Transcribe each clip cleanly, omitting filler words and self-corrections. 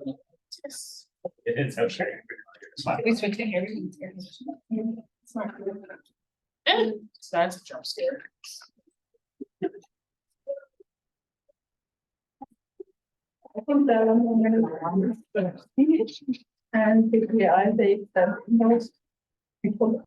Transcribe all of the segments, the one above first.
Yes. It's okay. It's fine. We switch to hair. It's not good. Eh, so that's a jump scare. I think that I'm gonna. And yeah, I think that most people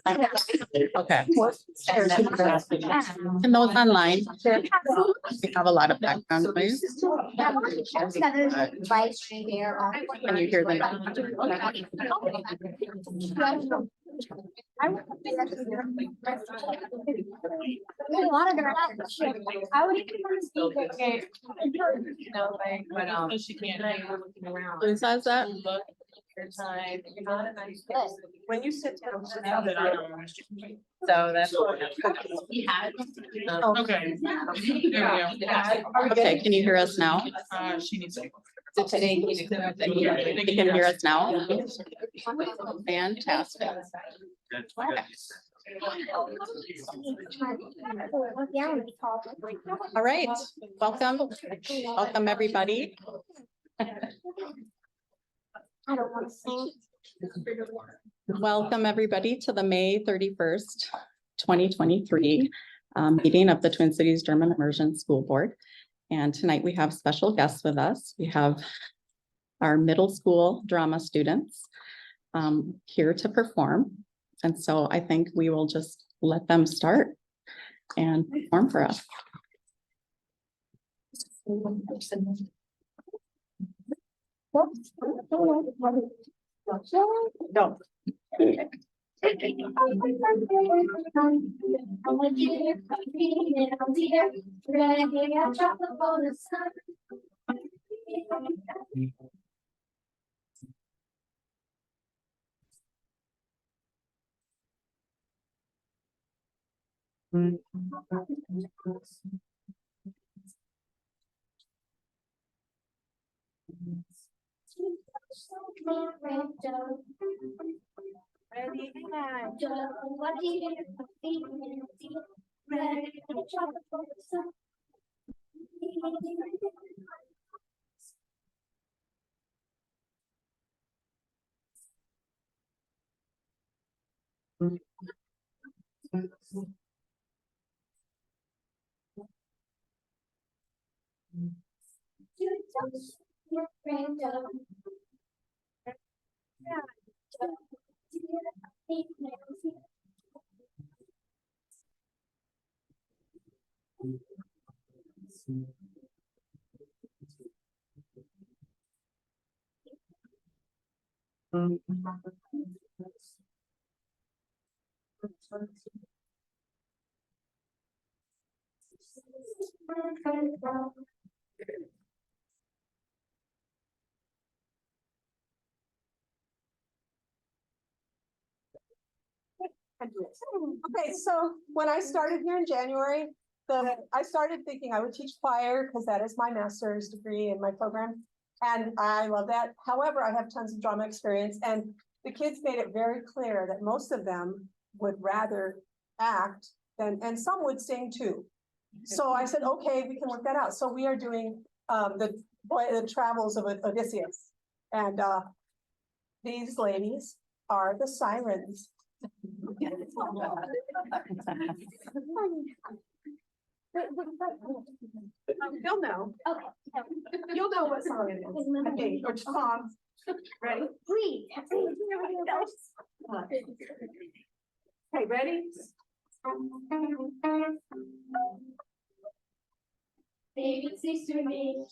Okay. And those online, we have a lot of background noise. Can you hear them? I would even want to speak. Okay. No, like, but she can't. Who says that? Look, your time, you're not a nice place. When you sit down. So that's. Okay. There we go. Okay, can you hear us now? She needs to. So today, you can hear us now? Fantastic. All right, welcome everybody. I don't want to sing. Welcome everybody to the May 31st, 2023 meeting of the Twin Cities German Immersion School Board. And tonight we have special guests with us. We have our middle school drama students here to perform. And so I think we will just let them start and perform for us. Go. Okay, so when I started here in January, I started thinking I would teach choir because that is my master's degree in my program. And I love that. However, I have tons of drama experience, and the kids made it very clear that most of them would rather act and some would sing too. So I said, okay, we can work that out. So we are doing the travels of Odysseus. And these ladies are the sirens. You'll know. Okay. You'll know what song it is. Okay, or Tom. Ready? Please. Okay, ready? Baby sister me.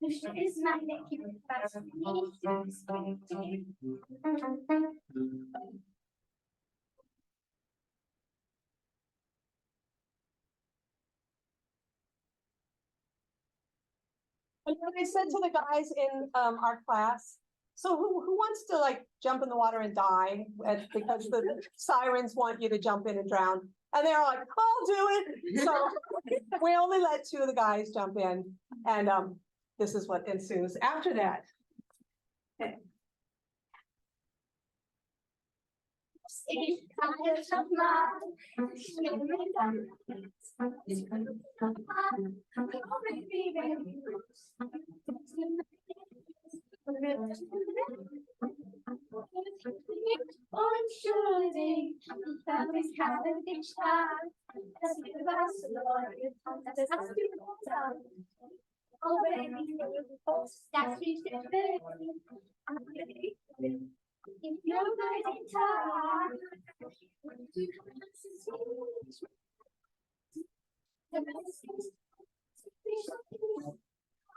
It's my neck, that's me. And then I said to the guys in our class, so who wants to like jump in the water and die? Because the sirens want you to jump in and drown. And they're like, I'll do it. So we only let 2 of the guys jump in, and this is what ensues after that. Oh, baby, that's me. If you're ready to talk,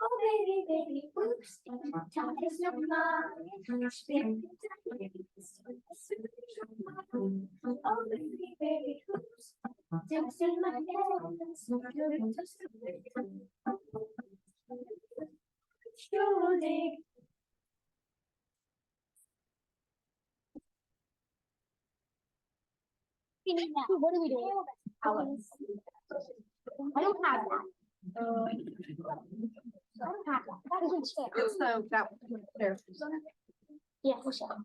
oh, baby, baby, oops, time is no more. Oh, baby, baby, oops, just in my head. Surely. What are we doing? Alex. I don't have that. I don't have that. That isn't fair. It's that one there. Yeah, for sure.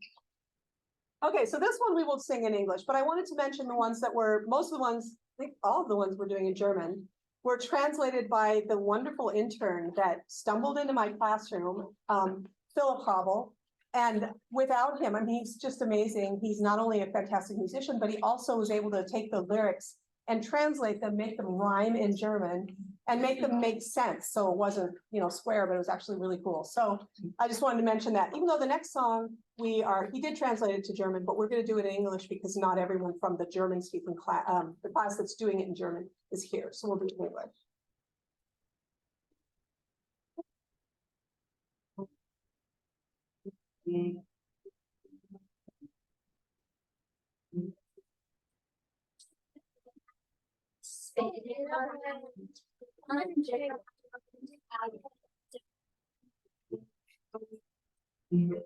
Okay, so this one we will sing in English, but I wanted to mention the ones that were, most of the ones, I think all of the ones we're doing in German, were translated by the wonderful intern that stumbled into my classroom, Philip Hobble. And without him, I mean, he's just amazing. He's not only a fantastic musician, but he also was able to take the lyrics and translate them, make them rhyme in German, and make them make sense. So it wasn't, square, but it was actually really cool. So I just wanted to mention that, even though the next song he did translate it to German, but we're going to do it in English because not everyone from the German speaking class, the class that's doing it in German is here. So we'll do it in English. Spin it around. I'm jail. Yeah.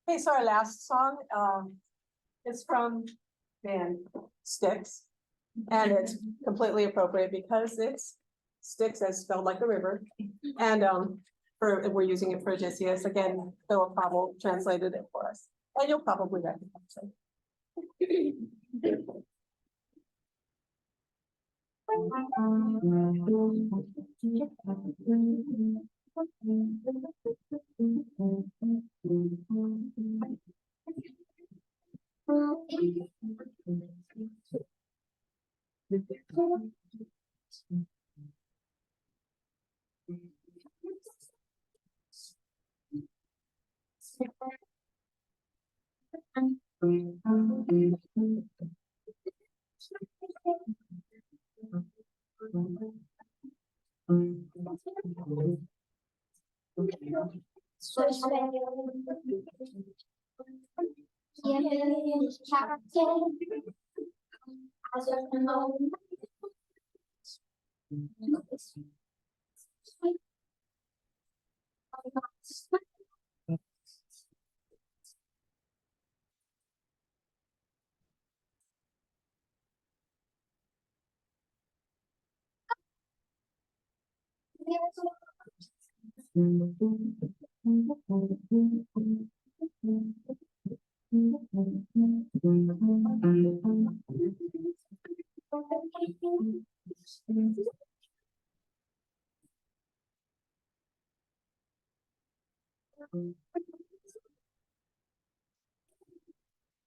Okay, so our last song, is from band Styx. And it's completely appropriate because it's Styx as spelled like the river. And, we're using it for Odysseus. Again, Philip Pavel translated it for us. And you'll probably recognize it.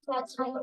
That's right.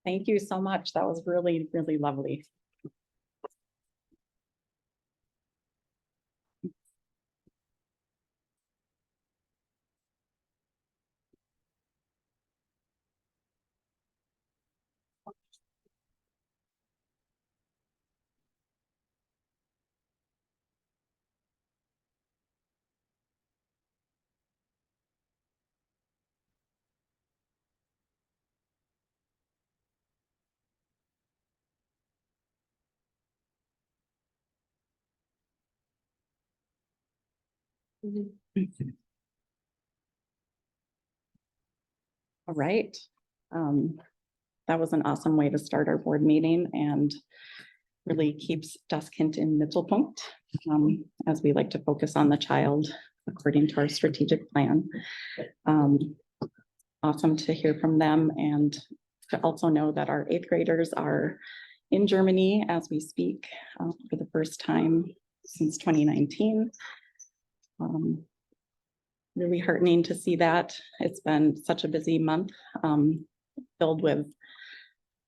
Thank you so much. That was really, really lovely. All right. That was an awesome way to start our board meeting and really keeps Das Kind in Mittelpunkt, as we like to focus on the child according to our strategic plan. Awesome to hear from them and to also know that our 8th graders are in Germany as we speak for the first time since 2019. Really heartening to see that. It's been such a busy month, filled with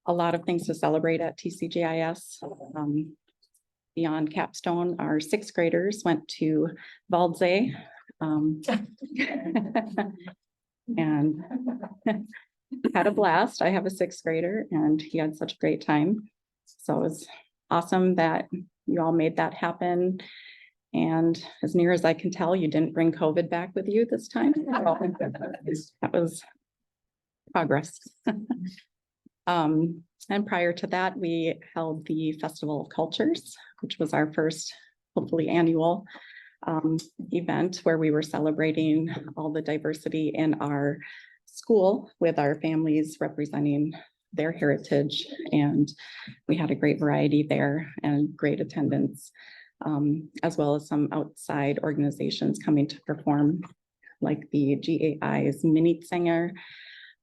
a lot of things to celebrate at TCGIS. Beyond capstone, our 6th graders went to Waldsee. And had a blast. I have a 6th grader and he had such a great time. So it was awesome that you all made that happen. And as near as I can tell, you didn't bring COVID back with you this time. That was progress. And prior to that, we held the Festival of Cultures, which was our first, hopefully annual event where we were celebrating all the diversity in our school with our families representing their heritage. And we had a great variety there and great attendance, as well as some outside organizations coming to perform, like the GAI's Minitsänger,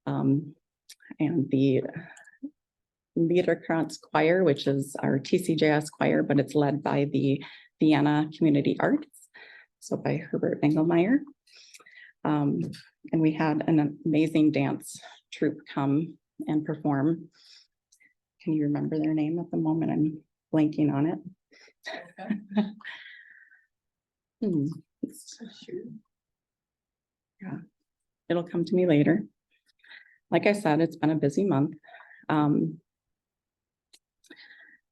and the Liederkranz Choir, which is our TCJS choir, but it's led by the Vienna Community Arts, so by Herbert Engelmeyer. And we had an amazing dance troupe come and perform. Can you remember their name at the moment? I'm blanking on it. Yeah, it'll come to me later. Like I said, it's been a busy month.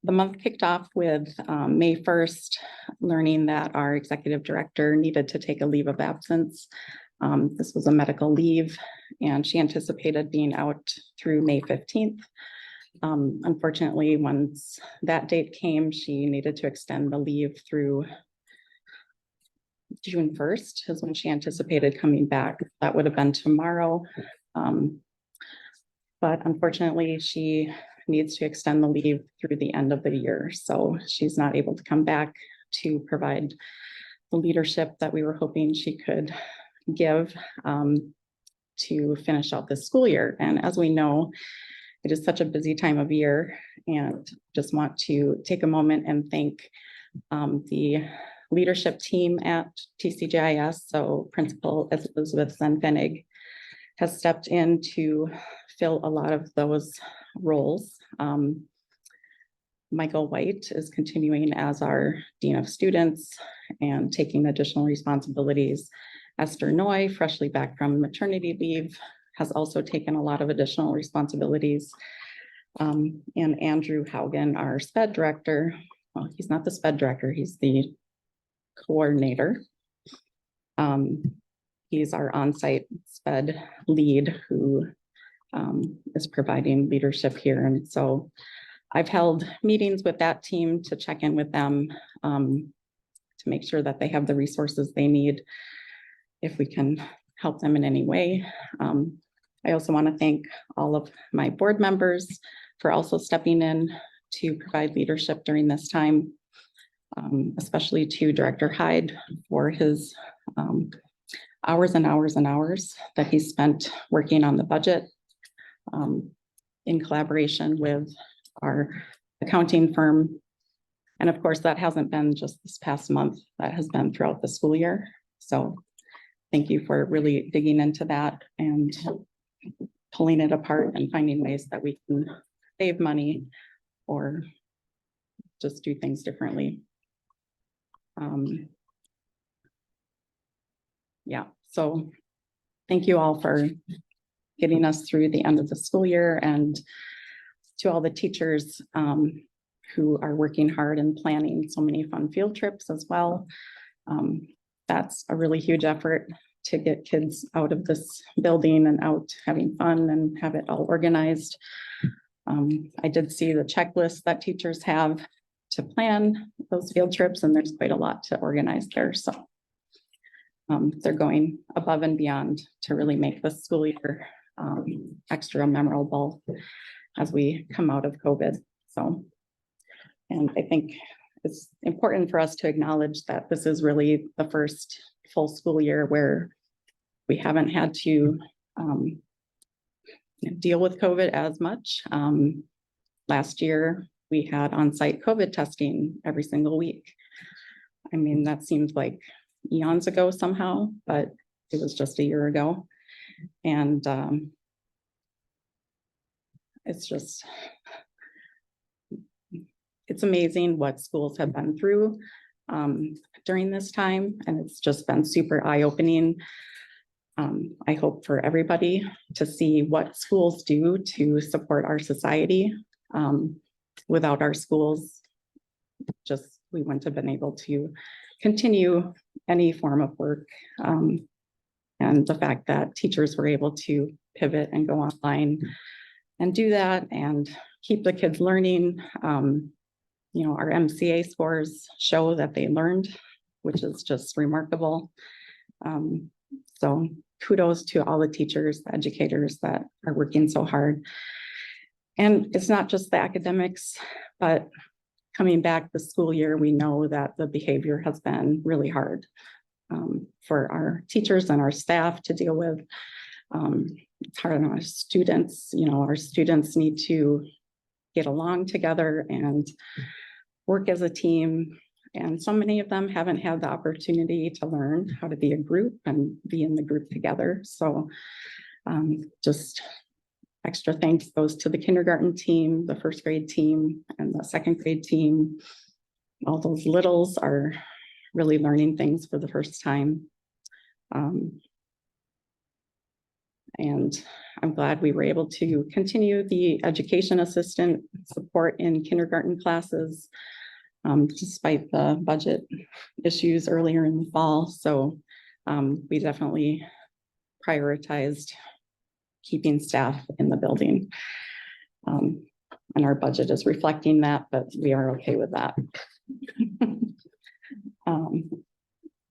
The month kicked off with May 1st, learning that our executive director needed to take a leave of absence. This was a medical leave, and she anticipated being out through May 15th. Unfortunately, once that date came, she needed to extend the leave through June 1st is when she anticipated coming back. That would have been tomorrow. But unfortunately, she needs to extend the leave through the end of the year. So she's not able to come back to provide the leadership that we were hoping she could give to finish out this school year. And as we know, it is such a busy time of year, and just want to take a moment and thank the leadership team at TCGIS. So Principal Elizabeth Zenfenig has stepped in to fill a lot of those roles. Michael White is continuing as our Dean of Students and taking additional responsibilities. Esther Noy, freshly back from maternity leave, has also taken a lot of additional responsibilities. And Andrew Haugen, our SPED director, well, he's not the SPED director, he's the coordinator. He's our on-site SPED lead who is providing leadership here. And so I've held meetings with that team to check in with them to make sure that they have the resources they need if we can help them in any way. I also want to thank all of my board members for also stepping in to provide leadership during this time, especially to Director Hyde for his hours and hours and hours that he spent working on the budget in collaboration with our accounting firm. And of course, that hasn't been just this past month, that has been throughout the school year. So thank you for really digging into that and pulling it apart and finding ways that we can save money or just do things differently. Yeah, so thank you all for getting us through the end of the school year, and to all the teachers who are working hard and planning so many fun field trips as well. That's a really huge effort to get kids out of this building and out having fun and have it all organized. I did see the checklist that teachers have to plan those field trips, and there's quite a lot to organize there. So they're going above and beyond to really make this school year extra memorable as we come out of COVID. So, and I think it's important for us to acknowledge that this is really the first full school year where we haven't had to deal with COVID as much. Last year, we had on-site COVID testing every single week. I mean, that seems like eons ago somehow, but it was just a year ago. And it's amazing what schools have been through during this time, and it's just been super eye-opening. I hope for everybody to see what schools do to support our society. Without our schools, we wouldn't have been able to continue any form of work. And the fact that teachers were able to pivot and go online and do that and keep the kids learning. You know, our MCA scores show that they learned, which is just remarkable. So kudos to all the teachers, the educators that are working so hard. And it's not just the academics, but coming back the school year, we know that the behavior has been really hard for our teachers and our staff to deal with. It's hard on our students. You know, our students need to get along together and work as a team. And so many of them haven't had the opportunity to learn how to be a group and be in the group together. So just extra thanks goes to the kindergarten team, the first grade team, and the second grade team. All those littles are really learning things for the first time. And I'm glad we were able to continue the education assistant support in kindergarten classes, despite the budget issues earlier in the fall. So we definitely prioritized keeping staff in the building. And our budget is reflecting that, but we are okay with that.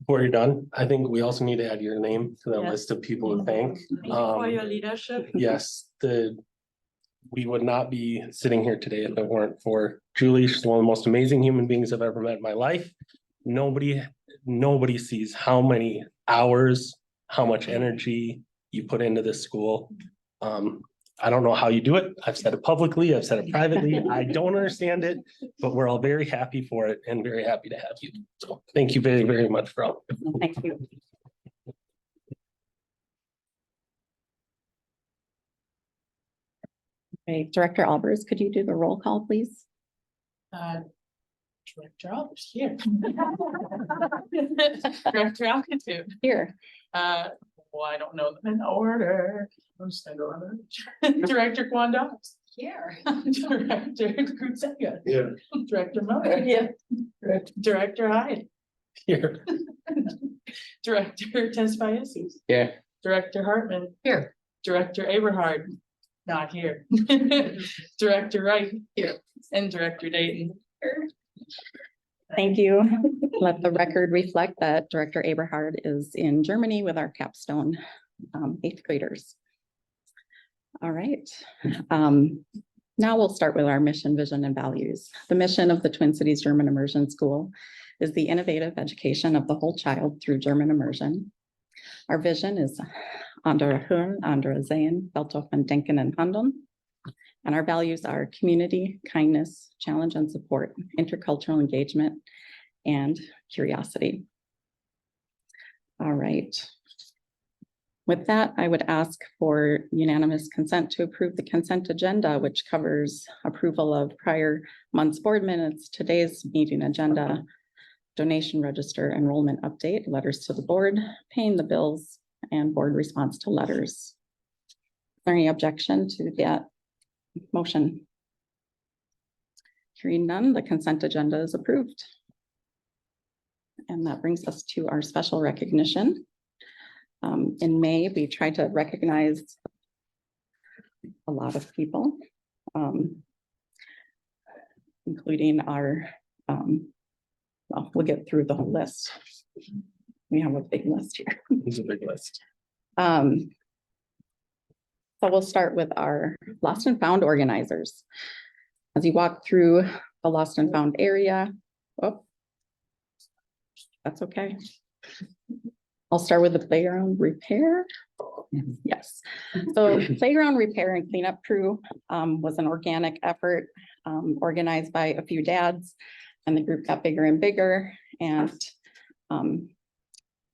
Before you're done, I think we also need to add your name to that list of people to thank. For your leadership. Yes, we would not be sitting here today if it weren't for Julie. She's one of the most amazing human beings I've ever met in my life. Nobody sees how many hours, how much energy you put into this school. I don't know how you do it. I've said it publicly, I've said it privately. I don't understand it, but we're all very happy for it and very happy to have you. So thank you very, very much for all. Thank you. Okay, Director Albers, could you do the roll call, please? Director Albers here. Director Alcantune. Here. Well, I don't know them in order. I'm just gonna go on. Director Kwandaz. Here. Director Kutsega. Yeah. Director Miller. Yeah. Director Hyde. Here. Director Tesfayesus. Yeah. Director Hartman. Here. Director Aberhard. Not here. Director Wright. Here. And Director Dayton. Here. Thank you. Let the record reflect that Director Aberhard is in Germany with our capstone 8th graders. All right. Now we'll start with our mission, vision, and values. The mission of the Twin Cities German Immersion School is the innovative education of the whole child through German immersion. Our vision is andere hören, andere sehen, weltoffen denken and handeln. And our values are community, kindness, challenge and support, intercultural engagement, and curiosity. All right. With that, I would ask for unanimous consent to approve the consent agenda, which covers approval of prior month's board minutes, today's meeting agenda, donation register, enrollment update, letters to the board, paying the bills, and board response to letters. Is there any objection to that motion? Hearing none, the consent agenda is approved. And that brings us to our special recognition. In May, we tried to recognize a lot of people, including our, well, we'll get through the whole list. We have a big list here. It's a big list. So we'll start with our lost and found organizers. As you walk through the lost and found area, oh, that's okay. I'll start with the playground repair. Yes, so playground repair and cleanup crew was an organic effort organized by a few dads, and the group got bigger and bigger. And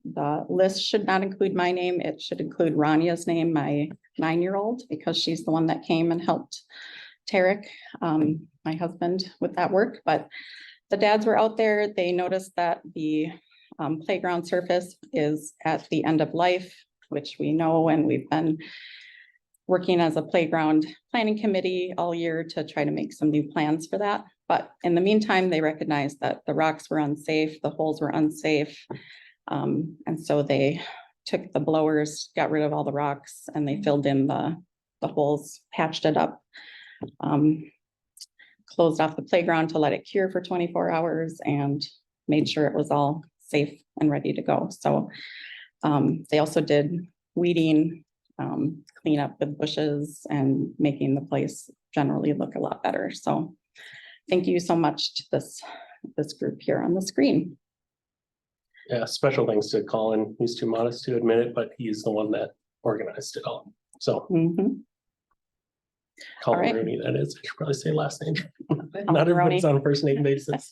the list should not include my name. It should include Rania's name, my 9-year-old, because she's the one that came and helped Tarek, my husband, with that work. But the dads were out there. They noticed that the playground surface is at the end of life, which we know, and we've been working as a playground planning committee all year to try to make some new plans for that. But in the meantime, they recognized that the rocks were unsafe, the holes were unsafe. And so they took the blowers, got rid of all the rocks, and they filled in the holes, patched it up, closed off the playground to let it cure for 24 hours and made sure it was all safe and ready to go. So they also did weeding, clean up with bushes, and making the place generally look a lot better. So thank you so much to this group here on the screen. Yeah, special thanks to Colin. He's too modest to admit it, but he's the one that organized it all. So Colin right. Rooney, that is. I should probably say last name. Not everybody's on a first name basis.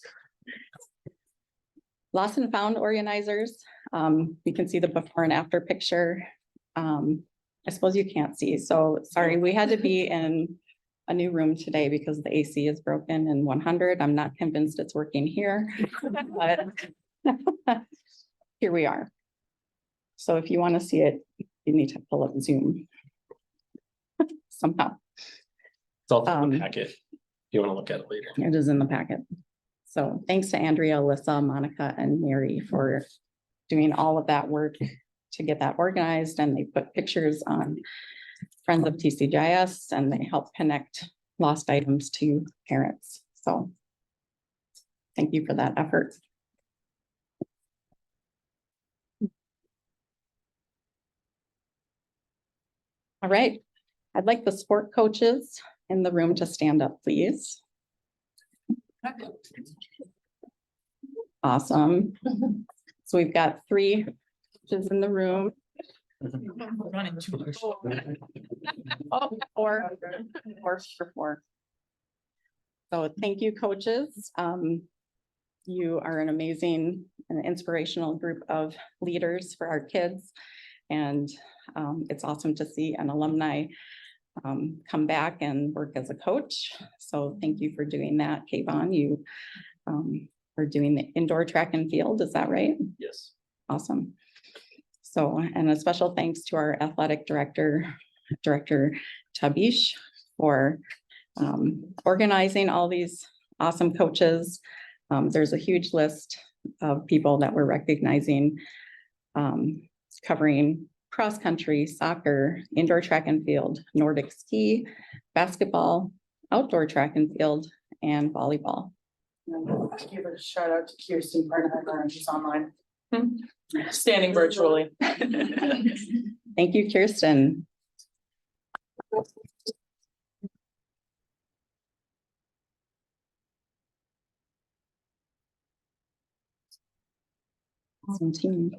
Lost and found organizers. You can see the before and after picture. I suppose you can't see. So sorry, we had to be in a new room today because the AC is broken in 100. I'm not convinced it's working here, but here we are. So if you want to see it, you need to pull up Zoom somehow. It's all in the packet. If you want to look at it later. It is in the packet. So thanks to Andrea, Alyssa, Monica, and Mary for doing all of that work to get that organized. And they put pictures on Friends of TCIGS, and they help connect lost items to parents. So thank you for that effort. All right, I'd like the sport coaches in the room to stand up, please. Awesome. So we've got 3 coaches in the room. Oh, four. So thank you, coaches. You are an amazing and inspirational group of leaders for our kids. And it's awesome to see an alumni come back and work as a coach. So thank you for doing that. Kayvon, you are doing the indoor track and field, is that right? Yes. Awesome. So, and a special thanks to our athletic director, Director Tabish, for organizing all these awesome coaches. There's a huge list of people that we're recognizing, covering cross-country, soccer, indoor track and field, Nordic ski, basketball, outdoor track and field, and volleyball. Give a shout out to Kirsten Parnheimer, she's online. Standing virtually. Thank you, Kirsten. Awesome team.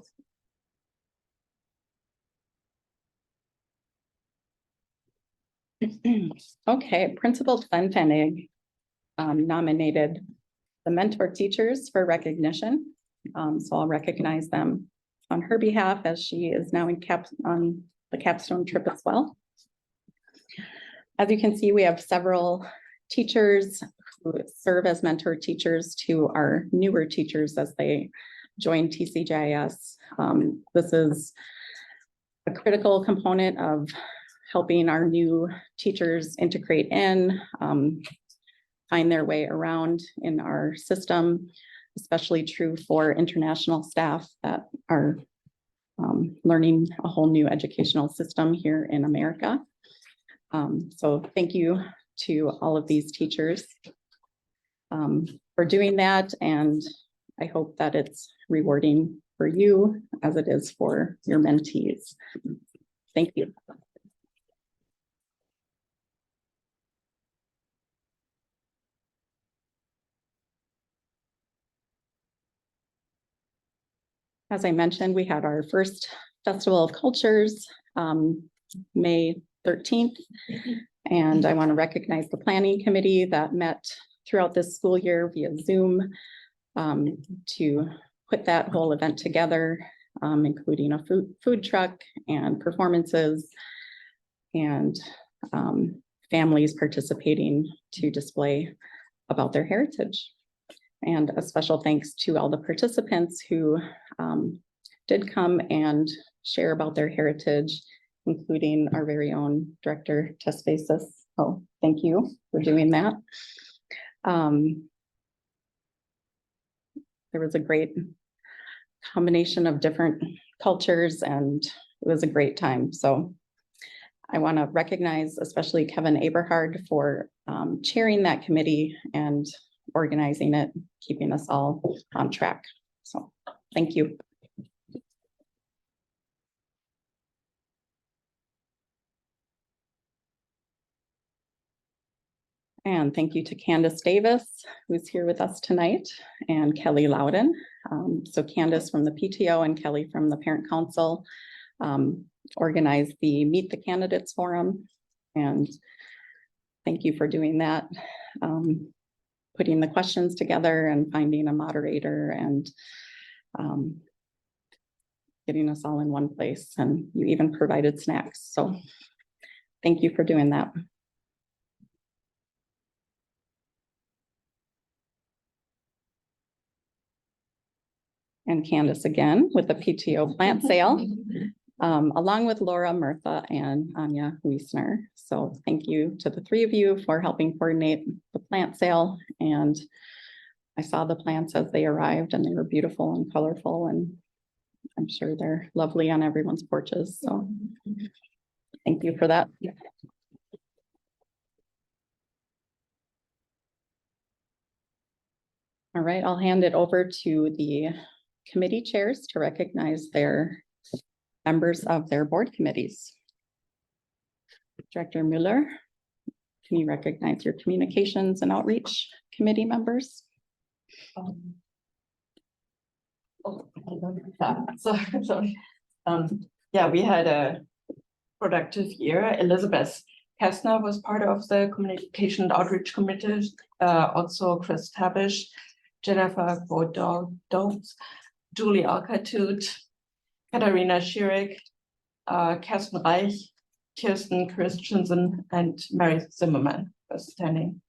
Okay, Principal Fenfenig nominated the mentor teachers for recognition. So I'll recognize them on her behalf as she is now on the capstone trip as well. As you can see, we have several teachers who serve as mentor teachers to our newer teachers as they join TCIGS. This is a critical component of helping our new teachers integrate in, find their way around in our system, especially true for international staff that are learning a whole new educational system here in America. So thank you to all of these teachers for doing that, and I hope that it's rewarding for you as it is for your mentees. Thank you. As I mentioned, we had our first Festival of Cultures, May 13th. And I want to recognize the planning committee that met throughout this school year via Zoom to put that whole event together, including a food truck and performances and families participating to display about their heritage. And a special thanks to all the participants who did come and share about their heritage, including our very own director, Tess Basis. Oh, thank you for doing that. There was a great combination of different cultures and it was a great time. So I want to recognize especially Kevin Aberhard for chairing that committee and organizing it, keeping us all on track. So thank you. And thank you to Candace Davis, who's here with us tonight, and Kelly Loudon. So Candace from the PTO and Kelly from the Parent Council organized the Meet the Candidates Forum. And thank you for doing that. Putting the questions together and finding a moderator and getting us all in one place. And you even provided snacks. So thank you for doing that. And Candace again with the PTO plant sale, along with Laura, Murtha, and Anya Wiesner. So thank you to the three of you for helping coordinate the plant sale. And I saw the plants as they arrived and they were beautiful and colorful, and I'm sure they're lovely on everyone's porches. So thank you for that. All right, I'll hand it over to the committee chairs to recognize their members of their board committees. Director Mueller, can you recognize your communications and outreach committee members? Sorry. Yeah, we had a productive year. Elizabeth Kestner was part of the communication and outreach committee. Also Chris Tabish, Jennifer Bordeaux, Julie Alcatut, Katharina Schirik, Kerstin Reich, Kirsten Christensen, and Mary Zimmerman were standing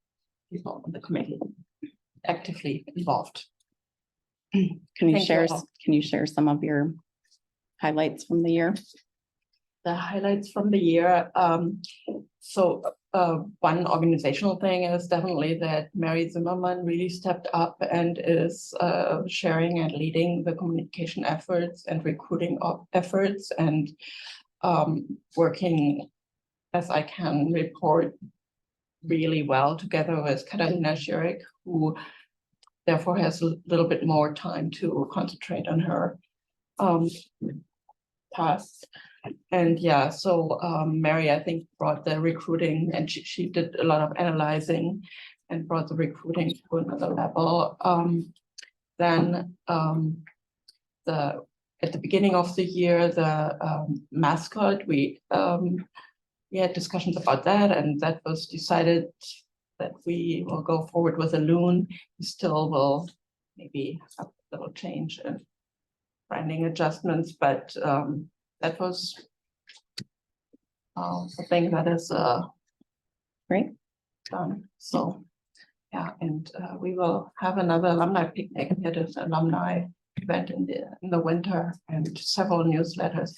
people on the committee, actively involved. Can you share some of your highlights from the year? The highlights from the year. One organizational thing is definitely that Mary Zimmerman really stepped up and is sharing and leading the communication efforts and recruiting efforts and working, as I can report, really well together with Katharina Schirik, who therefore has a little bit more time to concentrate on her tasks. And yeah, so Mary, I think, brought the recruiting, and she did a lot of analyzing and brought the recruiting to another level. Then at the beginning of the year, the mascot, we had discussions about that, and that was decided that we will go forward with a loon. We still will maybe have a little change and branding adjustments, but that was I think that is Great. done, so. Yeah, and we will have another alumni picnic at this alumni event in the winter and several newsletters.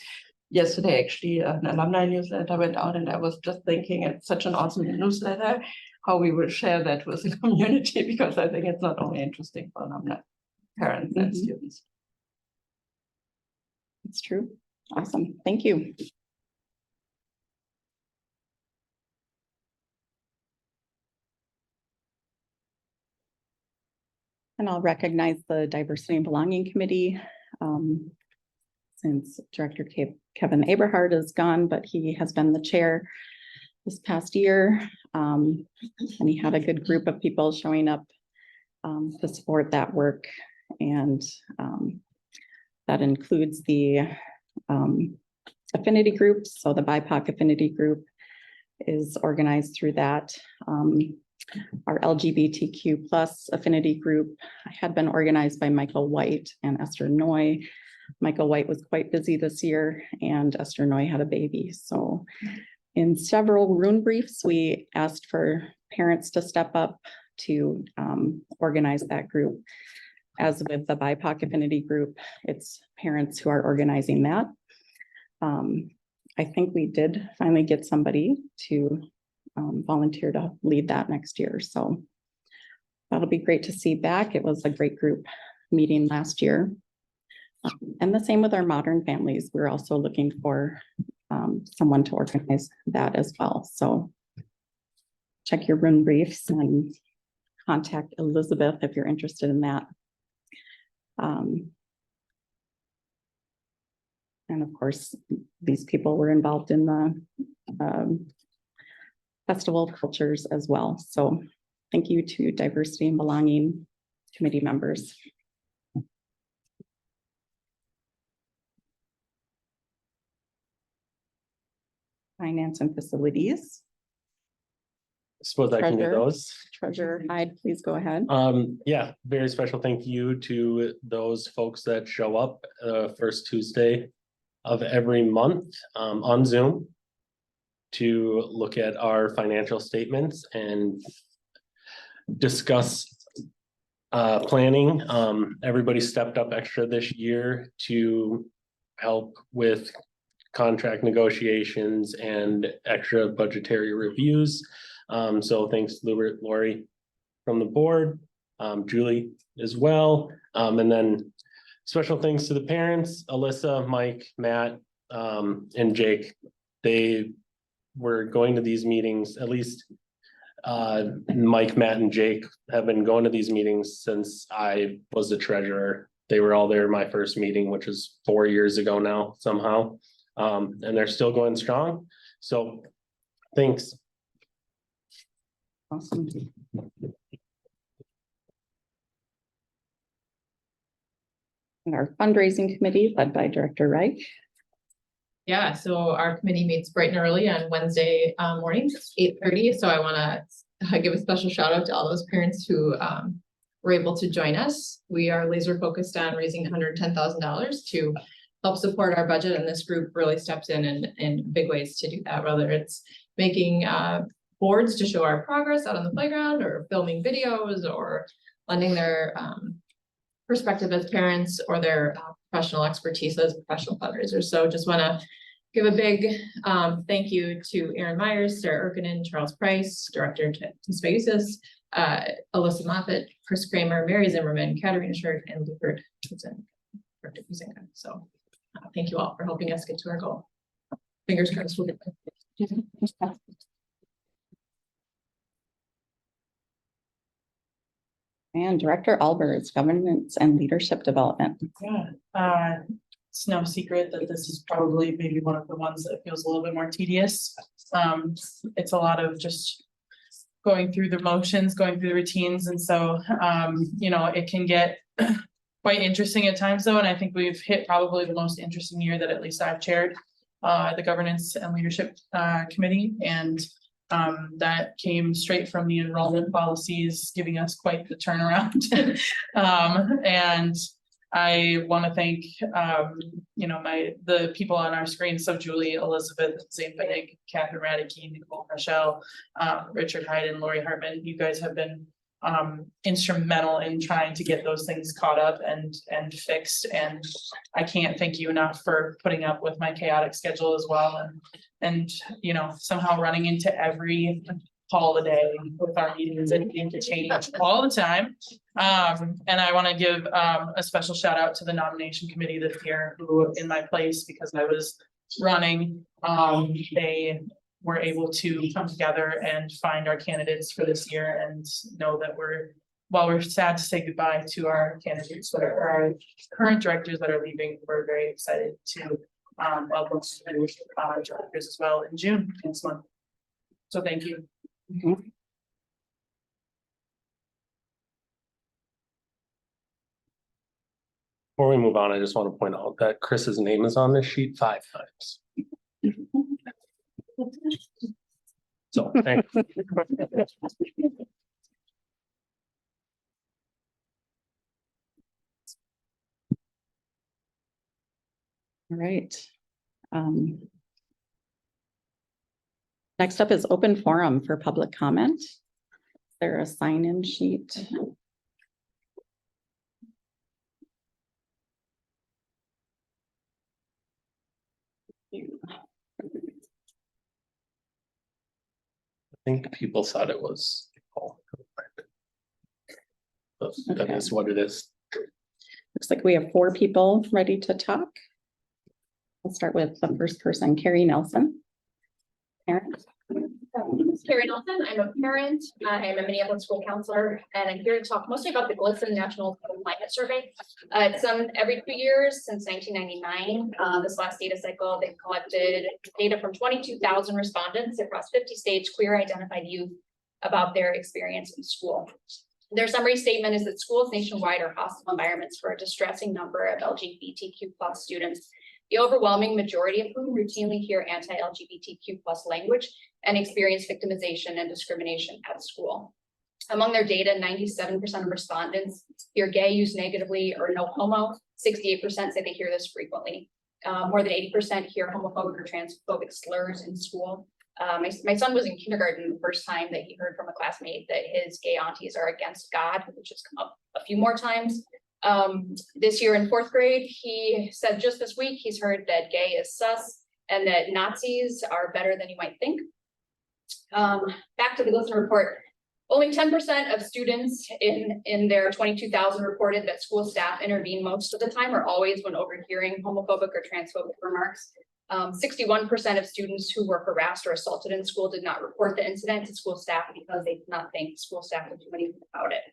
Yesterday, actually, an alumni newsletter went out and I was just thinking it's such an awesome newsletter, how we will share that with the community, because I think it's not only interesting for alumni, parents and Mhm. students. It's true. Awesome. Thank you. And I'll recognize the Diversity and Belonging Committee. Since Director Kevin Aberhart is gone, but he has been the chair this past year. And he had a good group of people showing up to support that work. And that includes the affinity groups. So the BIPOC affinity group is organized through that. Our LGBTQ plus affinity group had been organized by Michael White and Esther Noy. Michael White was quite busy this year and Esther Noy had a baby. So in several room briefs, we asked for parents to step up to organize that group. As with the BIPOC affinity group, it's parents who are organizing that. I think we did finally get somebody to volunteer to lead that next year. So that'll be great to see back. It was a great group meeting last year. And the same with our modern families. We're also looking for someone to organize that as well. So check your room briefs and contact Elizabeth if you're interested in that. And of course, these people were involved in the Festival of Cultures as well. So thank you to Diversity and Belonging Committee members. Finance and Facilities. Suppose I can do Treasurer. those. Treasurer Hyde, please go ahead. Yeah, very special thank you to those folks that show up first Tuesday of every month on Zoom to look at our financial statements and discuss planning. Everybody stepped up extra this year to help with contract negotiations and extra budgetary reviews. So thanks Lori from the board, Julie as well. And then special thanks to the parents, Alyssa, Mike, Matt, and Jake. They were going to these meetings, at least Mike, Matt, and Jake have been going to these meetings since I was the treasurer. They were all there my first meeting, which was 4 years ago now somehow. And they're still going strong. So thanks. Awesome. And our fundraising committee led by Director Reich. Yeah, so our committee meets bright and early on Wednesday mornings, 8:30. So I want to give a special shout out to all those parents who were able to join us. We are laser focused on raising $110,000 to help support our budget, and this group really steps in big ways to do that, whether it's making boards to show our progress out on the playground, or filming videos, or lending their perspective as parents, or their professional expertise as professional fundraisers. So just want to give a big thank you to Erin Myers, Sarah Erkinen, Charles Price, Director TCIGS, Alyssa Moffett, Chris Kramer, Mary Zimmerman, Katerina Scherk, and Lupert Director Kuzinga. So thank you all for helping us get to our goal. Fingers crossed we'll get there. And Director Albers, Governance and Leadership Development. Yeah, it's no secret that this is probably maybe one of the ones that feels a little bit more tedious. It's a lot of just going through the motions, going through the routines, and so you know, it can get quite interesting at times though, and I think we've hit probably the most interesting year that at least I've chaired the Governance and Leadership Committee, and that came straight from the enrollment policies, giving us quite the turnaround. And I want to thank, you know, the people on our screen, so Julie, Elizabeth, Zane Bennig, Catherine Radke, Nicole Rochelle, Richard Hyde and Lori Hartman. You guys have been instrumental in trying to get those things caught up and fixed. And I can't thank you enough for putting up with my chaotic schedule as well. And, you know, somehow running into every holiday with our meetings and needing to change all the time. And I want to give a special shout out to the nomination committee this year, who in my place, because I was running, they were able to come together and find our candidates for this year and know that while we're sad to say goodbye to our candidates that are our current directors that are leaving, we're very excited to welcome new directors as well in June next month. So thank you. Before we move on, I just want to point out that Chris's name is on this sheet 5 times. So, thank you. All right. Next up is open forum for public comment. Is there a sign-in sheet? I think people thought it was. That is what it is. Looks like we have 4 people ready to talk. We'll start with the first person, Carrie Nelson. Parent. Carrie Nelson, I'm a parent, I'm a Minneapolis school counselor, and I'm here to talk mostly about the GLSEN National Climate Survey. It's done every 2 years since 1999. This last data cycle, they've collected data from 22,000 respondents across 50 states, queer identified youth, about their experience in school. Their summary statement is that schools nationwide are hostile environments for a distressing number of LGBTQ+ students, the overwhelming majority of whom routinely hear anti-LGBTQ+ language and experience victimization and discrimination at school. Among their data, 97% of respondents hear gay used negatively or no homo. 68% say they hear this frequently. More than 80% hear homophobic or transphobic slurs in school. My son was in kindergarten the first time that he heard from a classmate that his gay aunties are against God, which has come up a few more times. This year in 4th grade, he said just this week, he's heard that gay is sus and that Nazis are better than you might think. Back to the GLSEN report, only 10% of students in their 22,000 reported that school staff intervene most of the time or always when overhearing homophobic or transphobic remarks. 61% of students who were harassed or assaulted in school did not report the incident to school staff because they did not think school staff would do anything about it.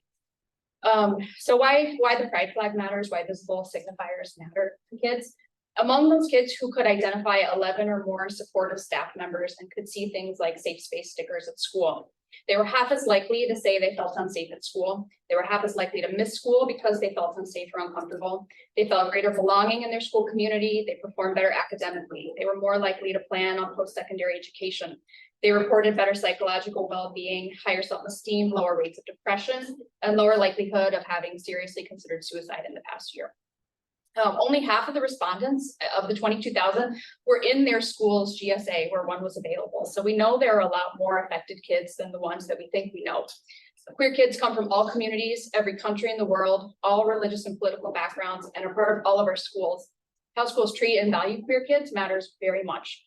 So why the pride flag matters, why visible signifiers matter to kids. Among those kids who could identify 11 or more supportive staff members and could see things like safe space stickers at school, they were half as likely to say they felt unsafe at school. They were half as likely to miss school because they felt unsafe or uncomfortable. They felt greater belonging in their school community. They performed better academically. They were more likely to plan on post-secondary education. They reported better psychological well-being, higher self-esteem, lower rates of depression, and lower likelihood of having seriously considered suicide in the past year. Only half of the respondents of the 22,000 were in their school's GSA where one was available. So we know there are a lot more affected kids than the ones that we think we know. Queer kids come from all communities, every country in the world, all religious and political backgrounds, and are part of all of our schools. How schools treat and value queer kids matters very much.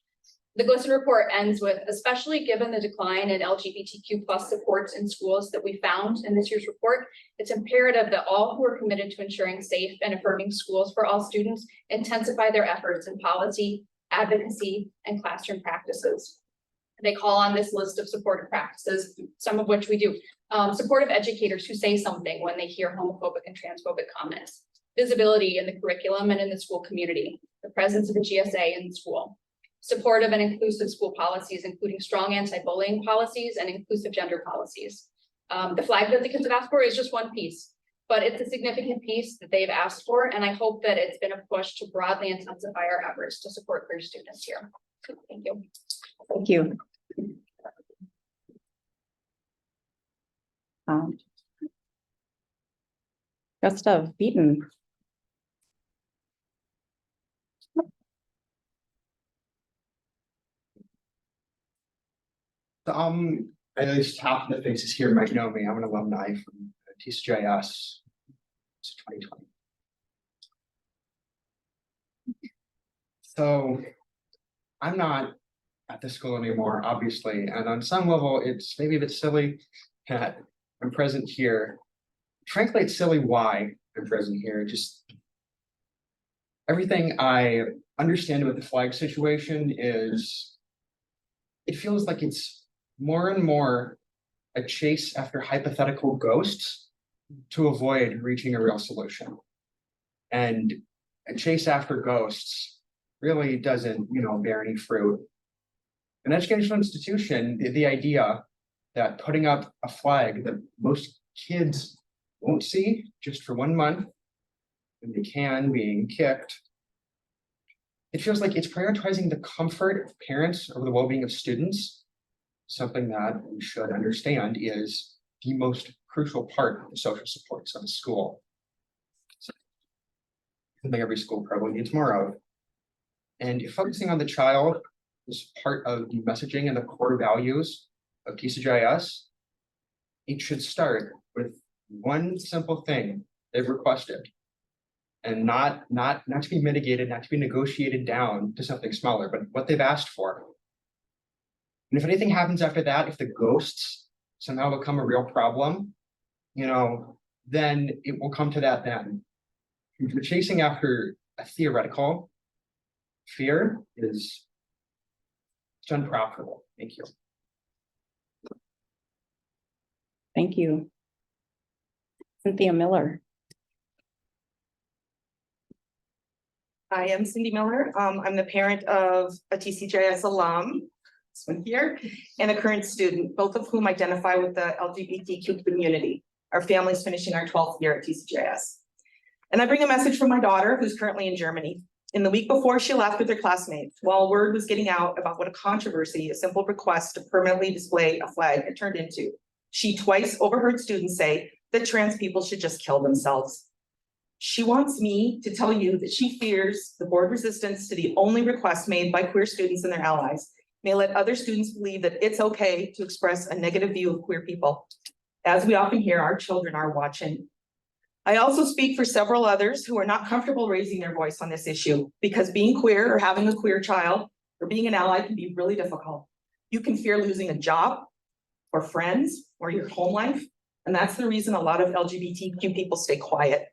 The GLSEN report ends with, especially given the decline in LGBTQ+ supports in schools that we found in this year's report, it's imperative that all who are committed to ensuring safe and affirming schools for all students intensify their efforts in policy, advocacy, and classroom practices. They call on this list of supportive practices, some of which we do. Supportive educators who say something when they hear homophobic and transphobic comments. Visibility in the curriculum and in the school community. The presence of a GSA in the school. Supportive and inclusive school policies, including strong anti-bullying policies and inclusive gender policies. The flag that the kids have asked for is just one piece, but it's a significant piece that they've asked for, and I hope that it's been a push to broadly intensify our efforts to support queer students here. Thank you. Thank you. Gustav Beaton. At least half of the faces here might know me. I'm an alumni from TCIGS. It's 2020. So I'm not at the school anymore, obviously, and on some level, it's maybe a bit silly that I'm present here. Frankly, it's silly why I'm present here. Just everything I understand about the flag situation is, it feels like it's more and more a chase after hypothetical ghosts to avoid reaching a real solution. And a chase after ghosts really doesn't, bear any fruit. An educational institution, the idea that putting up a flag that most kids won't see just for 1 month, and they can being kicked, it feels like it's prioritizing the comfort of parents over the well-being of students. Something that we should understand is the most crucial part of the social supports of a school. Something every school probably needs more of. And focusing on the child is part of the messaging and the core values of TCIGS. It should start with one simple thing they've requested, and not to be mitigated, not to be negotiated down to something smaller, but what they've asked for. And if anything happens after that, if the ghosts somehow become a real problem, then it will come to that then. If you're chasing after a theoretical fear, it's unprofitable. Thank you. Thank you. Cynthia Miller. I am Cindy Miller. I'm the parent of a TCJS alum, this one here, and a current student, both of whom identify with the LGBTQ community. Our family's finishing our 12th year at TCJS. And I bring a message from my daughter, who's currently in Germany. In the week before she left with her classmates, while word was getting out about what a controversy a simple request to permanently display a flag had turned into, she twice overheard students say that trans people should just kill themselves. She wants me to tell you that she fears the board resistance to the only request made by queer students and their allies may let other students believe that it's okay to express a negative view of queer people. As we often hear, our children are watching. I also speak for several others who are not comfortable raising their voice on this issue, because being queer or having a queer child or being an ally can be really difficult. You can fear losing a job or friends or your home life. And that's the reason a lot of LGBTQ people stay quiet.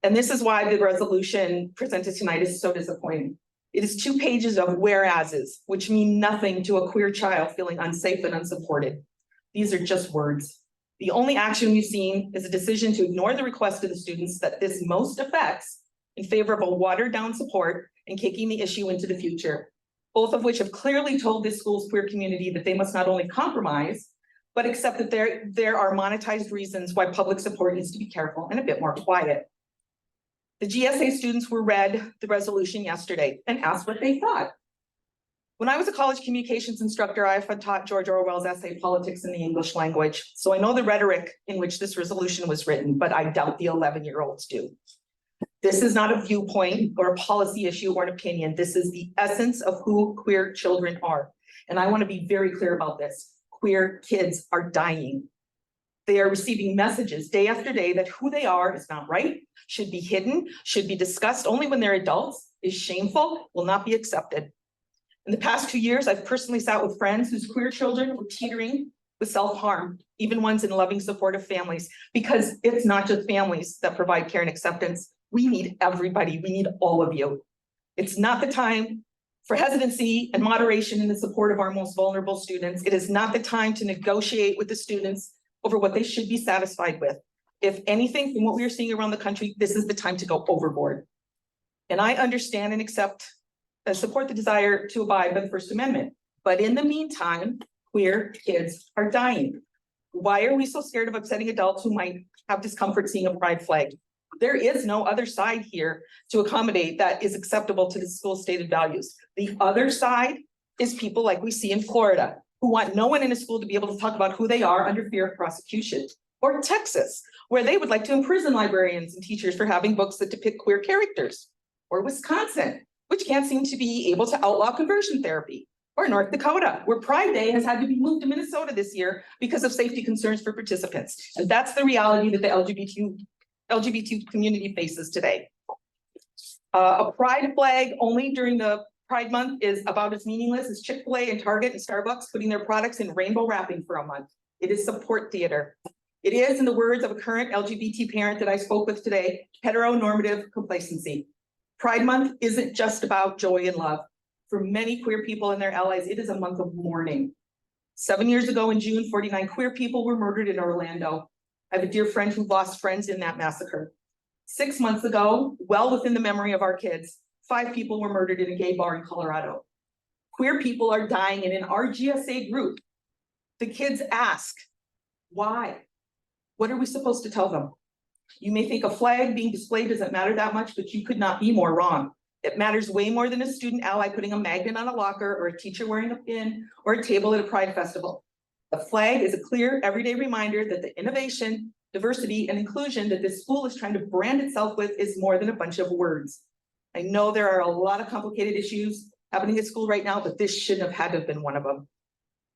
And this is why the resolution presented tonight is so disappointing. It is 2 pages of whereases, which mean nothing to a queer child feeling unsafe and unsupported. These are just words. The only action we've seen is a decision to ignore the request of the students that this most affects in favor of a watered down support and kicking the issue into the future, both of which have clearly told this school's queer community that they must not only compromise, but accept that there are monetized reasons why public support needs to be careful and a bit more quiet. The GSA students were read the resolution yesterday and asked what they thought. When I was a college communications instructor, I had taught George Orwell's essay, Politics in the English Language. So I know the rhetoric in which this resolution was written, but I doubt the 11-year-olds do. This is not a viewpoint or a policy issue or an opinion. This is the essence of who queer children are. And I want to be very clear about this. Queer kids are dying. They are receiving messages day after day that who they are is not right, should be hidden, should be discussed only when they're adults, is shameful, will not be accepted. In the past 2 years, I've personally sat with friends whose queer children were teetering with self-harm, even ones in loving, supportive families, because it's not just families that provide care and acceptance. We need everybody. We need all of you. It's not the time for hesitancy and moderation in the support of our most vulnerable students. It is not the time to negotiate with the students over what they should be satisfied with. If anything, from what we are seeing around the country, this is the time to go overboard. And I understand and support the desire to abide by the First Amendment. But in the meantime, queer kids are dying. Why are we so scared of upsetting adults who might have discomfort seeing a pride flag? There is no other side here to accommodate that is acceptable to the school's stated values. The other side is people like we see in Florida, who want no one in a school to be able to talk about who they are under fear of prosecution. Or Texas, where they would like to imprison librarians and teachers for having books that depict queer characters. Or Wisconsin, which can't seem to be able to outlaw conversion therapy. or North Dakota, where Pride Day has had to be moved to Minnesota this year because of safety concerns for participants. And that's the reality that the LGBT community faces today. A pride flag only during the Pride Month is about as meaningless as Chick-fil-A and Target and Starbucks putting their products in rainbow wrapping for a month. It is support theater. It is, in the words of a current LGBT parent that I spoke with today, heteronormative complacency. Pride Month isn't just about joy and love. For many queer people and their allies, it is a month of mourning. 7 years ago in June, 49 queer people were murdered in Orlando. I have a dear friend who lost friends in that massacre. 6 months ago, well within the memory of our kids, 5 people were murdered in a gay bar in Colorado. Queer people are dying, and in our GSA group, the kids ask, why? What are we supposed to tell them? You may think a flag being displayed doesn't matter that much, but you could not be more wrong. It matters way more than a student ally putting a magnet on a locker or a teacher wearing a pin or a table at a Pride festival. The flag is a clear, everyday reminder that the innovation, diversity, and inclusion that this school is trying to brand itself with is more than a bunch of words. I know there are a lot of complicated issues happening at school right now, but this shouldn't have had to have been one of them.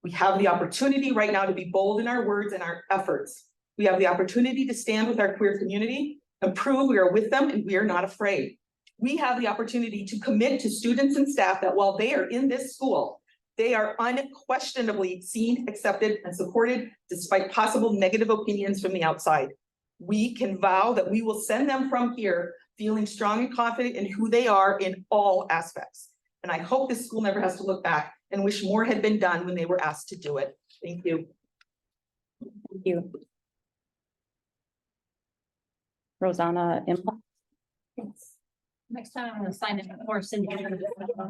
We have the opportunity right now to be bold in our words and our efforts. We have the opportunity to stand with our queer community and prove we are with them and we are not afraid. We have the opportunity to commit to students and staff that while they are in this school, they are unquestionably seen, accepted, and supported despite possible negative opinions from the outside. We can vow that we will send them from here feeling strong and confident in who they are in all aspects. And I hope this school never has to look back and wish more had been done when they were asked to do it. Thank you. Thank you. Rosanna Imhoff. Next time I'm gonna sign it before Cindy.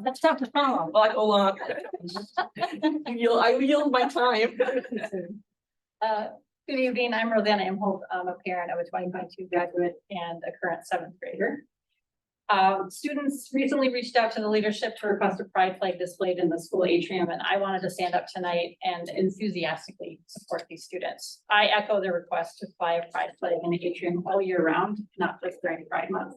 That's tough to follow. Like, hold on. I yield my time. Good evening, I'm Rosanna Imhoff. I'm a parent of a 2022 graduate and a current 7th grader. Students recently reached out to the leadership to request a pride flag displayed in the school atrium, and I wanted to stand up tonight and enthusiastically support these students. I echo their request to fly a pride flag in the atrium all year round, not just during Pride Month.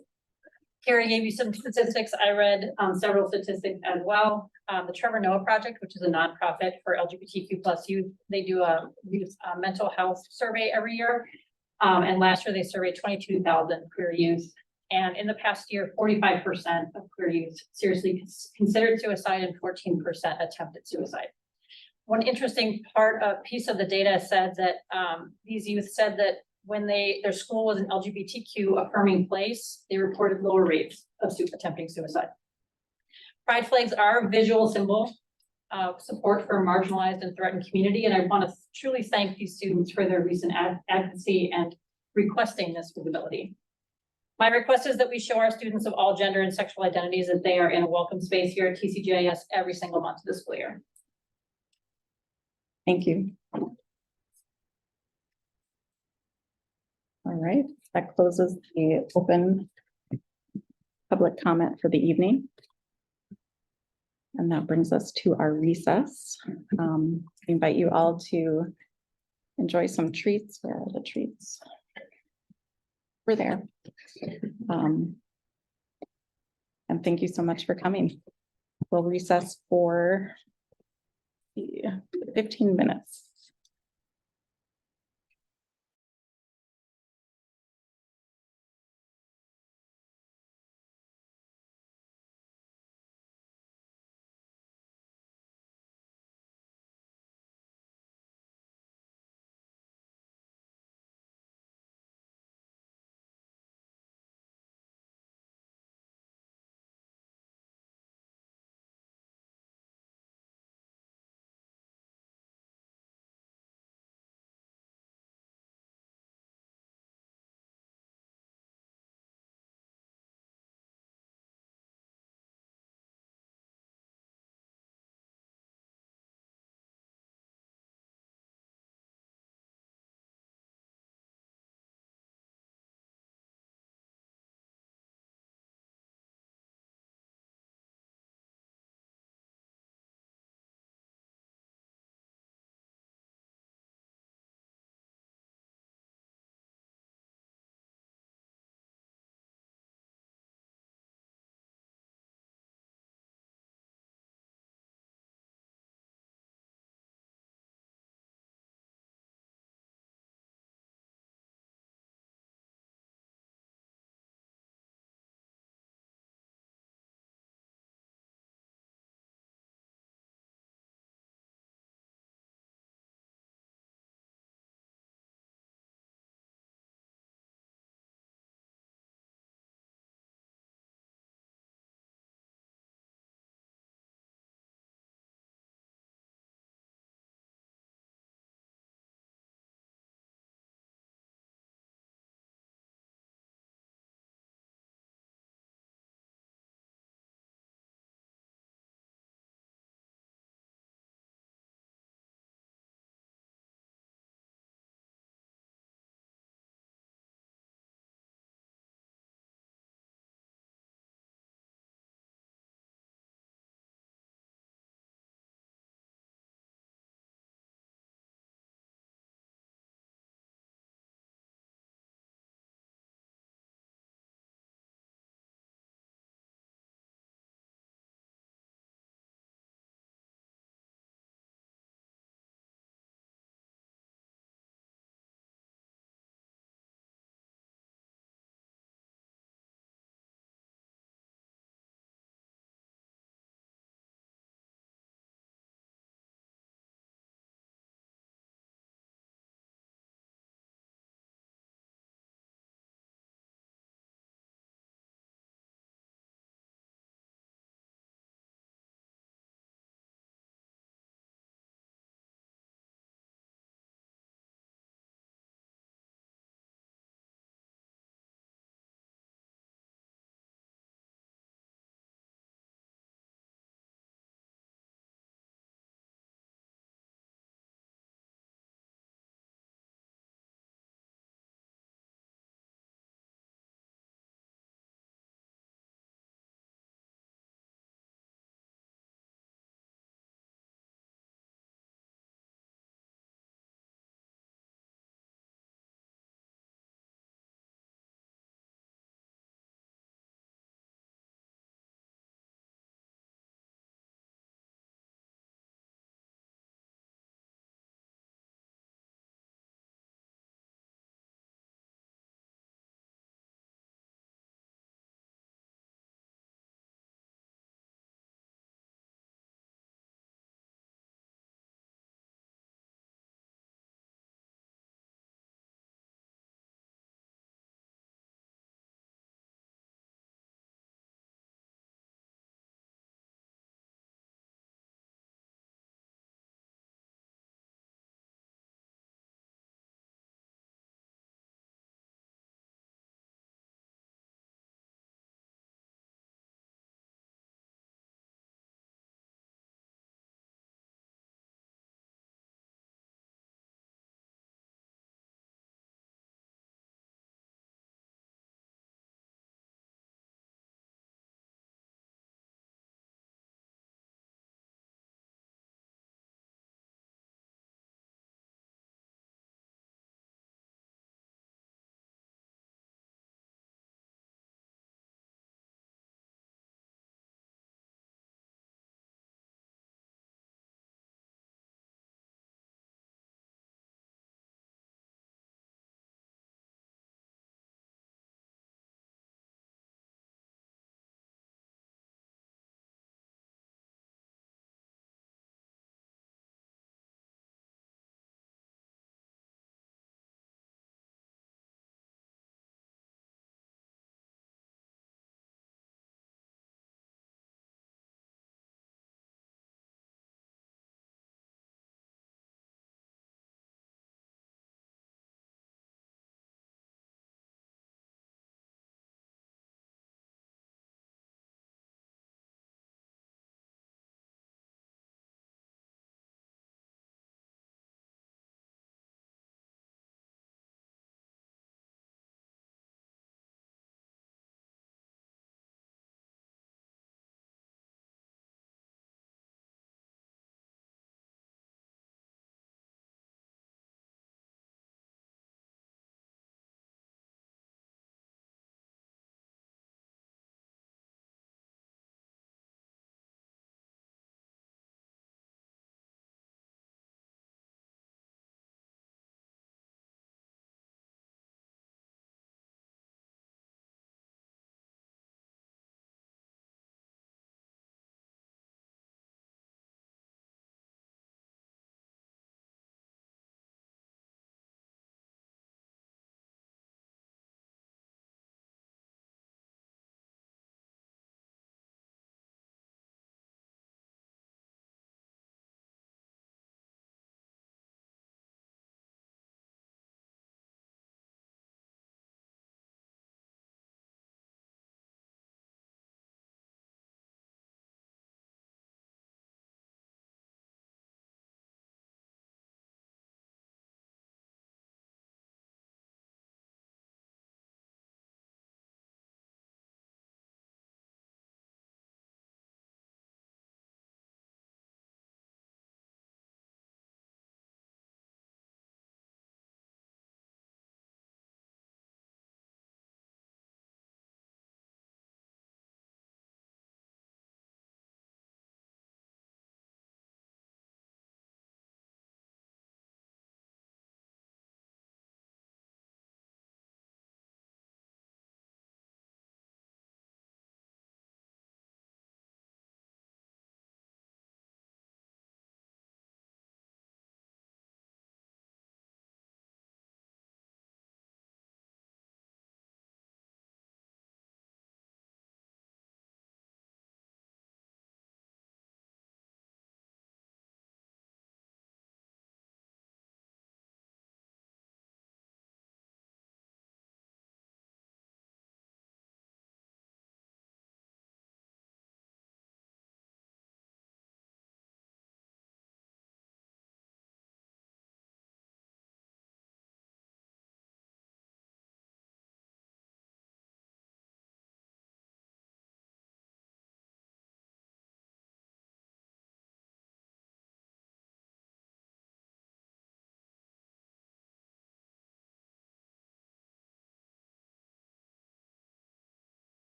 Carrie gave you some statistics. I read several statistics as well. The Trevor Noah Project, which is a nonprofit for LGBTQ plus youth, they do a youth mental health survey every year. And last year they surveyed 22,000 queer youth. And in the past year, 45% of queer youth seriously considered suicide and 14% attempted suicide. One interesting piece of the data said that these youth said that when their school was an LGBTQ affirming place, they reported lower rates of attempting suicide. Pride flags are a visual symbol of support for a marginalized and threatened community. And I want to truly thank these students for their recent advocacy and requesting this visibility. My request is that we show our students of all gender and sexual identities that they are in a welcome space here at TCGIS every single month of the school year. Thank you. All right, that closes the open public comment for the evening. And that brings us to our recess. I invite you all to enjoy some treats. Where are the treats? We're there. And thank you so much for coming. We'll recess for 15 minutes.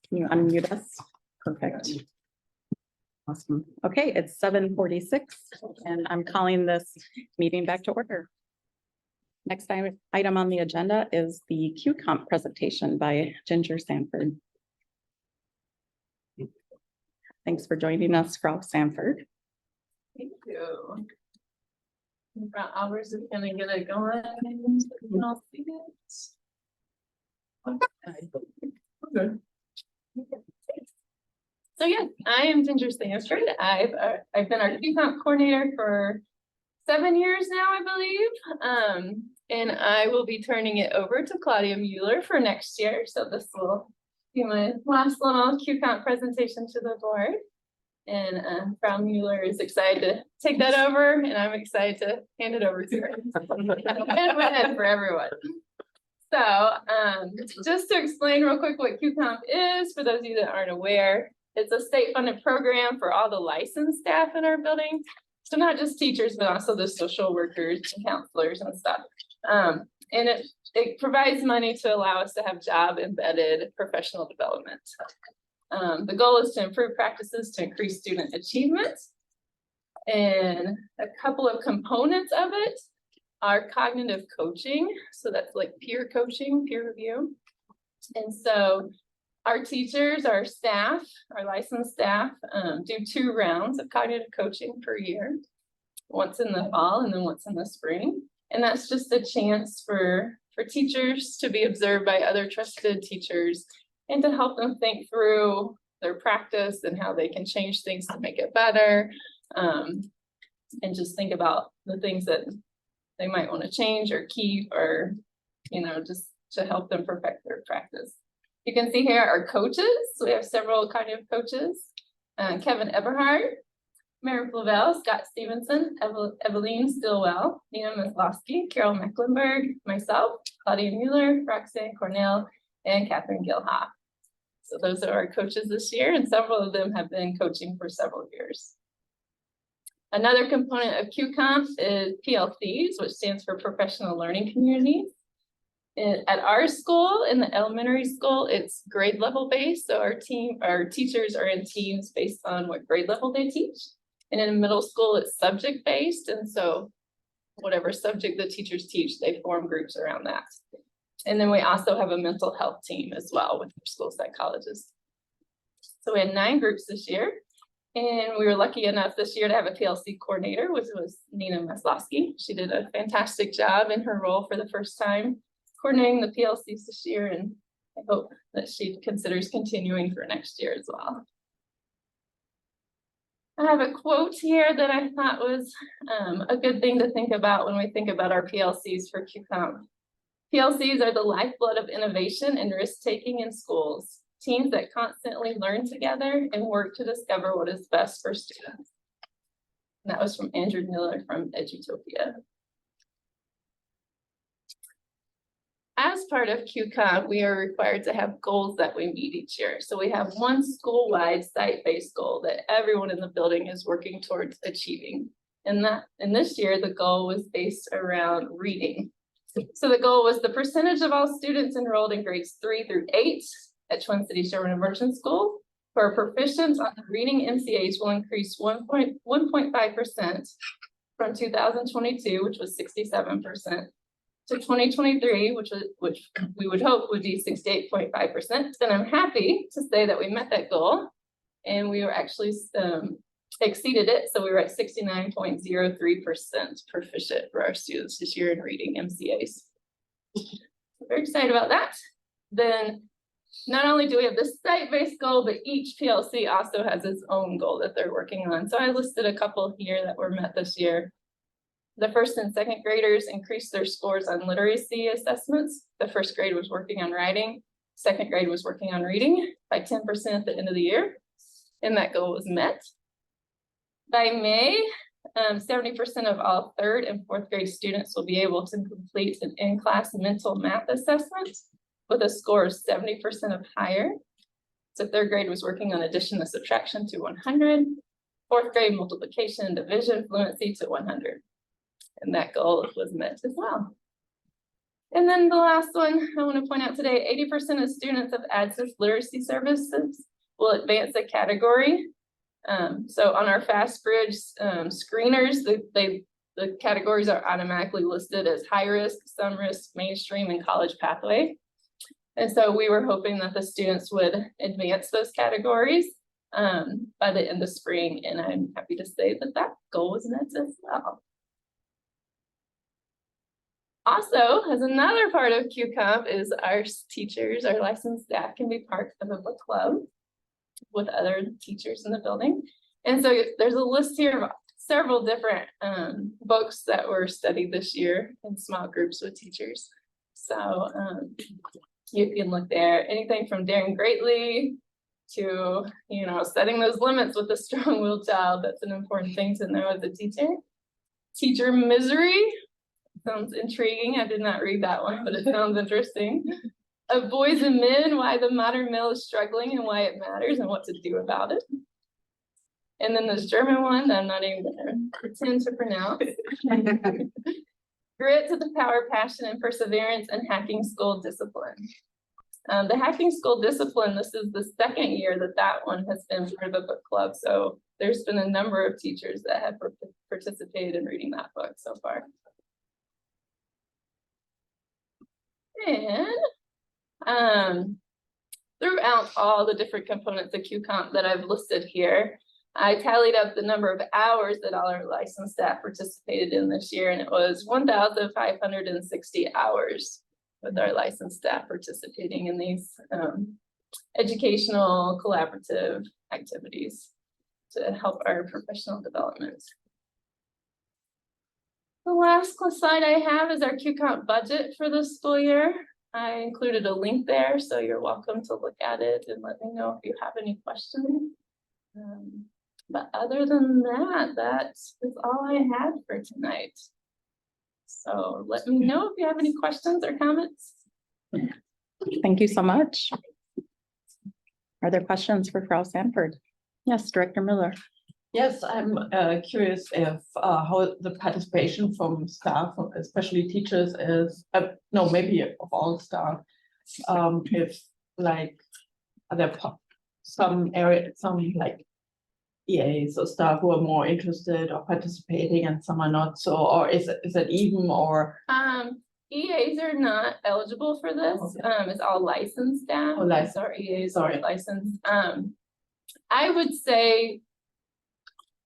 Can you unmute us? Perfect. Awesome. Okay, it's 7:46 and I'm calling this meeting back to order. Next item on the agenda is the Q-Comp presentation by Ginger Sanford. Thanks for joining us, Frau Sanford. Thank you. About hours is gonna get it going. You can all see it. Okay. So yeah, I am Ginger Sanford. I've been our Q-Comp coordinator for 7 years now, I believe. And I will be turning it over to Claudia Mueller for next year. So this will be my last little Q-Comp presentation to the board. And Frau Mueller is excited to take that over, and I'm excited to hand it over to her. For everyone. So just to explain real quick what Q-Comp is, for those of you that aren't aware, it's a state-funded program for all the licensed staff in our building. So not just teachers, but also the social workers and counselors and stuff. And it provides money to allow us to have job-embedded professional development. The goal is to improve practices to increase student achievement. And a couple of components of it are cognitive coaching. So that's like peer coaching, peer review. And so our teachers, our staff, our licensed staff do 2 rounds of cognitive coaching per year, once in the fall and then once in the spring. And that's just a chance for teachers to be observed by other trusted teachers and to help them think through their practice and how they can change things to make it better. And just think about the things that they might want to change or keep, or, just to help them perfect their practice. You can see here our coaches. We have several cognitive coaches. Kevin Eberhardt, Mary Flavel, Scott Stevenson, Eveline Stillwell, Nina Maslowski, Carol Mecklenburg, myself, Claudia Mueller, Roxanne Cornell, and Catherine Gilhoff. So those are our coaches this year, and several of them have been coaching for several years. Another component of Q-Comp is PLCs, which stands for Professional Learning Communities. At our school, in the elementary school, it's grade level based. So our teachers are in teams based on what grade level they teach. And in middle school, it's subject based. And so whatever subject the teachers teach, they form groups around that. And then we also have a mental health team as well with our school psychologists. So we had 9 groups this year. And we were lucky enough this year to have a PLC coordinator, which was Nina Maslowski. She did a fantastic job in her role for the first time, coordinating the PLCs this year. And I hope that she considers continuing for next year as well. I have a quote here that I thought was a good thing to think about when we think about our PLCs for Q-Comp. PLCs are the lifeblood of innovation and risk-taking in schools. Teams that constantly learn together and work to discover what is best for students. And that was from Andrew Miller from Edutopia. As part of Q-Comp, we are required to have goals that we meet each year. So we have one school-wide site-based goal that everyone in the building is working towards achieving. And this year, the goal was based around reading. So the goal was the percentage of all students enrolled in grades 3 through 8 at Twin Cities Sherman Immersion School who are proficient on the reading MCAs will increase 1.5% from 2022, which was 67%, to 2023, which we would hope would be 68.5%. And I'm happy to say that we met that goal, and we were actually exceeded it. So we were at 69.03% proficient for our students this year in reading MCAs. Very excited about that. Then not only do we have this site-based goal, but each PLC also has its own goal that they're working on. So I listed a couple here that were met this year. The first and second graders increased their scores on literacy assessments. The first grade was working on writing. Second grade was working on reading by 10% at the end of the year. And that goal was met. By May, 70% of all 3rd and 4th grade students will be able to complete an in-class mental math assessment with a score of 70% or higher. So 3rd grade was working on addition and subtraction to 100. 4th grade multiplication and division fluency to 100. And that goal was met as well. And then the last one I want to point out today, 80% of students of access literacy services will advance a category. So on our Fast Bridge screeners, the categories are automatically listed as high risk, some risk, mainstream, and college pathway. And so we were hoping that the students would advance those categories by the end of spring, and I'm happy to say that that goal was met as well. Also, as another part of QComp is our teachers, our licensed staff can be part of a book club with other teachers in the building. And so there's a list here of several different books that were studied this year in small groups with teachers. So you can look there, anything from Daring Greatly to, you know, setting those limits with a strong-willed child. That's an important thing to know as a teacher. Teacher Misery. Sounds intriguing. I did not read that one, but it sounds interesting. Of Boys and Men, Why the Modern Male is Struggling and Why It Matters and What to Do About It. And then this German one that I'm not even going to pretend to pronounce. Grit to the Power, Passion, and Perseverance and Hacking School Discipline. The Hacking School Discipline, this is the second year that that one has been part of a book club. So there's been a number of teachers that have participated in reading that book so far. And throughout all the different components of QComp that I've listed here, I tallied up the number of hours that all our licensed staff participated in this year, and it was 1,560 hours with our licensed staff participating in these educational collaborative activities to help our professional development. The last slide I have is our QComp budget for this school year. I included a link there, so you're welcome to look at it and let me know if you have any questions. But other than that, that is all I had for tonight. So let me know if you have any questions or comments. Thank you so much. Are there questions for Frau Sanford? Yes, Director Miller. Yes, I'm curious if how the participation from staff, especially teachers, is no, maybe of all staff. If like are there some like EAs or staff who are more interested or participating and some are not, so, or is it even, or EAs are not eligible for this. Okay. It's all licensed staff. Oh, licensed. Sorry, EAs are licensed. I would say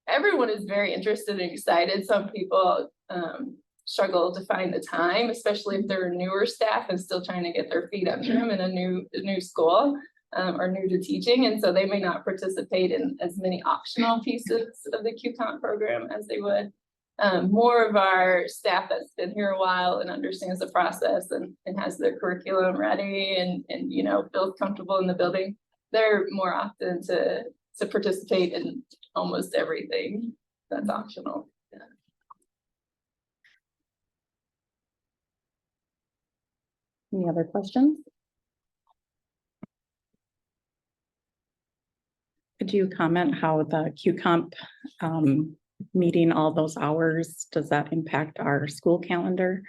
everyone is very interested and excited. Some people struggle to find the time, especially if they're newer staff and still trying to get their feet under them in a new school or new to teaching. And so they may not participate in as many optional pieces of the QComp program as they would. More of our staff that's been here a while and understands the process and has their curriculum ready and you know, feels comfortable in the building, they're more often to participate in almost everything that's optional. Yeah. Any other questions? Could you comment how the QComp meeting all those hours, does that impact our school calendar?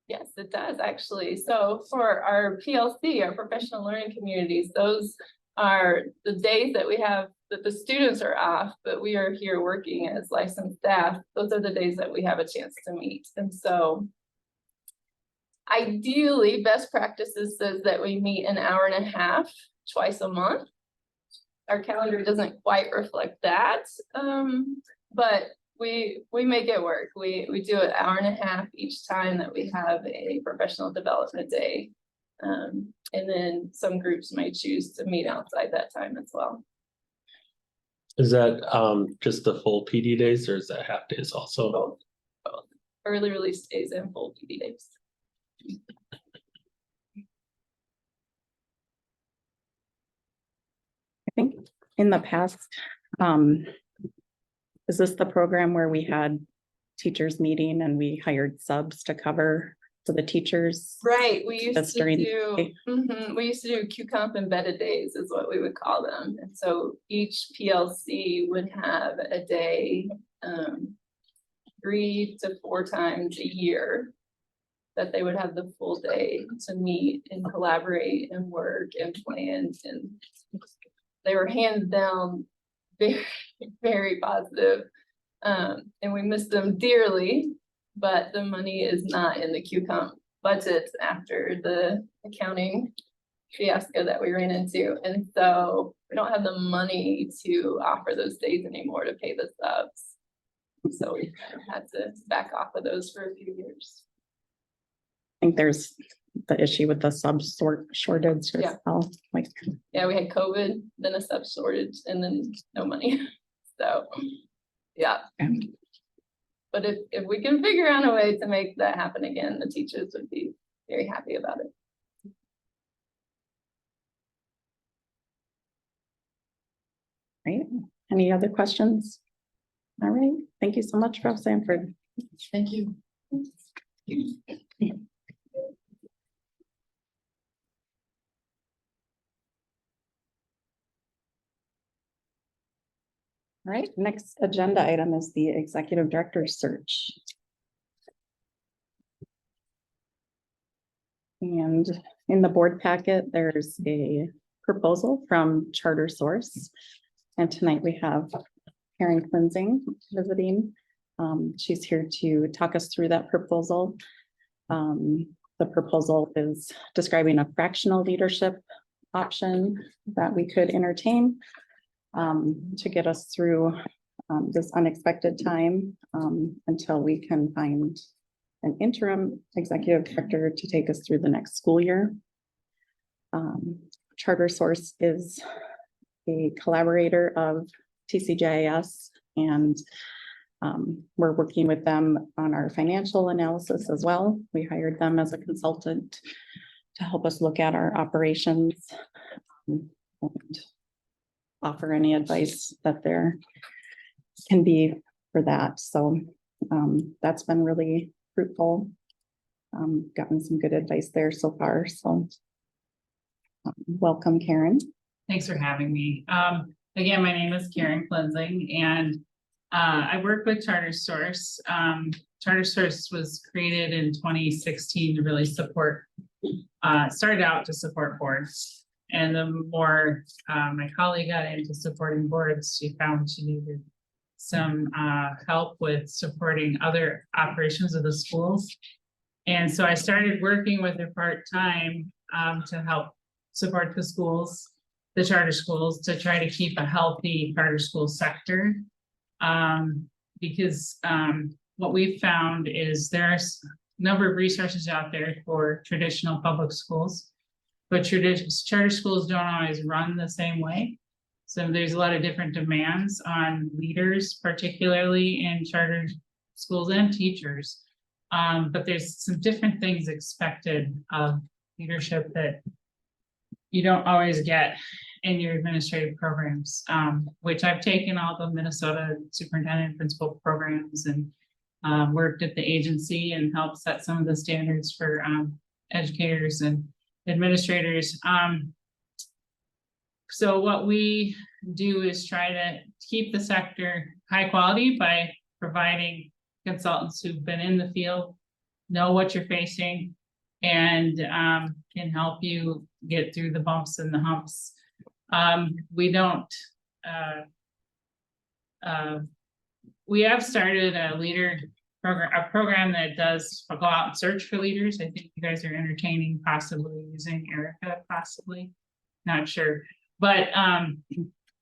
Yes, it does actually. So for our PLC, our professional learning communities, those are the days that we have that the students are off, but we are here working as licensed staff. Those are the days that we have a chance to meet. And so ideally, best practices says that we meet an hour and a half twice a month. Our calendar doesn't quite reflect that, but we make it work. We do an hour and a half each time that we have a professional development day. And then some groups might choose to meet outside that time as well. Is that just the full PD days or is that half days also? Both. Early release days and full PD days. I think in the past, is this the program where we had teachers meeting and we hired subs to cover for the teachers? Right, we used to do QComp embedded days is what we would call them. And so each PLC would have a day 3 to 4 times a year that they would have the full day to meet and collaborate and work and plan, and they were hands down very, very positive. And we miss them dearly, but the money is not in the QComp budget after the accounting fiasco that we ran into. And so we don't have the money to offer those days anymore to pay the subs. So we kind of had to back off of those for a few years. I think there's the issue with the shortage as Yeah. well, like, Yeah, we had COVID, then a sub shortage, and then no money. So, yeah. But if we can figure out a way to make that happen again, the teachers would be very happy about it. right? Any other questions? All right, thank you so much, Prof. Sanford. Thank you. All right, next agenda item is the executive director search. And in the board packet, there's a proposal from Charter Source. And tonight we have Karen Cleansing visiting. She's here to talk us through that proposal. The proposal is describing a fractional leadership option that we could entertain to get us through this unexpected time until we can find an interim executive director to take us through the next school year. Charter Source is a collaborator of TCIGS, and we're working with them on our financial analysis as well. We hired them as a consultant to help us look at our operations and offer any advice that there can be for that. So that's been really fruitful. Gotten some good advice there so far. So welcome, Karen. Thanks for having me. Again, my name is Karen Cleansing, and I work with Charter Source. Charter Source was created in 2016 to really support, started out to support boards. And the more my colleague got into supporting boards, she found she needed some help with supporting other operations of the schools. And so I started working with her part-time to help support the schools, the charter schools, to try to keep a healthy charter school sector. Because what we've found is there's a number of resources out there for traditional public schools, but charter schools don't always run the same way. So there's a lot of different demands on leaders, particularly in charter schools and teachers. But there's some different things expected of leadership that you don't always get in your administrative programs, which I've taken all the Minnesota superintendent principal programs and worked at the agency and helped set some of the standards for educators and administrators. So what we do is try to keep the sector high quality by providing consultants who've been in the field, know what you're facing, and can help you get through the bumps and the humps. We don't, we have started a leader program, a program that does go out and search for leaders. I think you guys are entertaining possibly using Erica, possibly, not sure. But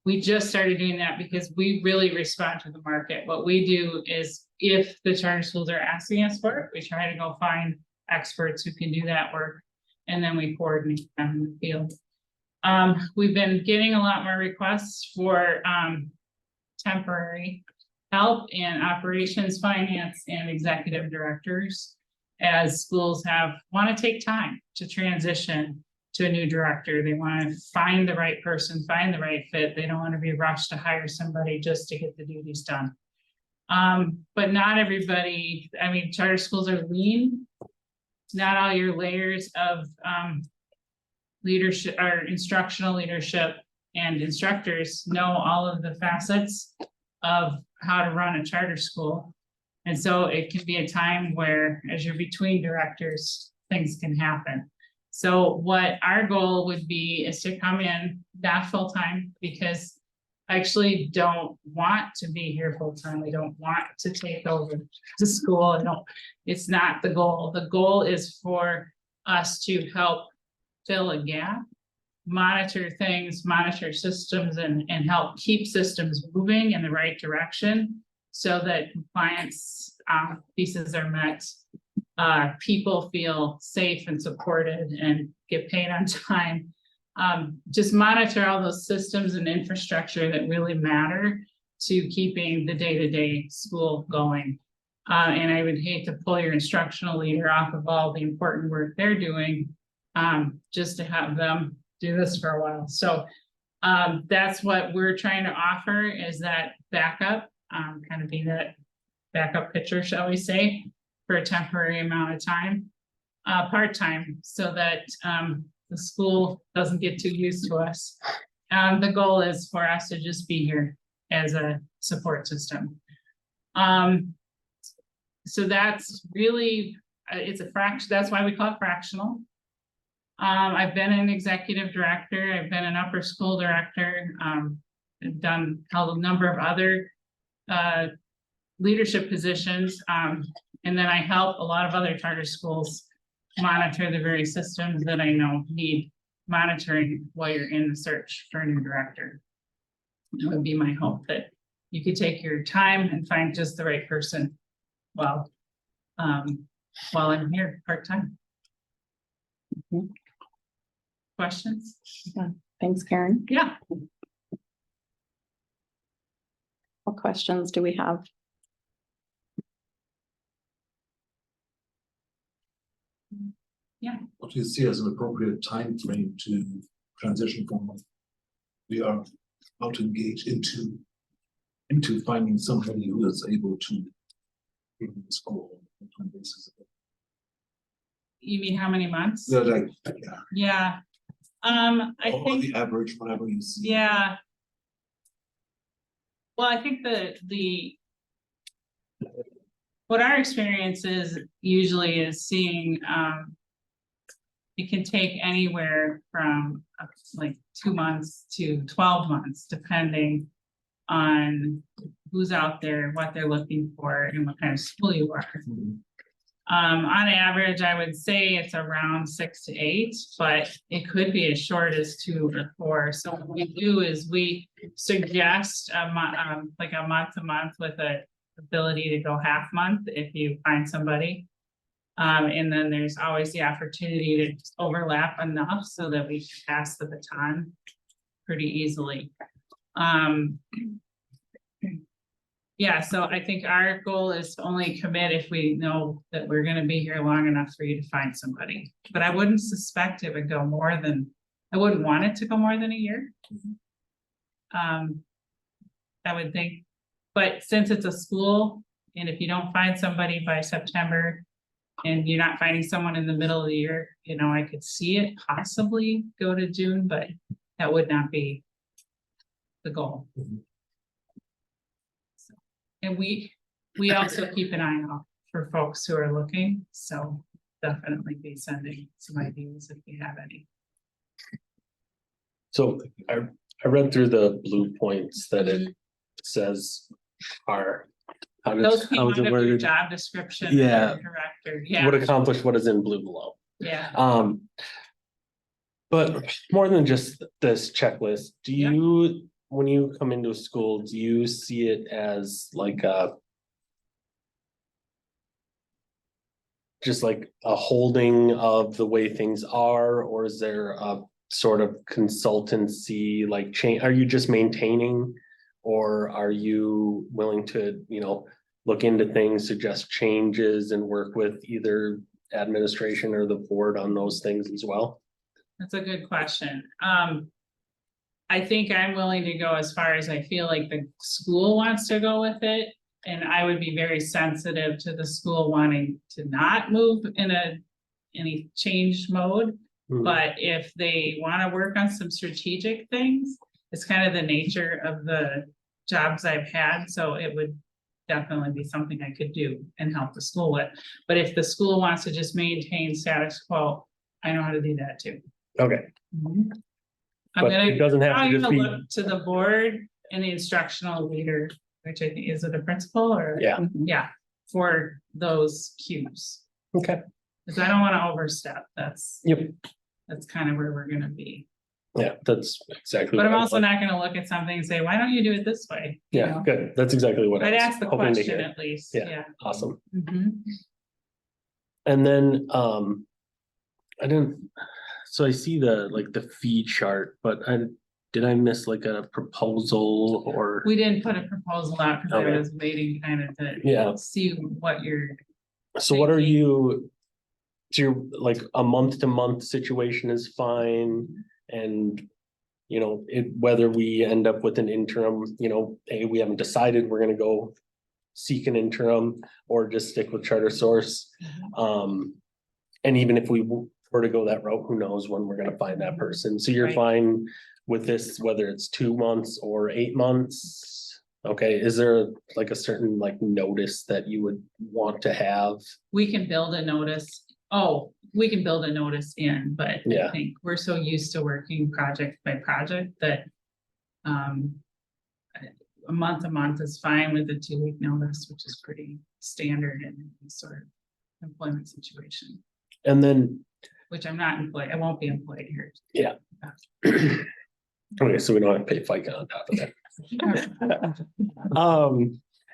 we just started doing that because we really respond to the market. What we do is if the charter schools are asking us for it, we try to go find experts who can do that work, and then we coordinate them in the field. We've been getting a lot more requests for temporary help in operations, finance, and executive directors, as schools want to take time to transition to a new director. They want to find the right person, find the right fit. They don't want to be rushed to hire somebody just to get the duties done. But not everybody, I mean, charter schools are lean. Not all your layers of leadership or instructional leadership and instructors know all of the facets of how to run a charter school. And so it can be a time where, as you're between directors, things can happen. So what our goal would be is to come in not full-time, because I actually don't want to be here full-time. I don't want to take over the school. I don't, it's not the goal. The goal is for us to help fill a gap, monitor things, monitor systems, and help keep systems moving in the right direction so that compliance pieces are met. People feel safe and supported and get paid on time. Just monitor all those systems and infrastructure that really matter to keeping the day-to-day school going. And I would hate to pull your instructional leader off of all the important work they're doing, just to have them do this for a while. So that's what we're trying to offer, is that backup, kind of be that backup picture, shall we say, for a temporary amount of time, part-time, so that the school doesn't get too used to us. The goal is for us to just be here as a support system. So that's really, it's a fraction, that's why we call it fractional. I've been an executive director, I've been an upper school director, I've held a number of other leadership positions, and then I help a lot of other charter schools monitor the very systems that I know need monitoring while you're in the search for a new director. It would be my hope that you could take your time and find just the right person while I'm here part-time. Questions? Yeah, thanks, Karen. Yeah. What questions do we have? What do you see as an appropriate time frame to transition from what we are about to engage into finding somebody who is able to be in the school on a full-time basis? You mean how many months? Yeah, like, Yeah. I or think, the average, whatever you see. yeah. Well, I think what our experience is usually is seeing, it can take anywhere from like 2 months to 12 months, depending on who's out there, what they're looking for, and what kind of school you are. On average, I would say it's around 6 to 8, but it could be as short as 2 or 4. So what we do is we suggest like a month to month with a ability to go half month if you find somebody. And then there's always the opportunity to just overlap enough so that we can pass the baton pretty easily. Yeah, so I think our goal is to only commit if we know that we're gonna be here long enough for you to find somebody. But I wouldn't suspect it would go more than, I wouldn't want it to go more than a year. I would think, but since it's a school, and if you don't find somebody by September, and you're not finding someone in the middle of the year, you know, I could see it possibly go to June, but that would not be the goal. So, and we also keep an eye out for folks who are looking, so definitely be sending some ideas if you have any. So I read through the blue points that it says are. Those came out of your job description. Yeah. Director, yeah. Would accomplish what is in blue below. Yeah. But more than just this checklist, do you, when you come into a school, do you see it as like just like a holding of the way things are, or is there a sort of consultancy, like change? Are you just maintaining? Or are you willing to, you know, look into things, suggest changes, and work with either administration or the board on those things as well? That's a good question. I think I'm willing to go as far as I feel like the school wants to go with it. And I would be very sensitive to the school wanting to not move in any change mode. But if they want to work on some strategic things, it's kind of the nature of the jobs I've had, so definitely be something I could do and help the school with. But if the school wants to just maintain status quo, I know how to do that too. Okay, I'm but it doesn't have to I'm just gonna be, look to the board and the instructional leader, which I think, is it a principal or? yeah, Yeah, for those cues, okay, because I don't want to overstep, yep, that's kind of where we're gonna be. yeah, that's exactly. But what I'm I also was- not gonna look at something and say, why don't you do it this way? You Yeah, know? good, that's exactly what I I'd was ask the hoping to question hear. at least, Yeah. yeah. Awesome. Mhm. And then, I didn't, so I see the fee chart, but did I miss like a proposal or? We didn't put a proposal out because I Okay. was waiting kind of Yeah. to see what you're, So what are you? So you're like a month to month situation is fine and. You know, whether we end up with an interim, you know, we haven't decided we're gonna go seek an interim or just stick with charter source. And even if we were to go that route, who knows when we're gonna find that person. So you're Right. fine with this, whether it's 2 months or 8 months? Okay, is there like a certain like notice that you would want to have? we can build a notice. Oh, we can build a notice in, but I Yeah. think we're so used to working project by project that. A month is fine with the 2-week notice, which is pretty standard in this sort of employment situation, And then, which I'm not employed, I won't be employed here. yeah. Okay, so we don't have to pay FICA on top of that.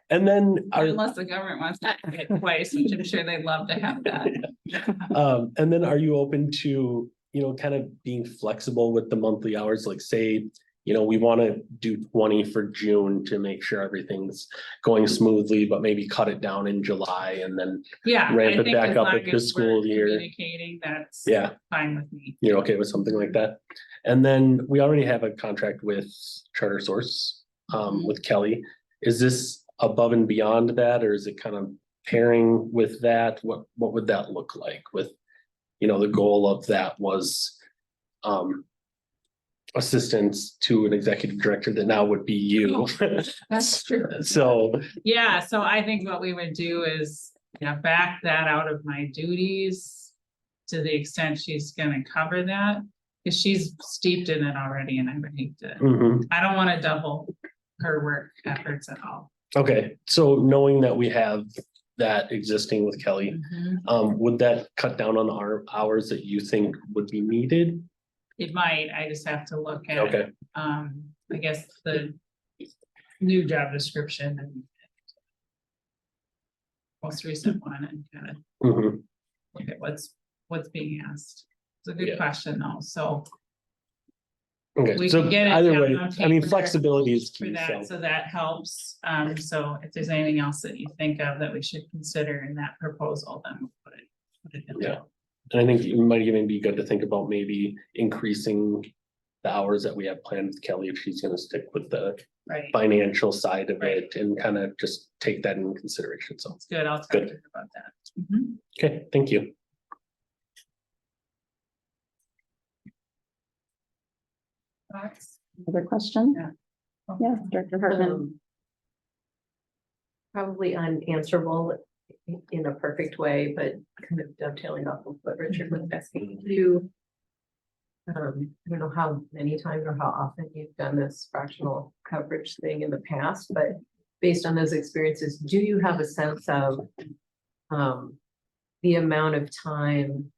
And then Unless the government wants to pay it twice, which I'm sure they'd love to have that. and then are you open to, you know, kind of being flexible with the monthly hours, like say, you know, we want to do 20 for June to make sure everything's going smoothly, but maybe cut it down in July and then, Yeah. Ramp I it think back as up long at the as school we're year. Communicating, that's yeah, fine with me. you're okay with something like that. And then we already have a contract with Charter Source, with Kelly. Is this above and beyond that, or is it kind of pairing with that? What would that look like with, you know, the goal of that was, assistance to an executive director that now would be you. That's true. So, Yeah, so I think what we would do is, back that out of my duties to the extent she's gonna cover that, because she's steeped in it already and I would hate to, mhm. I don't wanna double her work efforts at all. Okay, so knowing that we have that existing with Kelly, would that cut down on our hours that you think would be needed? It might, I just have to look at, Okay, I guess the new job description and most recent one and kind of mhm. look at what's being asked. It's a good Yeah. question though, so Okay, we so can get it either down way, on I mean, paper flexibility is for key, that, so, so that helps. So if there's anything else that you think of that we should consider in that proposal, then we'll put it in there. yeah. And I think it might even be good to think about maybe increasing the hours that we have planned with Kelly if she's gonna stick with the Right, financial side of Right. it and kind of just take that into consideration, so, it's good, I'll talk to Good. her about that. Mhm. okay, thank you. Other question? Yeah. Yes, Director Hartman. Probably unanswerable in a perfect way, but kind of dovetailing off of what Richard was asking you. I don't know how many times or how often you've done this fractional coverage thing in the past, but based on those experiences, do you have a sense of the amount of time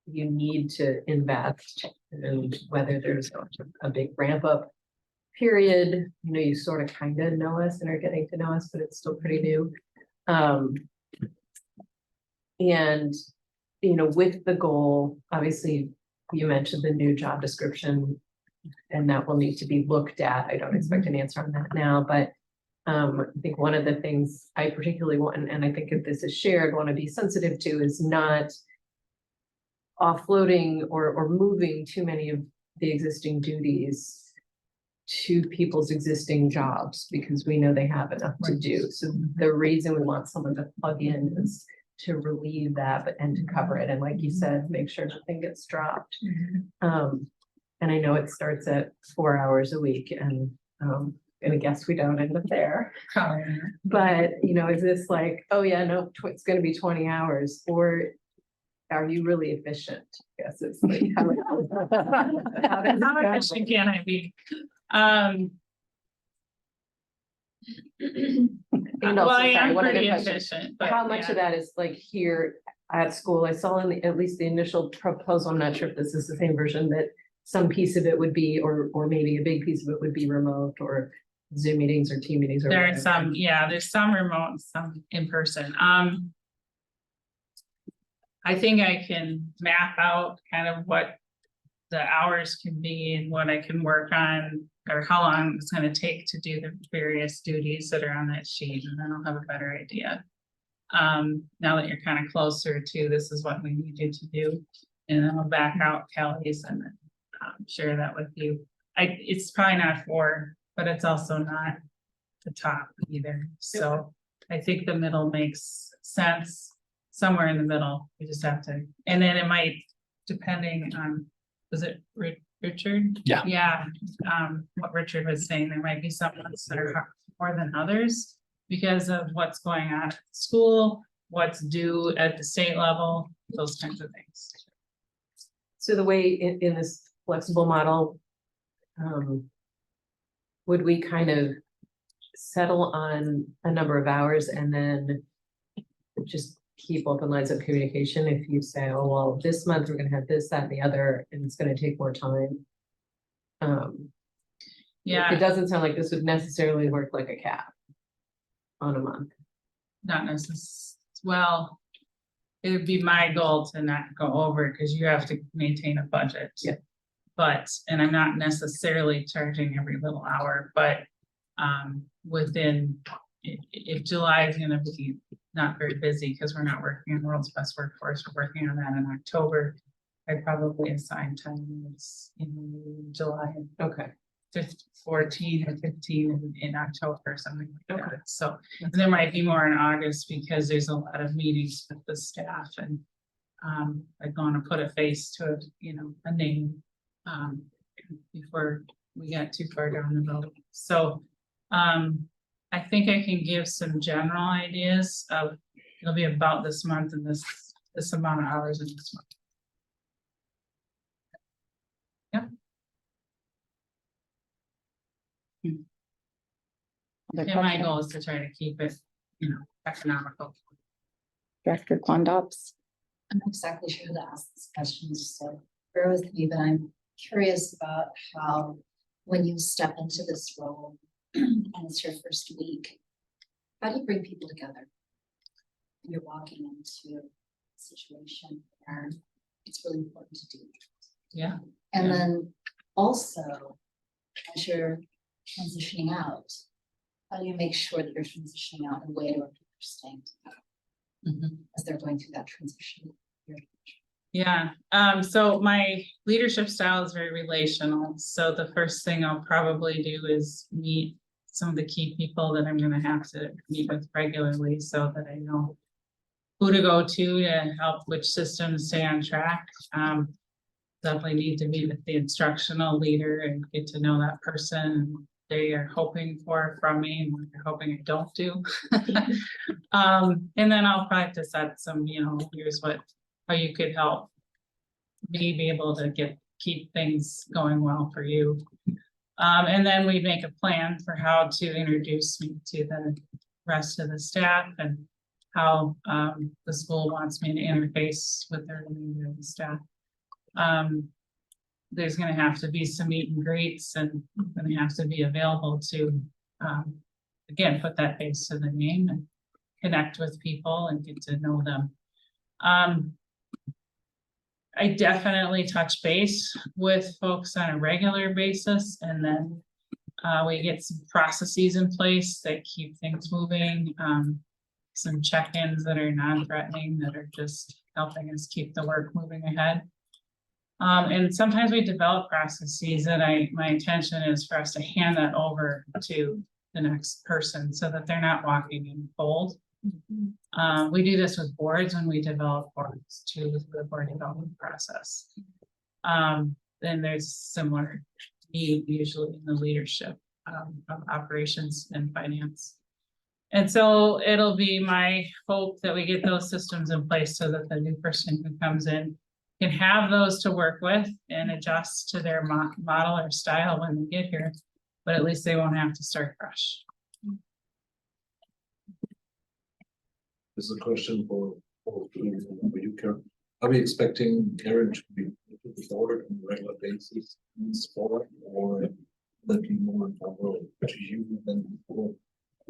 you need to invest and whether there's a big ramp up period? You know, you sort of kind of know us and are getting to know us, but it's still pretty new. And, you know, with the goal, obviously, you mentioned the new job description, and that will need to be looked at. I don't expect an answer on that now, but I think one of the things I particularly want, and I think if this is shared, want to be sensitive to is not offloading or moving too many of the existing duties to people's existing jobs, because we know they have enough to do. So the reason we want someone to plug in is to relieve that, but and to cover it. And like you said, make sure nothing gets dropped. And I know it starts at 4 hours a week and gonna guess we don't end up there. Probably. But, you know, is this like, oh yeah, no, it's gonna be 20 hours, or are you really efficient? Guess it's like, how does it How go? efficient can I be? And Well, also, I sorry, am one other pretty question. efficient, but How much yeah. of that is like here at school? I saw in the, at least the initial proposal, I'm not sure if this is the same version, that some piece of it would be, or maybe a big piece of it would be remote, or Zoom meetings or team meetings or There are whatever. some, yeah, there's some remote, some in person. I think I can map out kind of what the hours can be and what I can work on, or how long it's gonna take to do the various duties that are on that sheet, and then I'll have a better idea. Now that you're kind of closer to, this is what we need you to do, and then I'll back out Kelly's and then share that with you. It's probably not 4, but it's also not the top either, so I think the middle makes sense. Somewhere in the middle, we just have to, and then it might, depending on, was it Richard? Yeah. Yeah, what Richard was saying, there might be some months that are more than others because of what's going on at school, what's due at the state level, those kinds of things. So the way in this flexible model, would we kind of settle on a number of hours and then just keep open lines of communication? If you say, oh, well, this month we're gonna have this, that, and the other, and it's gonna take more time. Yeah. It doesn't sound like this would necessarily work like a cap on a month. Not necessarily, well, it would be my goal to not go over, because you have to maintain a budget. Yeah. But, and I'm not necessarily charging every little hour, but within, if July is gonna be not very busy, because we're not working on World's Best Workforce, we're working on that in October. I'd probably assign 10 minutes in July. Okay. 14 or 15 in October or something like that. So and there might be more in August because there's a lot of meetings with the staff, and I'd want to put a face to it, you know, a name before we get too far down the road. So I think I can give some general ideas of, it'll be about this month and this amount of hours in this month. Yep. And my goal is to try to keep it, you know, economical. Director Quandops. I'm not exactly sure who to ask this question, so bear with me, but I'm curious about how, when you step into this role and it's your first week, how do you bring people together? You're walking into a situation where it's really important to do. Yeah. And Yeah. then also, as you're transitioning out, how do you make sure that you're transitioning out in a way where people are staying together as they're going through that transition? Yeah, so my leadership style is very relational. So the first thing I'll probably do is meet some of the key people that I'm gonna have to meet with regularly so that I know who to go to help which systems stay on track. Definitely need to meet with the instructional leader and get to know that person they are hoping for from me and what they're hoping I don't do. And then I'll probably have to set some, you know, here's how you could help me be able to keep things going well for you. And then we make a plan for how to introduce me to the rest of the staff and how the school wants me to interface with their remainder of the staff. There's gonna have to be some meet and greets, and I'm gonna have to be available to again, put that face to the name and connect with people and get to know them. I definitely touch base with folks on a regular basis, and then we get some processes in place that keep things moving. Some check-ins that are non-threatening, that are just helping us keep the work moving ahead. And sometimes we develop processes that my intention is for us to hand that over to the next person so that they're not walking in cold. We do this with boards when we develop boards too, with the board development process. Then there's similar need usually in the leadership of operations and finance. And so it'll be my hope that we get those systems in place so that the new person who comes in can have those to work with and adjust to their model or style when they get here, but at least they won't have to start fresh. This is a question for you, Karen. Are we expecting Karen to be forward on a regular basis in this forum, or that be more to you than before?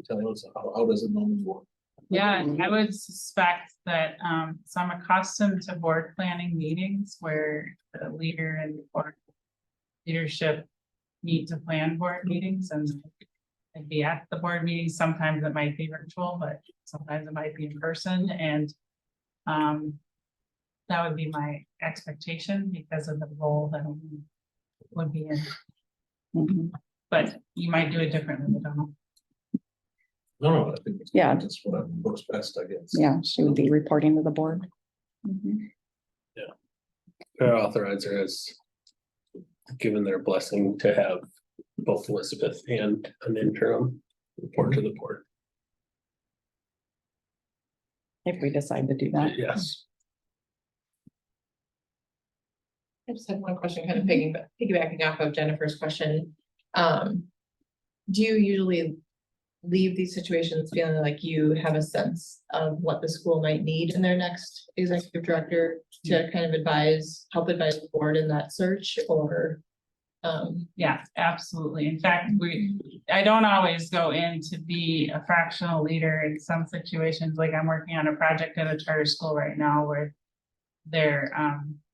Tell us how does it normally work? Yeah, I would suspect that, so I'm accustomed to board planning meetings where the leader and board leadership need to plan board meetings and be at the board meetings. Sometimes it might be virtual, but sometimes it might be in person, and that would be my expectation because of the role that I would be in. But you might do it differently, I don't know. No, I think Yeah. that's what works best, I guess. Yeah, she would be reporting to the board. Our authorizer has given their blessing to have both Elizabeth and an interim report to the board. If we decide to do that. Yes. I just have one question, kind of piggybacking off of Jennifer's question. Do you usually leave these situations feeling like you have a sense of what the school might need in their next executive director to kind of help advise the board in that search, or? Yeah, absolutely. In fact, I don't always go in to be a fractional leader in some situations. Like I'm working on a project at a charter school right now where they're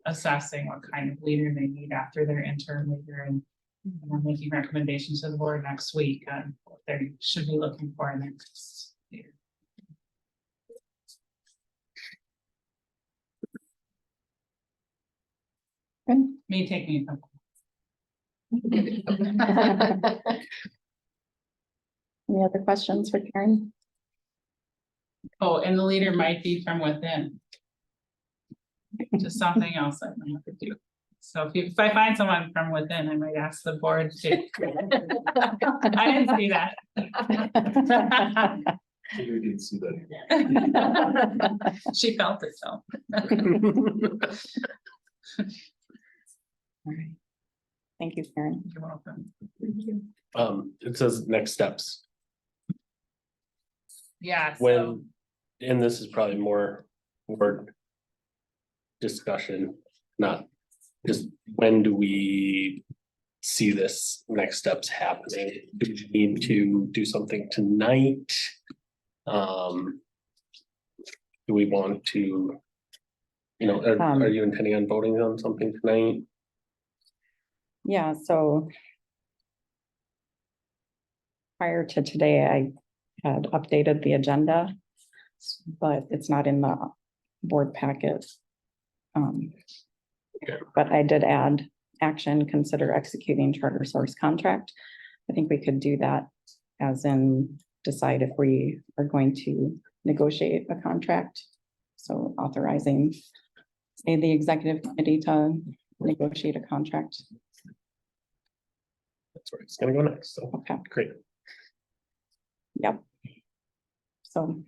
assessing what kind of leader they need after their interim leader, and I'm making recommendations to the board next week on what they should be looking for in their next leader. May take me a couple. Any other questions for Karen? Oh, and the leader might be from within. Just something else I might have to do. So if I find someone from within, I might ask the board to. I didn't see that. We didn't see that. She felt it, so. All right. Thank you, Karen. You're welcome. It says next steps. Yeah, so, When, and this is probably more word discussion, not just when do we see this next steps happening? Do we need to do something tonight? Do we want to, are you intending on voting on something tonight? Yeah, so prior to today, I had updated the agenda, but it's not in the board packet. But I did add action, consider executing charter source contract. I think we could do that as in decide if we are going to negotiate a contract. So authorizing, say, the executive committee to negotiate a contract. That's where it's gonna go next, so. Okay. Great. Yep. So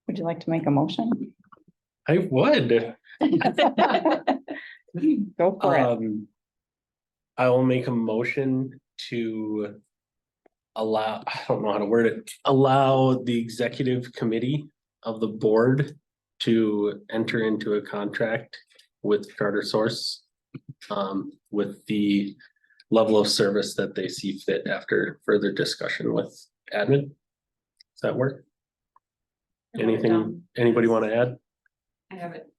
would you like to make a motion? I would. Go for it. I will make a motion to allow, I don't know how to word it, allow the executive committee of the board to enter into a contract with Charter Source with the level of service that they see fit after further discussion with admin. Does that work? Anything, anybody want to add? I have it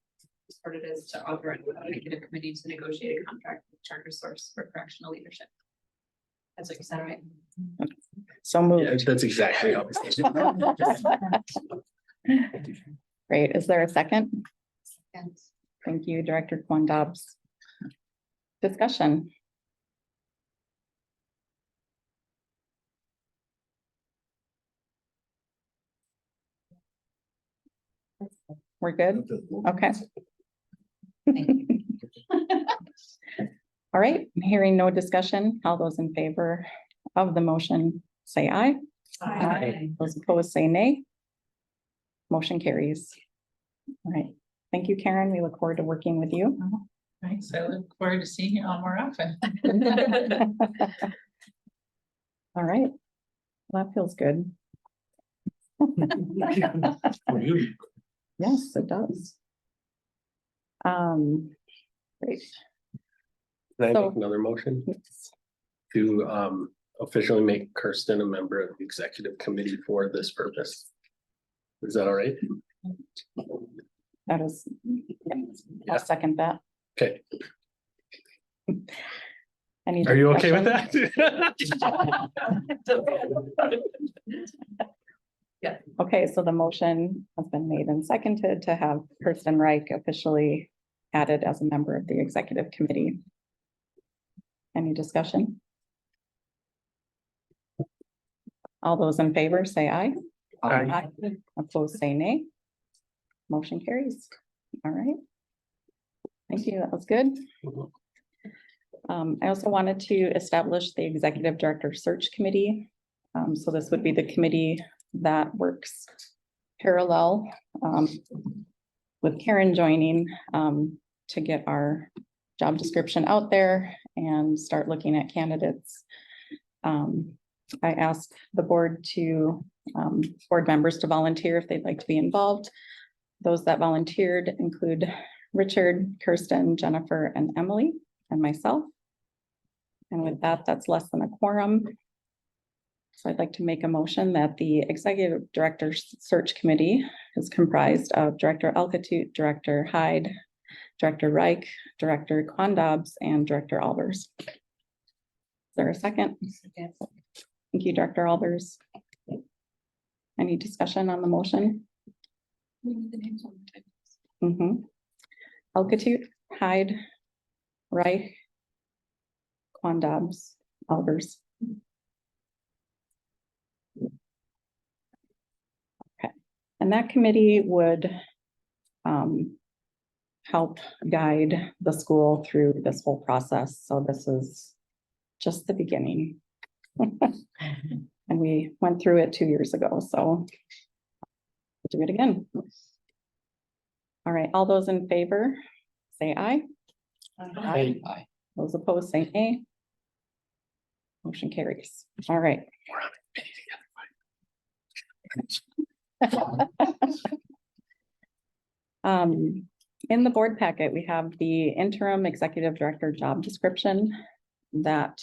sorted as to authorize the executive committee to negotiate a contract with Charter Source for correctional leadership. That's what you said, right? So Yeah, moved. that's exactly how it's. Great. Is there a second? And Thank you, Director Quan Dobbs. Discussion. We're good? Okay. All right, hearing no discussion, all those in favor of the motion, say aye. Those opposed, say nay. Motion carries. All right. Thank you, Karen. We look forward to working with you. Thanks. I look forward to seeing you all more often. All right. Well, that feels good. For you. Yes, it does. Great. Can I So- make another motion to officially make Kirsten a member of the executive committee for this purpose? Is that all right? That is, I'll second that. Okay, Any are you okay with discussion? that? Okay, so the motion has been made and seconded to have Kirsten Reich officially added as a member of the executive committee. Any discussion? All those in favor say aye. Aye. Opposed, say nay. Motion carries. All right. Thank you. That was good. I also wanted to establish the executive director search committee. So this would be the committee that works parallel with Karen joining to get our job description out there and start looking at candidates. I asked the board members to volunteer if they'd like to be involved. Those that volunteered include Richard, Kirsten, Jennifer, and Emily, and myself. And with that, that's less than a quorum. So I'd like to make a motion that the executive director search committee is comprised of Director Alcatute, Director Hyde, Director Reich, Director Quandobbs, and Director Albers. Is there a second? Thank you, Director Albers. Any discussion on the motion? Alcatute, Hyde, Reich, Quandobbs, Albers. Okay, and that committee would help guide the school through this whole process. So this is just the beginning. And we went through it 2 years ago, so we'll do it again. All right, all those in favor, say aye. Aye. Those opposed, say nay. Motion carries. All right. In the board packet, we have the interim executive director job description that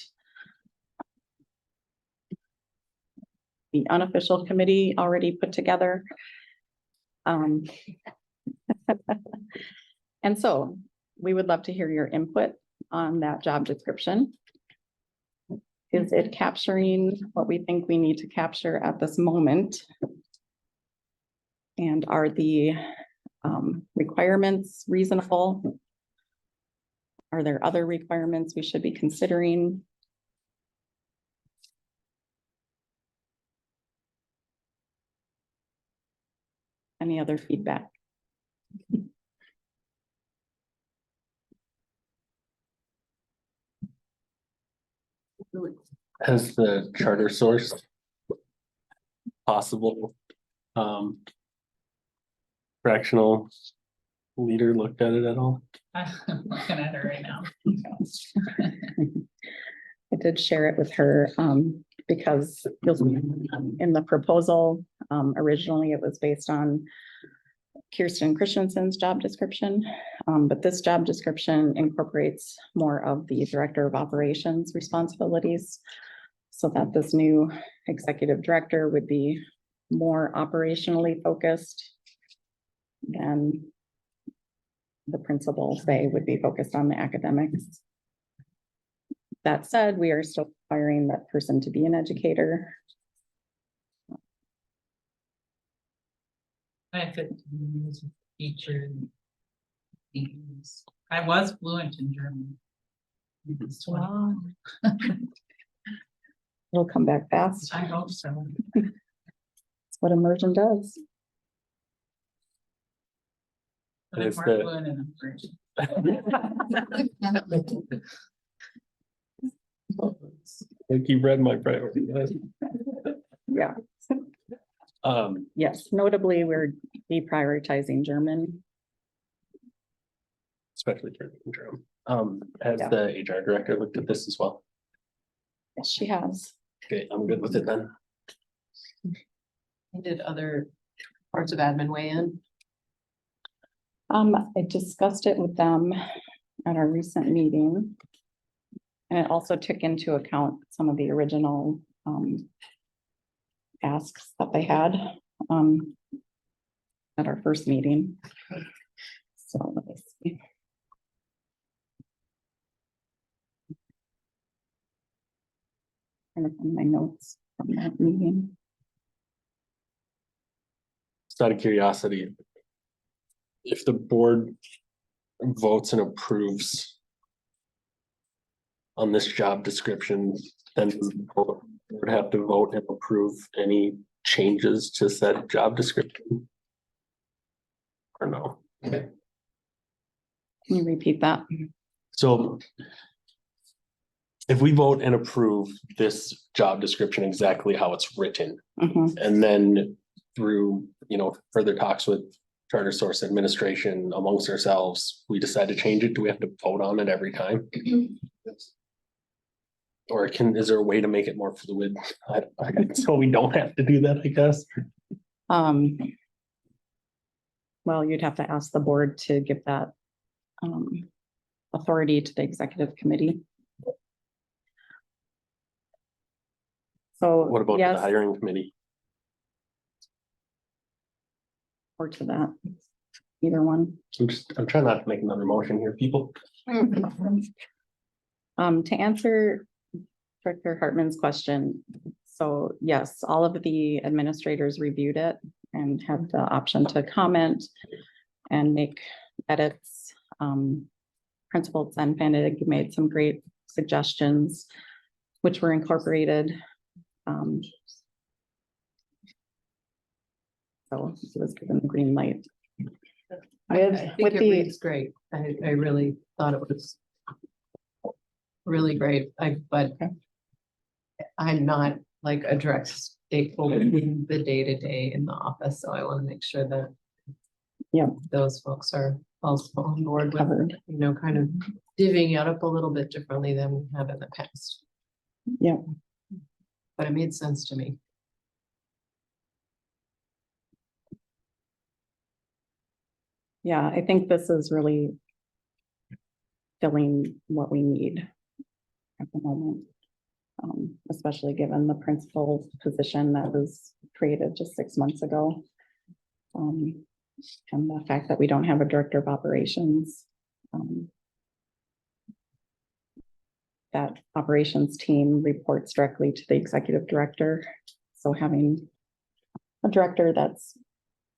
the unofficial committee already put together. And so we would love to hear your input on that job description. Is it capturing what we think we need to capture at this moment? And are the requirements reasonable? Are there other requirements we should be considering? Any other feedback? Has the charter source possible fractional leader looked at it at all? I'm looking at it right now. I did share it with her because in the proposal, originally it was based on Kirsten Christensen's job description, but this job description incorporates more of the director of operations responsibilities, so that this new executive director would be more operationally focused than the principal, say, would be focused on the academics. That said, we are still requiring that person to be an educator. I could use a teacher. I was fluent in German. It's Wow. It'll come back fast. I hope so. That's what immersion does. But I'm Is more the- fluent in French. Like you read my priority list. Yeah, Yes, notably, we're deprioritizing German. especially for the interim. Has Yeah. the HR director looked at this as well? Yes, she has. Okay, I'm good with it then. Did other parts of admin weigh in? I discussed it with them at our recent meeting. And it also took into account some of the original asks that they had at our first meeting. So let me see. Trying to find my notes from that meeting. Just out of curiosity, if the board votes and approves on this job description, then does the board would have to vote and approve any changes to said job description? Or no? Can you repeat that? So if we vote and approve this job description exactly how it's written, Mhm. and then through, further talks with Charter Source Administration amongst ourselves, we decide to change it, do we have to vote on it every time? Or is there a way to make it more fluid? So we don't have to do that, I guess. Well, you'd have to ask the board to give that authority to the executive committee. So What about the yes, hiring committee? or to that, either one. I'm trying not to make another motion here, people. To answer Director Hartman's question, so yes, all of the administrators reviewed it and had the option to comment and make edits. Principal Zenfennig made some great suggestions, which were incorporated. So he was given the green light. I think it reads great. I really thought it was really great. But I'm not like a direct stakeholder in the day-to-day in the office, so I want to make sure that those folks are also on board with, kind of divvying it up a little bit differently than we have in the past. Yeah. But it made sense to me. Yeah, I think this is really filling what we need at the moment. Especially given the principal position that was created just 6 months ago. And the fact that we don't have a director of operations. That operations team reports directly to the executive director. So having a director that's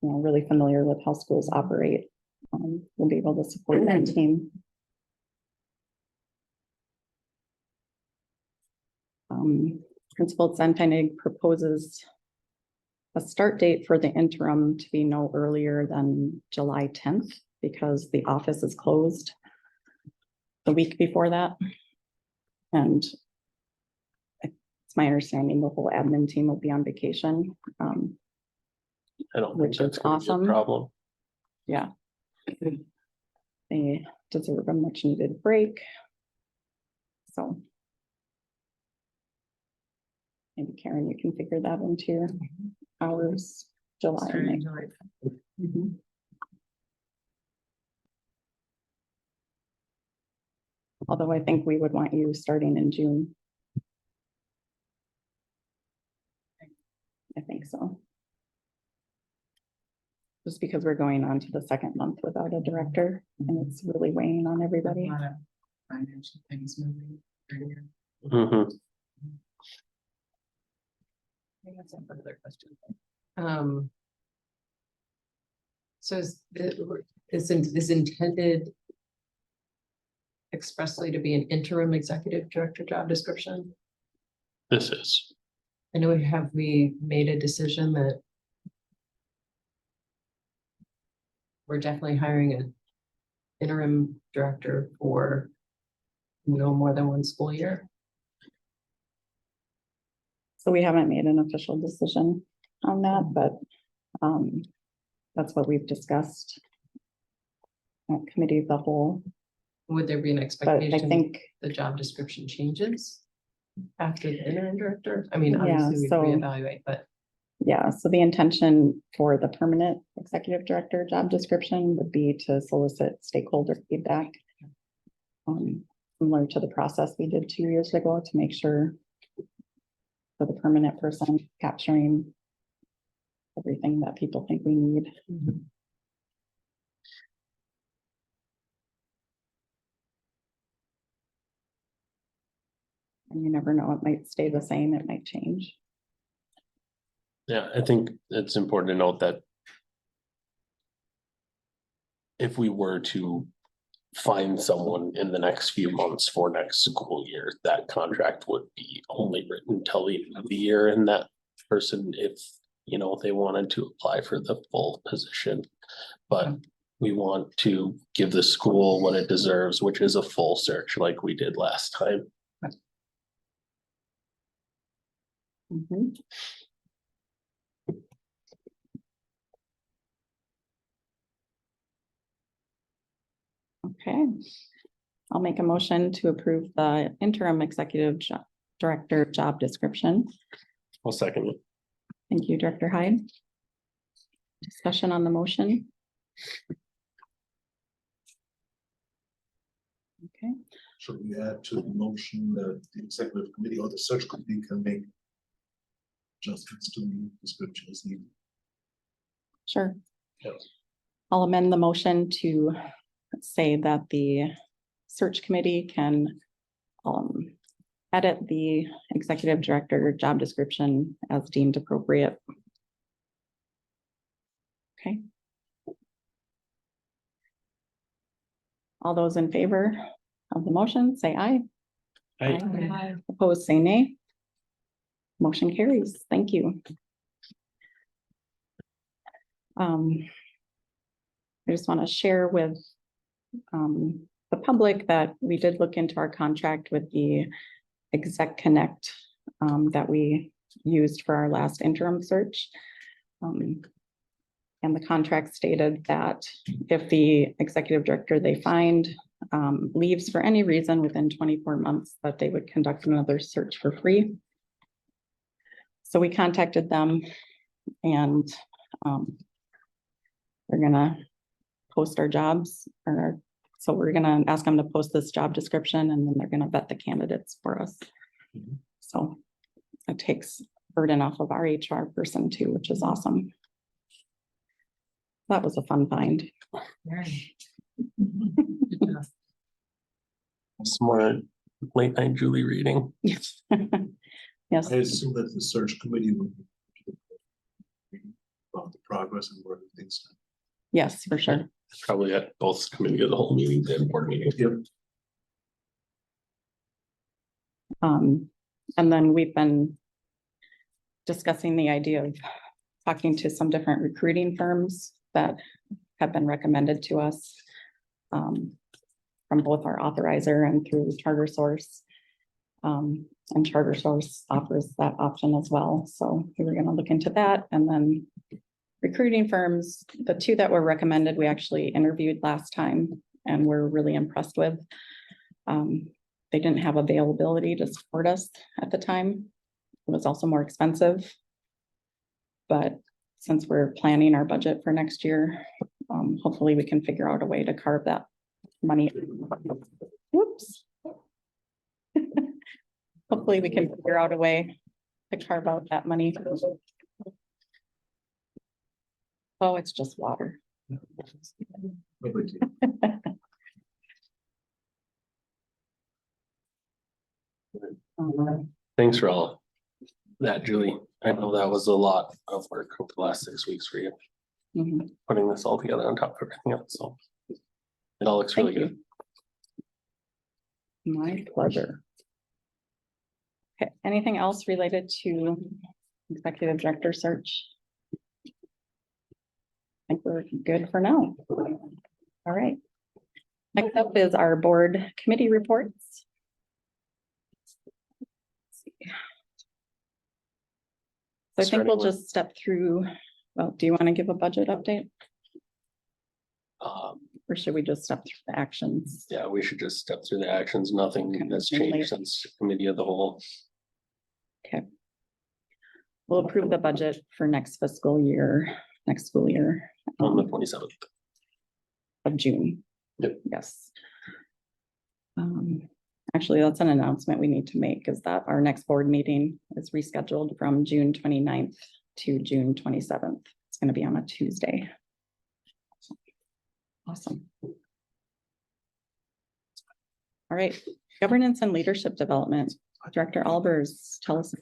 really familiar with how schools operate will be able to support that team. Principal Zenfennig proposes a start date for the interim to be no earlier than July 10th because the office is closed the week before that. And it's my understanding the whole admin team will be on vacation. I don't think Which that's is gonna be a awesome. problem. Yeah. They deserve a much needed break. So. Maybe Karen, you can figure that into your hours, July. and May. Mhm. Although I think we would want you starting in June. I think so. Just because we're going on to the second month without a director and it's really weighing on everybody. A lot of financial things moving. Mhm. I have some further questions. So is intended expressly to be an interim executive director job description? This is. I know we made a decision that we're definitely hiring an interim director for no more than one school year. So we haven't made an official decision on that, but that's what we've discussed. At committee of the whole, Would there be an but I expectation think, the job description changes after the interim director? I mean, Yeah, obviously we so- reevaluate, but yeah, so the intention for the permanent executive director job description would be to solicit stakeholder feedback. Similar to the process we did 2 years ago to make sure for the permanent person capturing everything that people think we need. And you never know, it might stay the same, it might change. Yeah, I think it's important to note that if we were to find someone in the next few months for next school year, that contract would be only written till the end of the year, and that person, if, you know, they wanted to apply for the full position. But we want to give the school what it deserves, which is a full search like we did last time. Mhm. Okay, I'll make a motion to approve the interim executive director job description. I'll second it. Thank you, Director Hyde. Discussion on the motion. Okay, Should we add to the motion that the executive committee or the search committee can make adjustments to the description as needed? sure. Yes. I'll amend the motion to say that the search committee can edit the executive director job description as deemed appropriate. Okay. All those in favor of the motion, say aye. Aye. Opposed, say nay. Motion carries. Thank you. I just want to share with the public that we did look into our contract with the Exec Connect that we used for our last interim search. And the contract stated that if the executive director they find leaves for any reason within 24 months, that they would conduct another search for free. So we contacted them and they're gonna post our jobs, so we're gonna ask them to post this job description and then they're gonna vet the candidates for us. So it takes burden off of our HR person too, which is awesome. That was a fun find. Smart late night Julie reading. Yes. I assume that the search committee would about the progress and where things. Yes, for sure. Probably at both committee of the whole meetings and board meetings. Yep. And then we've been discussing the idea of talking to some different recruiting firms that have been recommended to us from both our authorizer and through Charter Source. And Charter Source offers that option as well. So we were gonna look into that. And then recruiting firms, the two that were recommended, we actually interviewed last time and we're really impressed with. They didn't have availability to support us at the time. It was also more expensive. But since we're planning our budget for next year, hopefully we can figure out a way to carve that money. Whoops. Hopefully we can figure out a way to carve out that money. Oh, it's just water. Thanks for all that, Julie. I know that was a lot of work over the last 6 weeks for you, Mhm. putting this all together on top of everything else, so. It all looks really Thank good. My pleasure. Okay, anything else related to executive director search? I think we're good for now. All right. Next up is our board committee reports. So I think we'll Starting with- just step through, well, do you want to give a budget update or should we just step through the actions? Yeah, we should just step through the actions. Nothing has changed since committee of the whole. Okay. We'll approve the budget for next fiscal year, next school year. On the 27th. Of June. Yep. Yes. Actually, that's an announcement we need to make is that our next board meeting is rescheduled from June 29th to June 27th. It's going to be on a Tuesday. Awesome. All right, governance and leadership development. Director Albers, tell us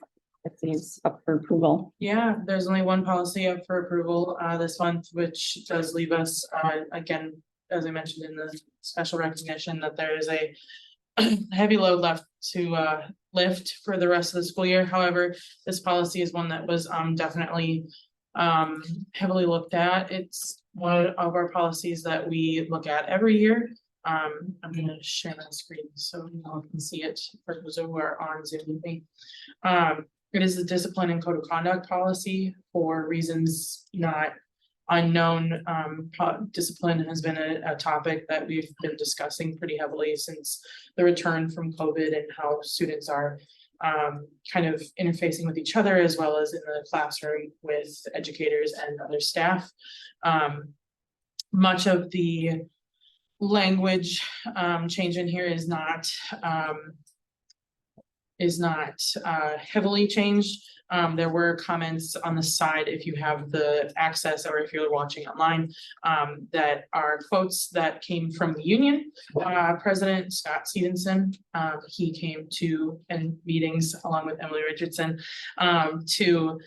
if these up for approval. Yeah, there's only one policy up for approval this month, which does leave us again, as I mentioned in the special recognition, that there is a heavy load left to lift for the rest of the school year. However, this policy is one that was definitely heavily looked at. It's one of our policies that we look at every year. I'm gonna share my screen so you all can see it for those who are on Zoom with me. It is the discipline and code of conduct policy for reasons not unknown. Discipline has been a topic that we've been discussing pretty heavily since the return from COVID and how students are kind of interfacing with each other as well as in the classroom with educators and other staff. Much of the language change in here is not heavily changed. There were comments on the side, if you have the access or if you're watching online, that are quotes that came from the union. President Scott Stevenson, he came to meetings along with Emily Richardson to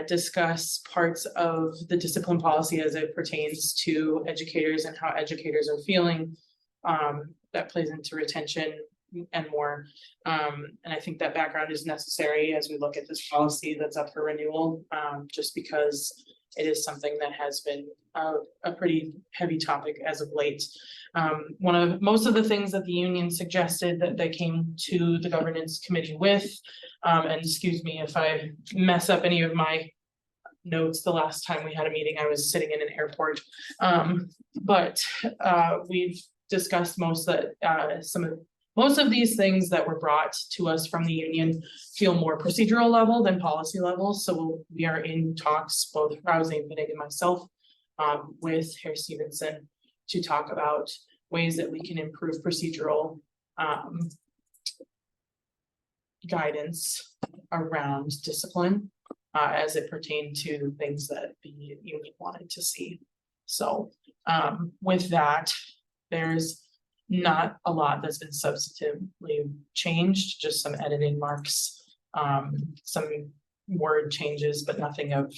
discuss parts of the discipline policy as it pertains to educators and how educators are feeling. That plays into retention and more. And I think that background is necessary as we look at this policy that's up for renewal, just because it is something that has been a pretty heavy topic as of late. Most of the things that the union suggested that they came to the governance committee with, and excuse me if I mess up any of my notes, the last time we had a meeting, I was sitting in an airport. But we've discussed most of these things that were brought to us from the union feel more procedural level than policy level. So we are in talks, both Rousey, Vinnig, and myself, with Herr Stevenson to talk about ways that we can improve procedural guidance around discipline as it pertained to things that the union wanted to see. So with that, there's not a lot that's been substantively changed, just some editing marks, some word changes, but nothing of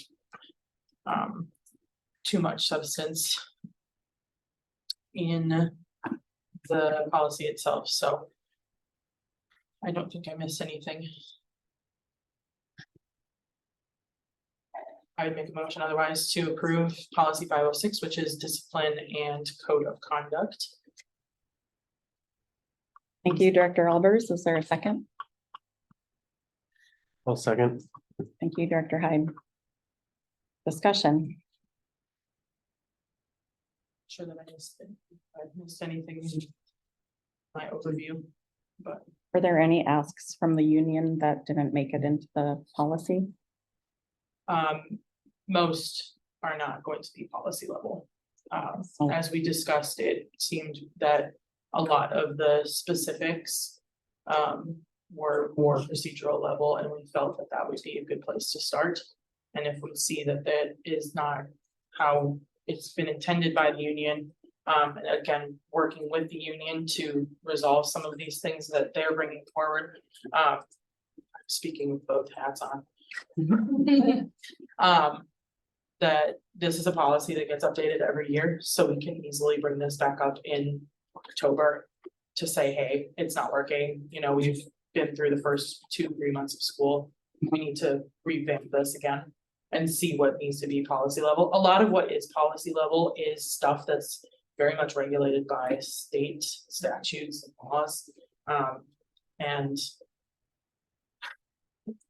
too much substance in the policy itself. So I don't think I missed anything. I would make a motion otherwise to approve policy 506, which is discipline and code of conduct. Thank you, Director Albers. Is there a second? I'll second. Thank you, Director Hyde. Discussion. Sure that I missed anything in my overview, but Were there any asks from the union that didn't make it into the policy? most are not going to be policy level. As we discussed, it seemed that a lot of the specifics were more procedural level, and we felt that that would be a good place to start. And if we see that that is not how it's been intended by the union, and again, working with the union to resolve some of these things that they're bringing forward, speaking with both hats on. That this is a policy that gets updated every year, so we can easily bring this back up in October to say, hey, it's not working. You know, we've been through the first 2-3 months of school. We need to revamp this again and see what needs to be policy level. A lot of what is policy level is stuff that's very much regulated by state statutes and laws. And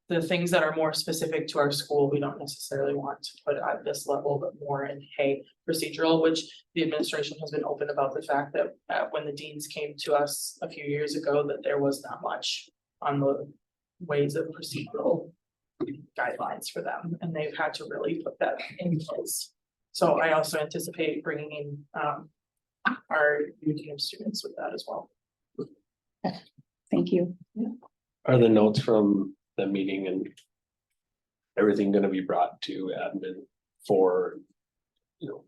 the things that are more specific to our school, we don't necessarily want to put at this level, but more in, hey, procedural, which the administration has been open about the fact that when the deans came to us a few years ago, that there was not much on the ways of procedural guidelines for them, and they've had to really put that in place. So I also anticipate bringing in our UTM students with that as well. Thank you. Are the notes from the meeting and everything gonna be brought to admin for, you know,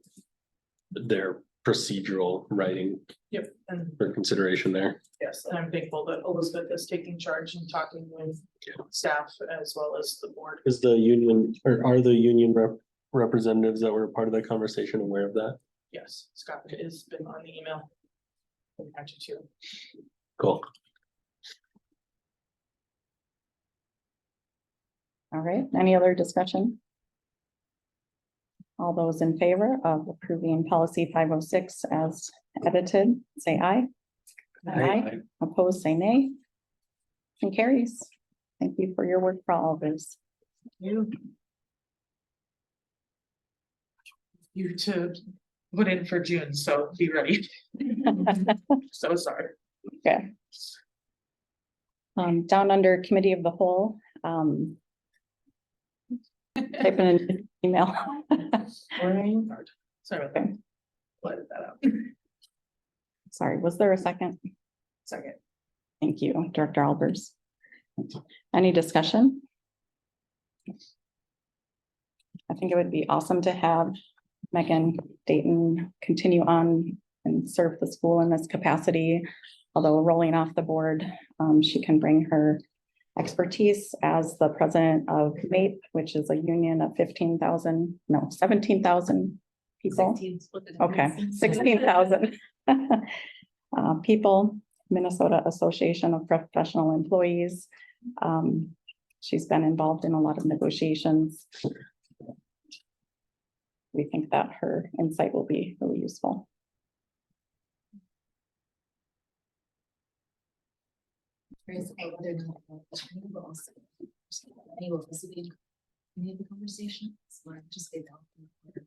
their procedural writing Yep, and for consideration there? yes, and I'm thankful that Elizabeth is taking charge and talking with staff as well as the board. Is the union, or are the union representatives that were part of that conversation aware of that? Yes, Scott has been on the email. I'm happy to. Cool. All right, any other discussion? All those in favor of approving policy 506 as edited, say aye. Aye. Opposed, say nay. And carries. Thank you for your work for all of this. You to put in for June, so be ready. So sorry. Okay. Down under committee of the whole, type in an email. Sorry about that. Let that out. Sorry, was there a second? Second. Thank you, Director Albers. Any discussion? I think it would be awesome to have Megan Dayton continue on and serve the school in this capacity. Although rolling off the board, she can bring her expertise as the president of MAPE, which is a union of 17,000 people. Okay, 16,000 people, Minnesota Association of Professional Employees. She's been involved in a lot of negotiations. We think that her insight will be really useful. Curious about whether or not attorney will also any will also be in any of the conversations or just be there.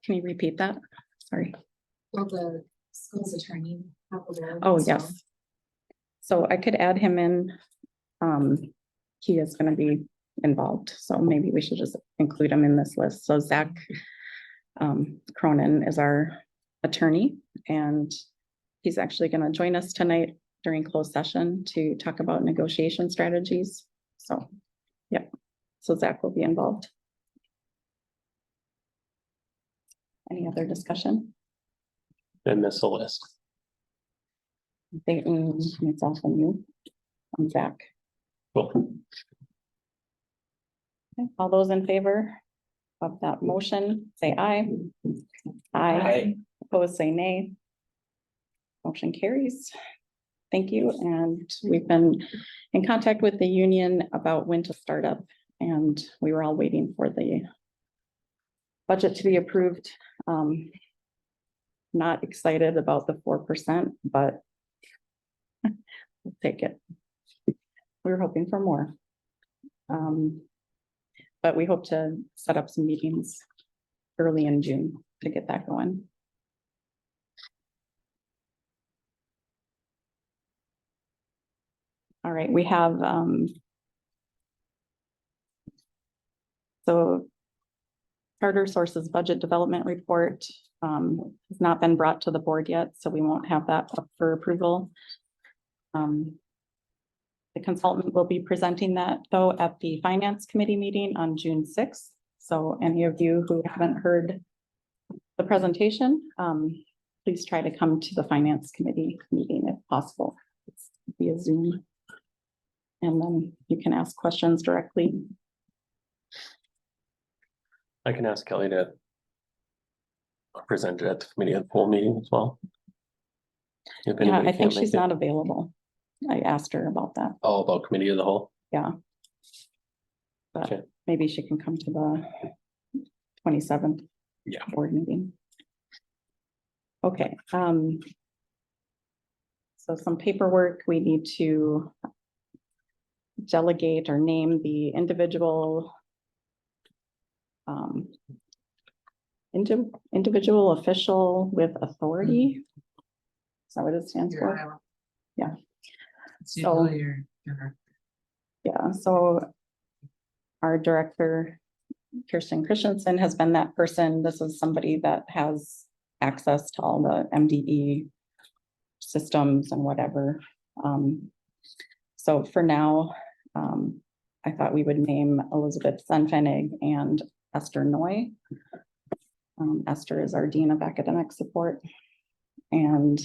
Can you repeat that? Sorry. Will the school's attorney have a role? Oh, as well? yes. So I could add him in. He is going to be involved, so maybe we should just include him in this list. So Zach Cronin is our attorney, and he's actually going to join us tonight during closed session to talk about negotiation strategies. So, yeah, so Zach will be involved. Any other discussion? And miss a list. Dayton, myself and you, and Zach. Cool. Okay, all those in favor of that motion, say aye. Aye. Opposed, say nay. Motion carries. Thank you, and we've been in contact with the union about when to start up, and we were all waiting for the budget to be approved. Not excited about the 4%, but we'll take it. We were hoping for more. But we hope to set up some meetings early in June to get that going. All right, we have so Charter Sources Budget Development Report has not been brought to the board yet, so we won't have that up for approval. The consultant will be presenting that though at the Finance Committee meeting on June 6th. So any of you who haven't heard the presentation, please try to come to the Finance Committee meeting if possible. It's via Zoom. And then you can ask questions directly. I can ask Kelly to present it at the committee of the whole meeting as well. If Yeah, anybody I think can't make she's it. not available. I asked her about that. Oh, about committee of the whole? Yeah. But Okay. maybe she can come to the 27th. Yeah. Board meeting. Okay, so some paperwork we need to delegate or name the individual individual official with authority. Is that what it stands Your for? Iowa. Yeah. It's So- usually your Yeah, so our director, Kirsten Christensen, has been that person. This is somebody that has access to all the MDE systems and whatever. So for now, I thought we would name Elizabeth Senfenig and Esther Noy. Esther is our Dean of Academic Support. And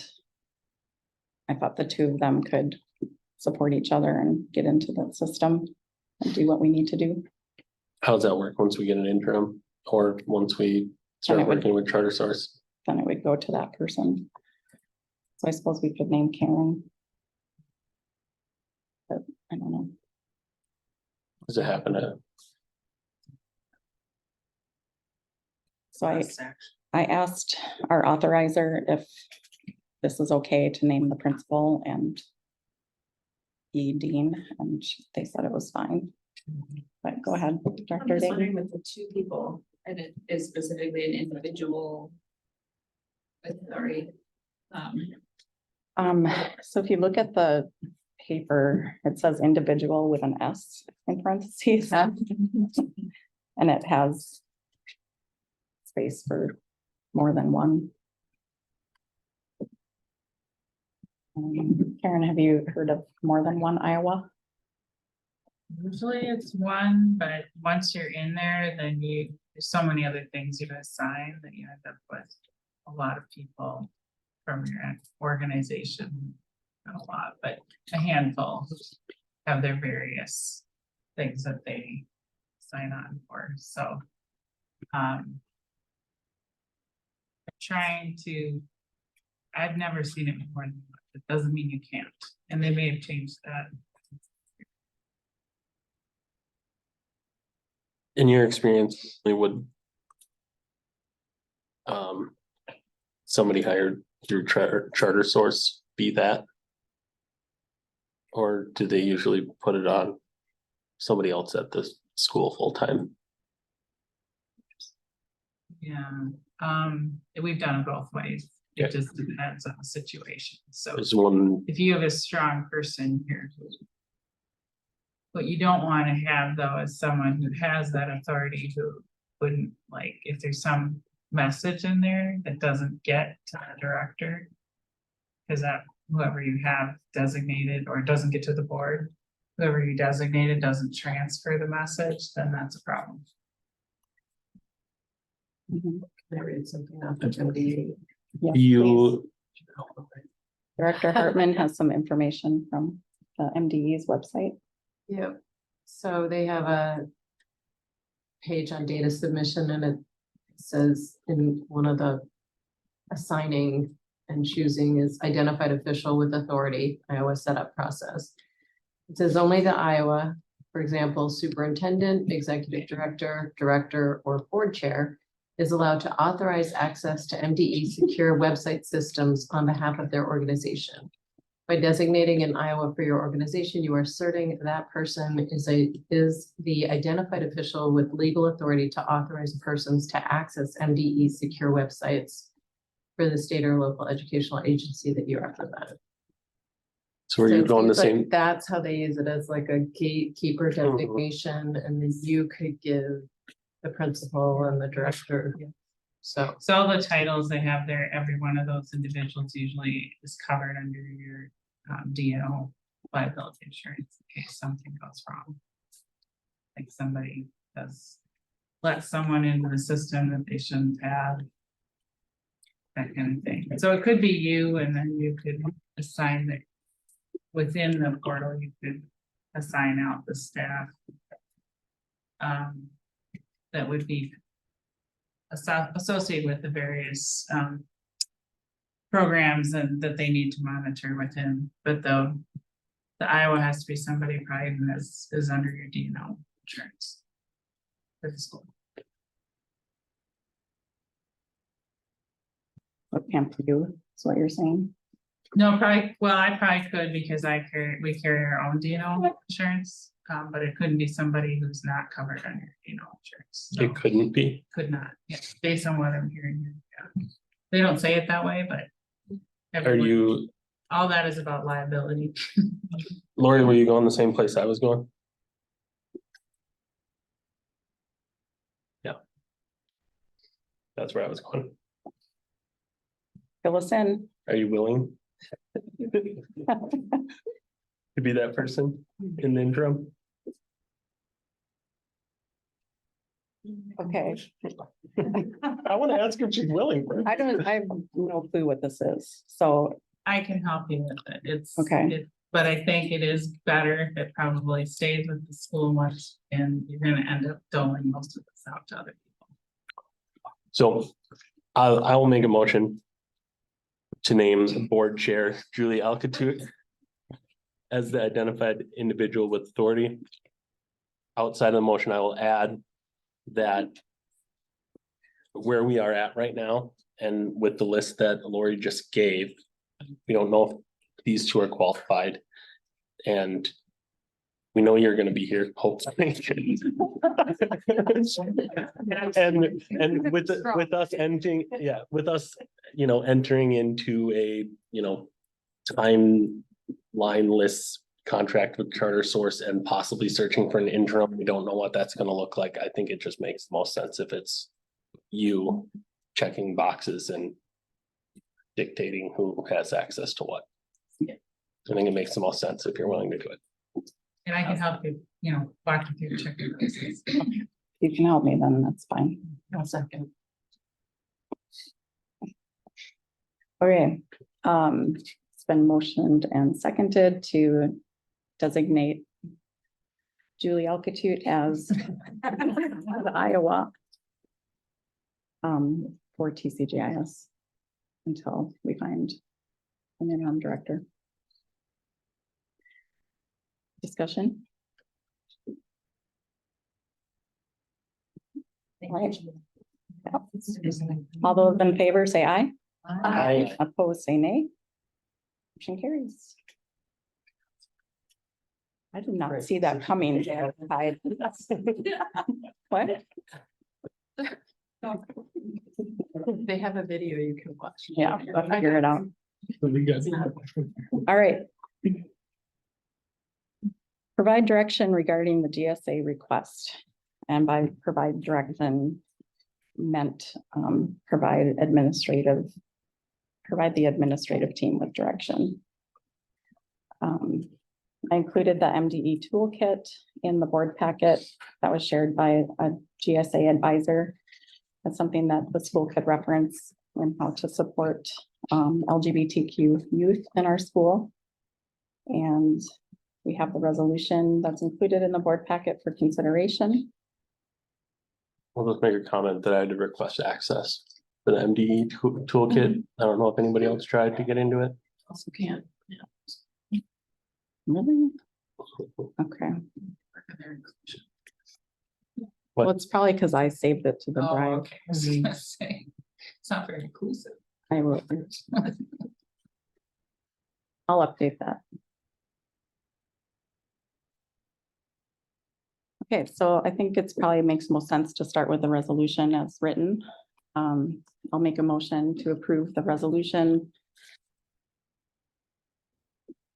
I thought the two of them could support each other and get into the system and do what we need to do. How does that work once we get an interim or once we start it would- working with Charter Source? Then it would go to that person. So I suppose we could name Karen. But I don't know. Does it happen to? So I asked our authorizer if this is okay to name the principal and dean, and they said it was fine. But go ahead, I'm Dr. just Day. wondering with the two people, and it is specifically an individual authority. So if you look at the paper, it says individual with an S in parentheses. And it has space for more than one. Karen, have you heard of more than one Iowa? Usually it's one, but once you're in there, then there's so many other things you assign that you end up with a lot of people from your organization. Not a lot, but a handful have their various things that they sign on for, so. Trying to, I've never seen it before, it doesn't mean you can't, and they may have changed that. In your experience, they would somebody hired through Charter Source be that? Or do they usually put it on somebody else at the school full time? Yeah, we've done it both ways. It Okay. just depends on the situation. So There's one, if you have a strong person here. What you don't want to have though is someone who has that authority who wouldn't, like, if there's some message in there that doesn't get to the director. Cause that whoever you have designated or doesn't get to the board, whoever you designated doesn't transfer the message, then that's a problem. Mhm. Can I read something off of MDA? Yes, please. you, Director Hartman has some information from the MDE's website. Yep, so they have a page on data submission and it says in one of the assigning and choosing is identified official with authority, Iowa setup process. It says only the Iowa, for example, superintendent, executive director, director, or board chair is allowed to authorize access to MDE secure website systems on behalf of their organization. By designating an Iowa for your organization, you are asserting that person is the identified official with legal authority to authorize persons to access MDE secure websites for the state or local educational agency that you represent. so are you it going the seems like same? That's how they use it as like a gatekeeper designation, and then you could give the principal and the director. So. So all the titles they have there, every one of those individuals usually is covered under your DO liability insurance in case something goes wrong. Like somebody does let someone into the system that they shouldn't have. That kind of thing. So it could be you, and then you could assign that within the portal, you could assign out the staff. That would be associated with the various programs and that they need to monitor within, but the Iowa has to be somebody probably who is under your DNO insurance for the school. What can't you, is what you're saying? No, probably, well, I probably could because we carry our own DNO insurance. but it couldn't be somebody who's not covered under, insurance. So It couldn't be. could not, yeah, based on what I'm hearing here, yeah. They don't say it that way, but. Are everyone- you, All that is about liability. Lori, were you going the same place I was going? Yeah. That's where I was going. Fill us in. Are you willing? To be that person in the interim? Okay. I want to ask if she's willing. I have no clue what this is, so, I can help you with it. It's. Okay. But I think it is better if it probably stays with the school once, and you're gonna end up doling most of this out to other people. So I will make a motion to name board chair Julie Alcatut as the identified individual with authority. Outside of the motion, I will add that where we are at right now and with the list that Lori just gave, we don't know if these two are qualified. And we know you're gonna be here, hopefully. And with us ending, with us, entering into a, timeline-less contract with Charter Source and possibly searching for an interim, we don't know what that's gonna look like. I think it just makes the most sense if it's you checking boxes and dictating who has access to what. I think it makes the most sense if you're willing to do it. And I can help you, walk you through checking process. you can help me, then that's fine. I'll second. Okay, it's been motioned and seconded to designate Julie Alcatut as the Iowa for TCGIS until we find an interim director. Discussion? Right. All those in favor say aye. Aye. Opposed, say nay. Motion carries. I did not see that coming. What? They have a video you can watch. Yeah, I'll figure it out. All right. Provide direction regarding the GSA request. And by provide direction meant provide the administrative team with direction. I included the MDE toolkit in the board packet that was shared by a GSA advisor. That's something that the school could reference and how to support LGBTQ youth in our school. And we have the resolution that's included in the board packet for consideration. I'll just make a comment that I had to request access for the MDE toolkit. I don't know if anybody else tried to get into it. Also can't. Really? Okay. Well, it's probably because I saved it to the Oh, drive. okay. I was gonna say, it's not very inclusive. I will. I'll update that. Okay, so I think it's probably makes most sense to start with the resolution as written. I'll make a motion to approve the resolution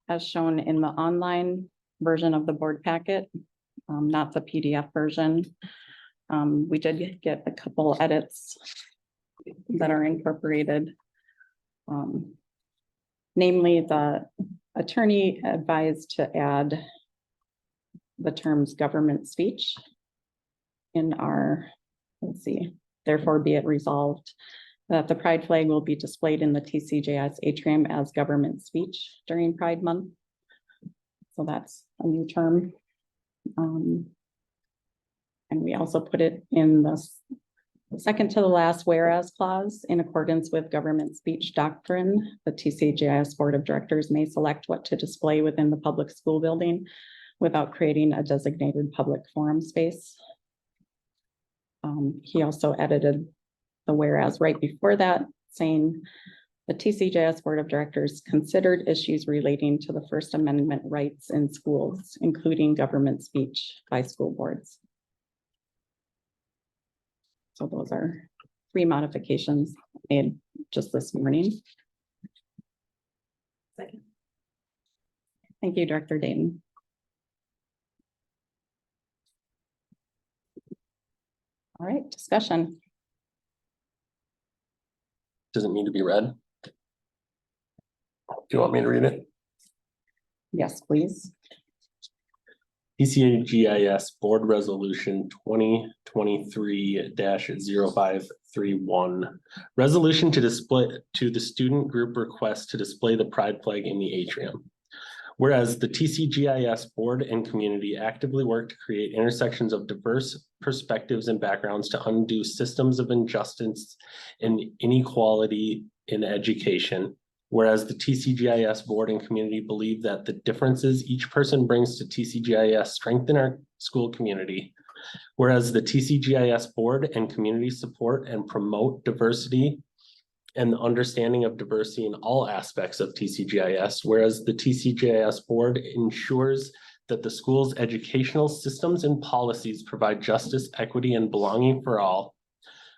as shown in the online version of the board packet, not the PDF version. We did get a couple edits that are incorporated. Namely, the attorney advised to add the terms government speech in our, let's see, therefore be it resolved that the pride flag will be displayed in the TCJS atrium as government speech during Pride Month. So that's a new term. And we also put it in the second to the last whereas clause. In accordance with government speech doctrine, the TCJS Board of Directors may select what to display within the public school building without creating a designated public forum space. He also edited the whereas right before that, saying The TCJS Board of Directors considered issues relating to the First Amendment rights in schools, including government speech by school boards. So those are 3 modifications made just this morning. Second. Thank you, Director Dayton. All right, discussion. Doesn't need to be read. Do you want me to read it? Yes, please. TCIGS Board Resolution 2023-0531. Resolution to display to the student group request to display the pride flag in the atrium. Whereas the TCGIS board and community actively work to create intersections of diverse perspectives and backgrounds to undo systems of injustice and inequality in education. Whereas the TCGIS board and community believe that the differences each person brings to TCGIS strengthen our school community. Whereas the TCGIS board and community support and promote diversity and the understanding of diversity in all aspects of TCGIS, whereas the TCGIS board ensures that the school's educational systems and policies provide justice, equity, and belonging for all.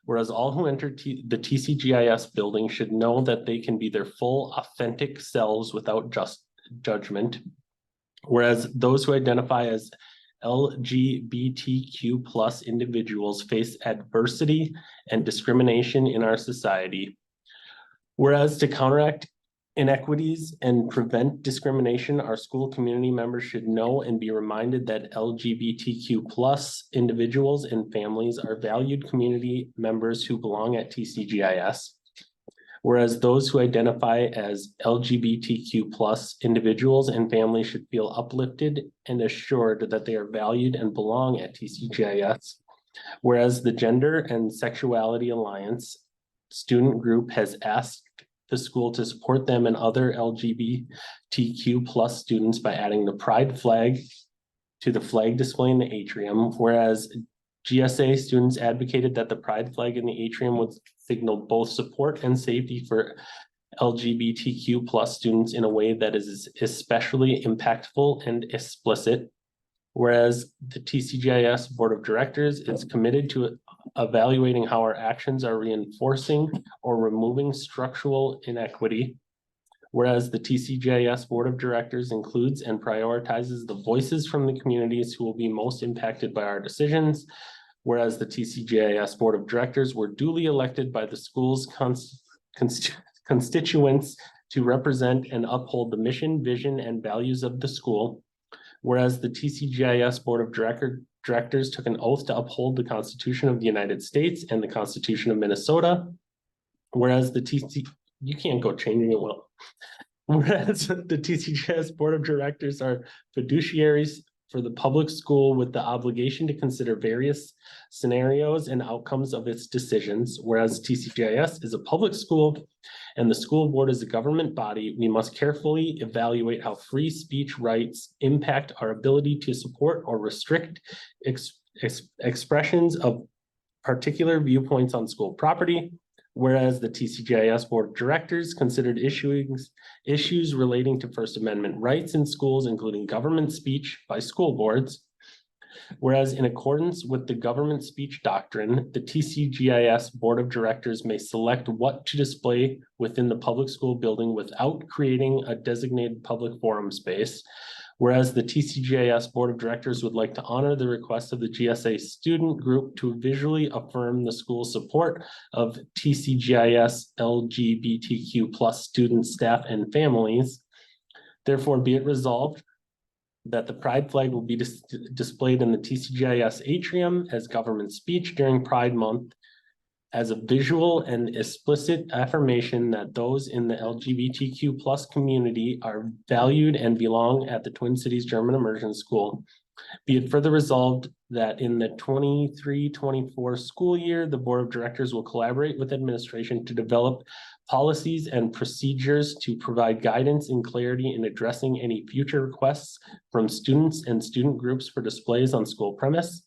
Whereas all who enter the TCGIS building should know that they can be their full, authentic selves without just judgment. Whereas those who identify as LGBTQ+ individuals face adversity and discrimination in our society. Whereas to counteract inequities and prevent discrimination, our school community members should know and be reminded that LGBTQ+ individuals and families are valued community members who belong at TCGIS. Whereas those who identify as LGBTQ+ individuals and families should feel uplifted and assured that they are valued and belong at TCGIS. Whereas the Gender and Sexuality Alliance student group has asked the school to support them and other LGBTQ+ students by adding the pride flag to the flag display in the atrium, whereas GSA students advocated that the pride flag in the atrium would signal both support and safety for LGBTQ+ students in a way that is especially impactful and explicit. Whereas the TCGIS Board of Directors is committed to evaluating how our actions are reinforcing or removing structural inequity. Whereas the TCGIS Board of Directors includes and prioritizes the voices from the communities who will be most impacted by our decisions. Whereas the TCGIS Board of Directors were duly elected by the school's constituents to represent and uphold the mission, vision, and values of the school. Whereas the TCGIS Board of Directors took an oath to uphold the Constitution of the United States and the Constitution of Minnesota. Whereas the you can't go changing it well. Whereas the TCGIS Board of Directors are fiduciaries for the public school with the obligation to consider various scenarios and outcomes of its decisions. Whereas TCGIS is a public school and the school board is a government body, we must carefully evaluate how free speech rights impact our ability to support or restrict expressions of particular viewpoints on school property. Whereas the TCGIS Board of Directors considered issues relating to First Amendment rights in schools, including government speech by school boards. Whereas in accordance with the government speech doctrine, the TCGIS Board of Directors may select what to display within the public school building without creating a designated public forum space. Whereas the TCGIS Board of Directors would like to honor the request of the GSA student group to visually affirm the school's support of TCGIS LGBTQ+ students, staff, and families. Therefore, be it resolved that the pride flag will be displayed in the TCGIS atrium as government speech during Pride Month as a visual and explicit affirmation that those in the LGBTQ+ community are valued and belong at the Twin Cities German Immersion School. Be it further resolved that in the 23-24 school year, the Board of Directors will collaborate with administration to develop policies and procedures to provide guidance and clarity in addressing any future requests from students and student groups for displays on school premise.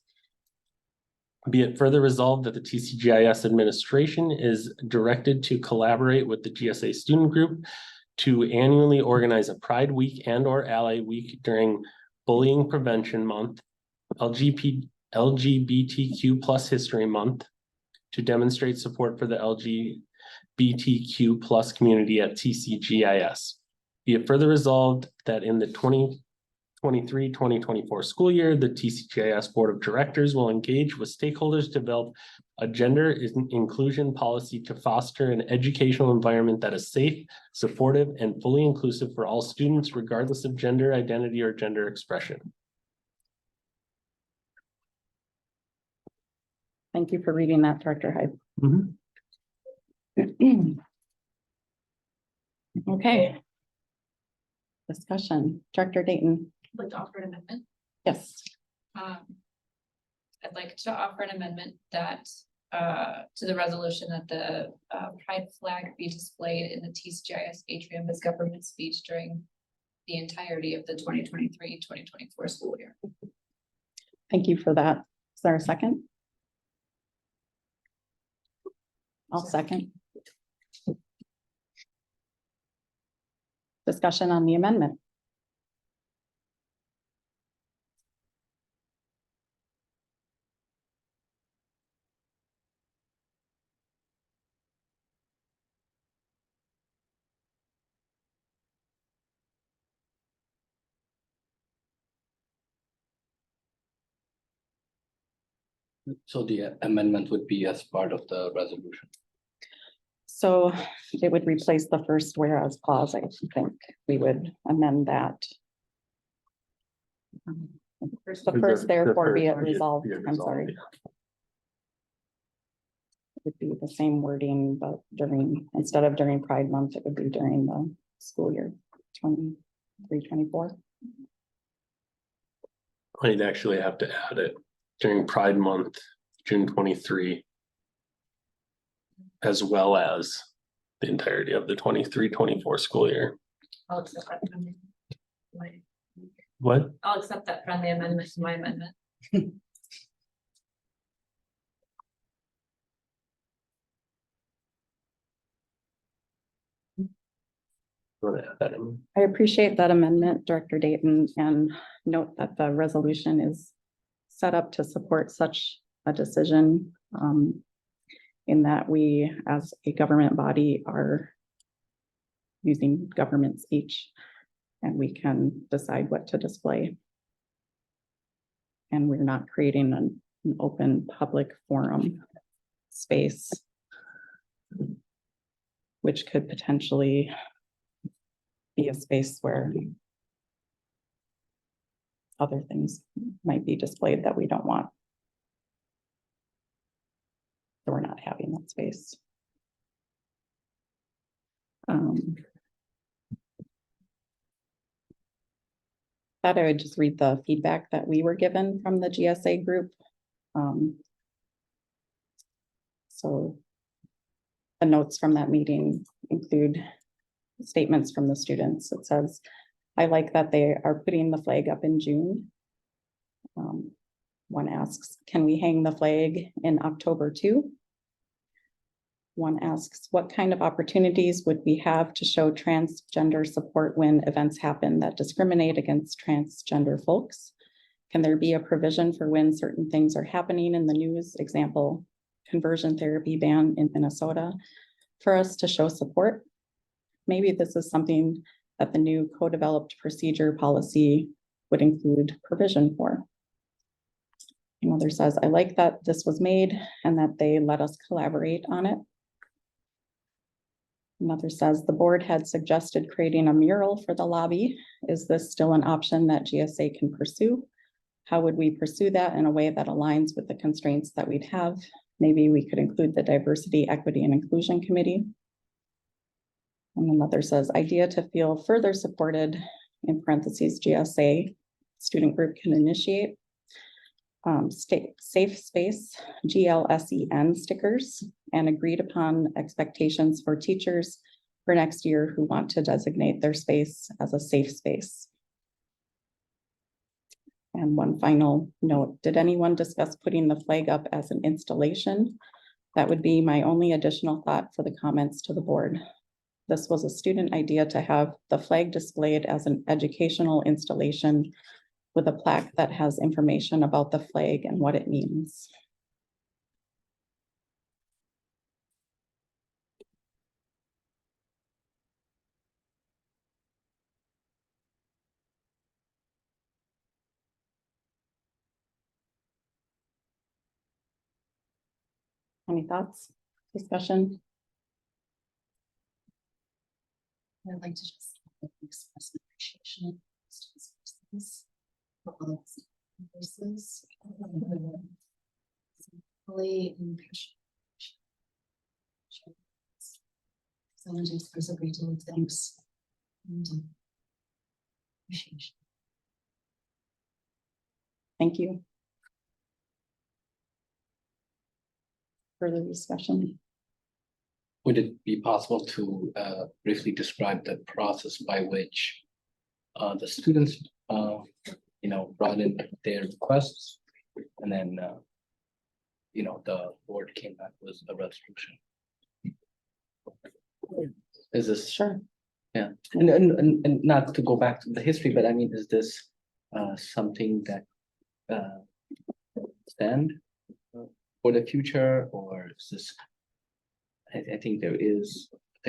Be it further resolved that the TCGIS administration is directed to collaborate with the GSA student group to annually organize a Pride Week and or Ally Week during Bullying Prevention Month, LGBTQ plus History Month, to demonstrate support for the LGBTQ plus community at TCGIS. Be it further resolved that in the 2023-2024 school year, the TCGIS Board of Directors will engage with stakeholders to develop a gender inclusion policy to foster an educational environment that is safe, supportive, and fully inclusive for all students, regardless of gender identity or gender expression. Thank you for reading that, Director Hyde. Okay. Discussion, Director Dayton. I'd like to offer an amendment. Yes. I'd like to offer an amendment that, to the resolution that the, pride flag be displayed in the TCGIS atrium as government speech during the entirety of the 2023-2024 school year. Thank you for that. Is there a second? I'll second. Discussion on the amendment. So the amendment would be as part of the resolution. So it would replace the first whereas clause. I think we would amend that. The first therefore be it resolved. I'm sorry. It would be the same wording, but instead of during Pride Month, it would be during the school year 23-24. I'd actually have to add it during Pride Month, June 23, as well as the entirety of the 23-24 school year. I'll accept that friendly. What? I'll accept that friendly amendment to my amendment. I appreciate that amendment, Director Dayton, and note that the resolution is set up to support such a decision, in that we, as a government body, are using government speech, and we can decide what to display. And we're not creating an open public forum space, which could potentially be a space where other things might be displayed that we don't want. So we're not having that space. Thought I would just read the feedback that we were given from the GSA group. So the notes from that meeting include statements from the students. It says, I like that they are putting the flag up in June. One asks, can we hang the flag in October too? One asks, what kind of opportunities would we have to show transgender support when events happen that discriminate against transgender folks? Can there be a provision for when certain things are happening in the news? Example, conversion therapy ban in Minnesota, for us to show support? Maybe this is something that the new co-developed procedure policy would include provision for. Another says, I like that this was made and that they let us collaborate on it. Another says, the board had suggested creating a mural for the lobby. Is this still an option that GSA can pursue? How would we pursue that in a way that aligns with the constraints that we'd have? Maybe we could include the Diversity, Equity, and Inclusion Committee. And another says, idea to feel further supported, in parentheses, GSA student group can initiate. Safe space, GLSEN stickers, and agreed upon expectations for teachers for next year who want to designate their space as a safe space. And one final note, did anyone discuss putting the flag up as an installation? That would be my only additional thought for the comments to the board. This was a student idea to have the flag displayed as an educational installation with a plaque that has information about the flag and what it means. Any thoughts, discussion? I'd like to just express my appreciation to students for all of these voices. Fully and so I want to express a great deal of thanks and appreciation. Thank you. Further discussion? Would it be possible to briefly describe the process by which the students, brought in their requests, and then, the board came back with a resolution? Is this? Sure. Yeah, and not to go back to the history, but I mean, is this something that stand for the future, or is this? I think there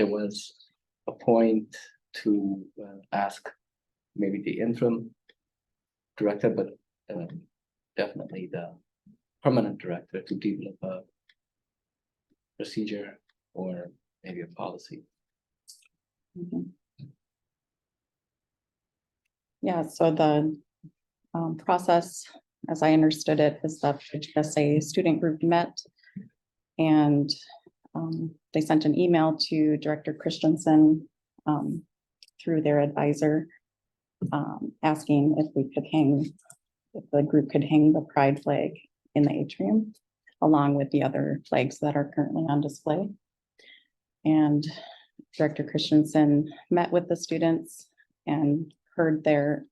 was a point to ask maybe the interim director, but definitely the permanent director to develop a procedure or maybe a policy. Mhm. Yeah, so the process, as I understood it, is that the GSA student group met and they sent an email to Director Christensen through their advisor, asking if the group could hang the pride flag in the atrium, along with the other flags that are currently on display. And Director Christensen met with the students and heard their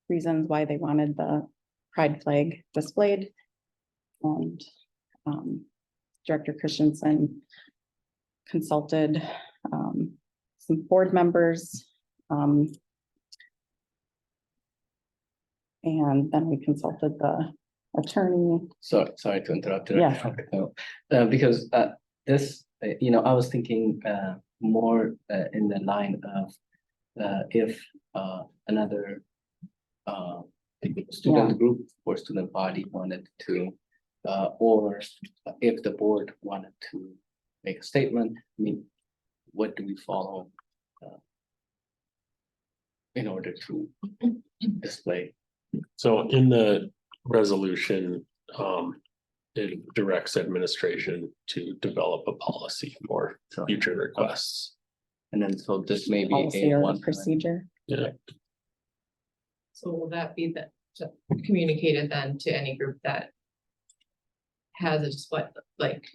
reasons why they wanted the pride flag displayed. And Director Christensen consulted some board members. And then we consulted the attorney. Sorry to interrupt. Yeah. Because this, I was thinking more in the line of if another student group or student body wanted to, or if the board wanted to make a statement, I mean, what do we follow in order to display? So in the resolution, it directs administration to develop a policy for future requests. And then, so this may be Policy a or one procedure. Yeah. So will that be communicated then to any group that has a display, like,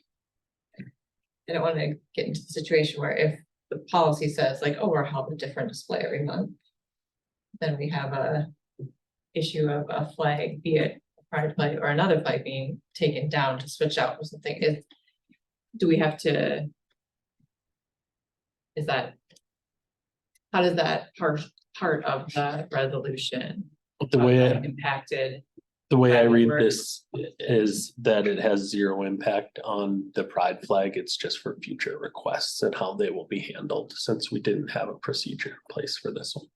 I don't want to get into the situation where if the policy says like, oh, we're having a different display every month, then we have a issue of a flag, be it a pride flag or another flag being taken down to switch out or something. Do we have to? How does that part of the resolution The way impacted? The way I read work? this is that it has zero impact on the pride flag. It's just for future requests and how they will be handled, since we didn't have a procedure in place for this one.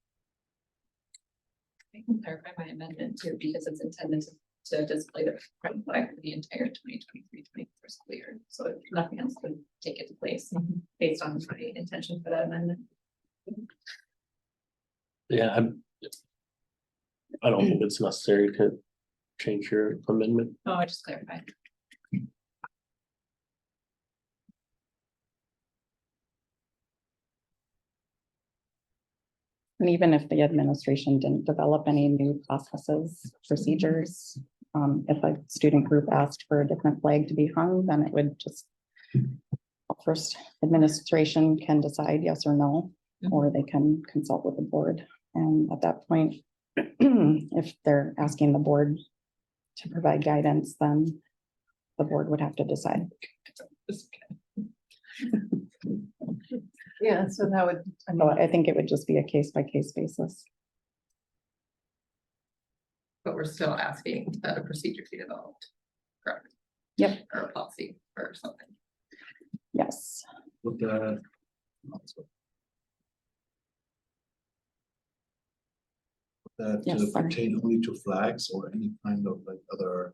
I can clarify my amendment too, because it's intended to display the pride flag for the entire 2023-24 school year. So if nothing else would take its place based on my intention for that amendment. Yeah, I don't think it's necessary to change your amendment. Oh, I just clarified. And even if the administration didn't develop any new processes, procedures, if a student group asked for a different flag to be hung, then it would just, first, administration can decide yes or no, or they can consult with the board. And at that point, if they're asking the board to provide guidance, then the board would have to decide. Yeah, so that would, I So mean, I think it would just be a case by case basis. But we're still asking that a procedure be developed, correct? Yep. Or a policy or something. Yes. With the. That Yes, sorry. pertain only to flags or any kind of like other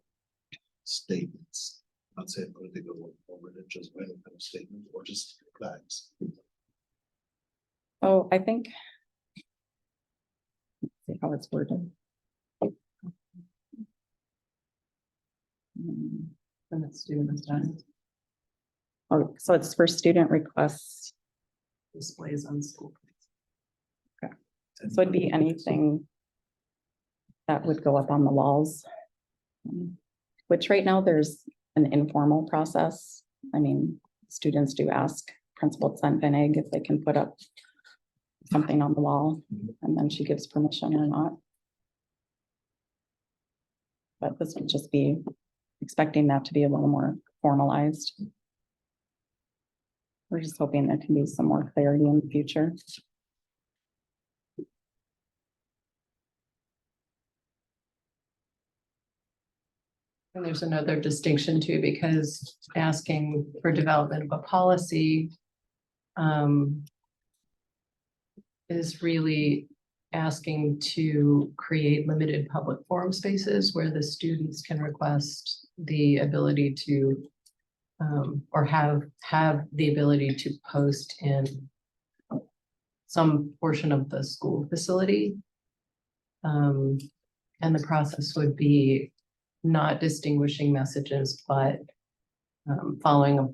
statements, not saying political or religious or any kind of statement, or just flags. Oh, I think. Let's see how it's worded. when it's students done, Oh, so it's for student requests. displays on school. So it'd be anything that would go up on the walls. Which right now there's an informal process. I mean, students do ask Principal Senvenig if they can put up something on the wall, and then she gives permission or not. But this would just be expecting that to be a little more formalized. We're just hoping there can be some more clarity in the future. And there's another distinction too, because asking for development of a policy is really asking to create limited public forum spaces where the students can request the ability to or have the ability to post in some portion of the school facility. And the process would be not distinguishing messages, but following a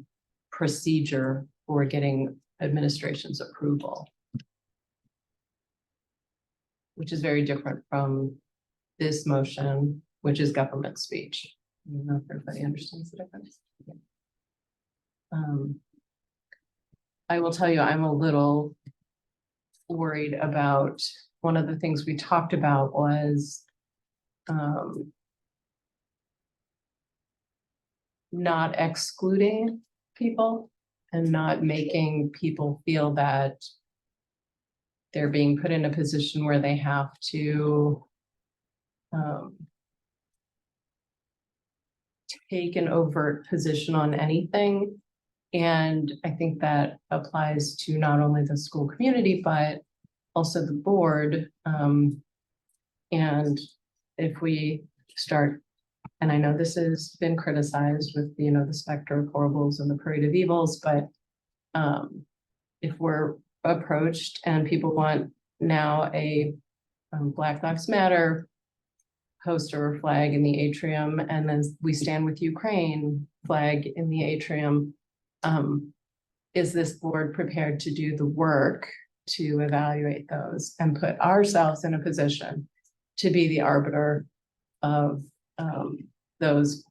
procedure for getting administration's approval. Which is very different from this motion, which is government speech. I don't know if everybody understands the difference. I will tell you, I'm a little worried about, one of the things we talked about was not excluding people and not making people feel that they're being put in a position where they have to take an overt position on anything. And I think that applies to not only the school community, but also the board. And if we start, and I know this has been criticized with, you know, the specter of horribles and the parade of evils, but if we're approached and people want now a Black Lives Matter poster or flag in the atrium, and then we stand with Ukraine flag in the atrium, is this board prepared to do the work to evaluate those and put ourselves in a position to be the arbiter of those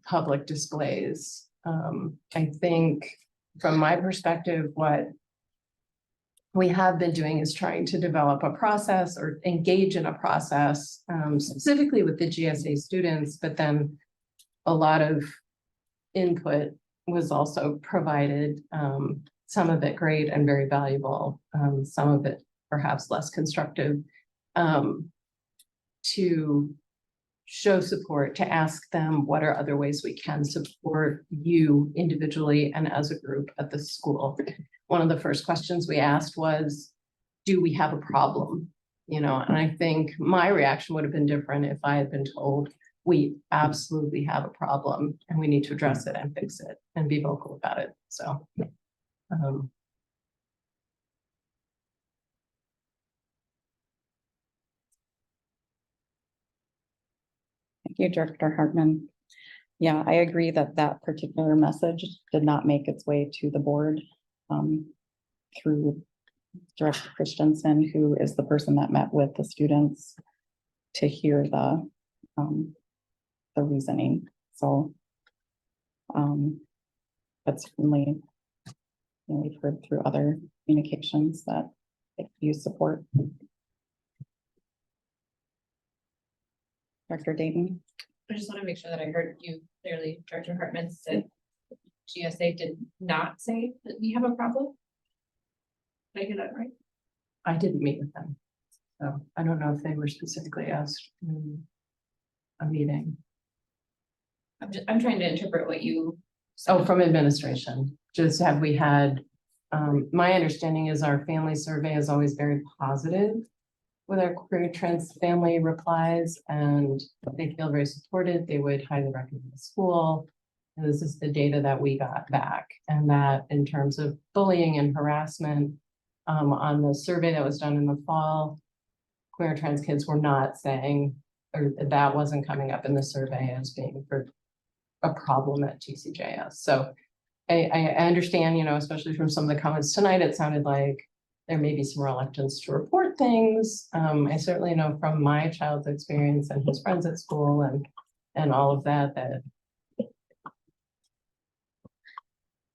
public displays? I think from my perspective, what we have been doing is trying to develop a process or engage in a process, specifically with the GSA students, but then a lot of input was also provided, some of it great and very valuable, some of it perhaps less constructive, to show support, to ask them what are other ways we can support you individually and as a group at the school. One of the first questions we asked was, do we have a problem? You know, and I think my reaction would have been different if I had been told, we absolutely have a problem and we need to address it and fix it and be vocal about it. So, Thank you, Director Hartman. Yeah, I agree that that particular message did not make its way to the board through Director Christensen, who is the person that met with the students to hear the reasoning. So, but certainly, you know, we've heard through other communications that you support. Dr. Dayton? I just want to make sure that I heard you clearly. Director Hartman said GSA did not say that we have a problem. Did I hear that right? I didn't meet with them. So I don't know if they were specifically asked in a meeting. I'm trying to interpret what you. Oh, from administration, just have we had, my understanding is our family survey is always very positive with our career trans family replies, and they feel very supported. They would highly recommend the school. And this is the data that we got back, and that in terms of bullying and harassment, on the survey that was done in the fall, queer and trans kids were not saying, or that wasn't coming up in the survey as being for a problem at TCJS. So I understand, you know, especially from some of the comments tonight, it sounded like there may be some reluctance to report things. I certainly know from my child's experience and his friends at school and all of that,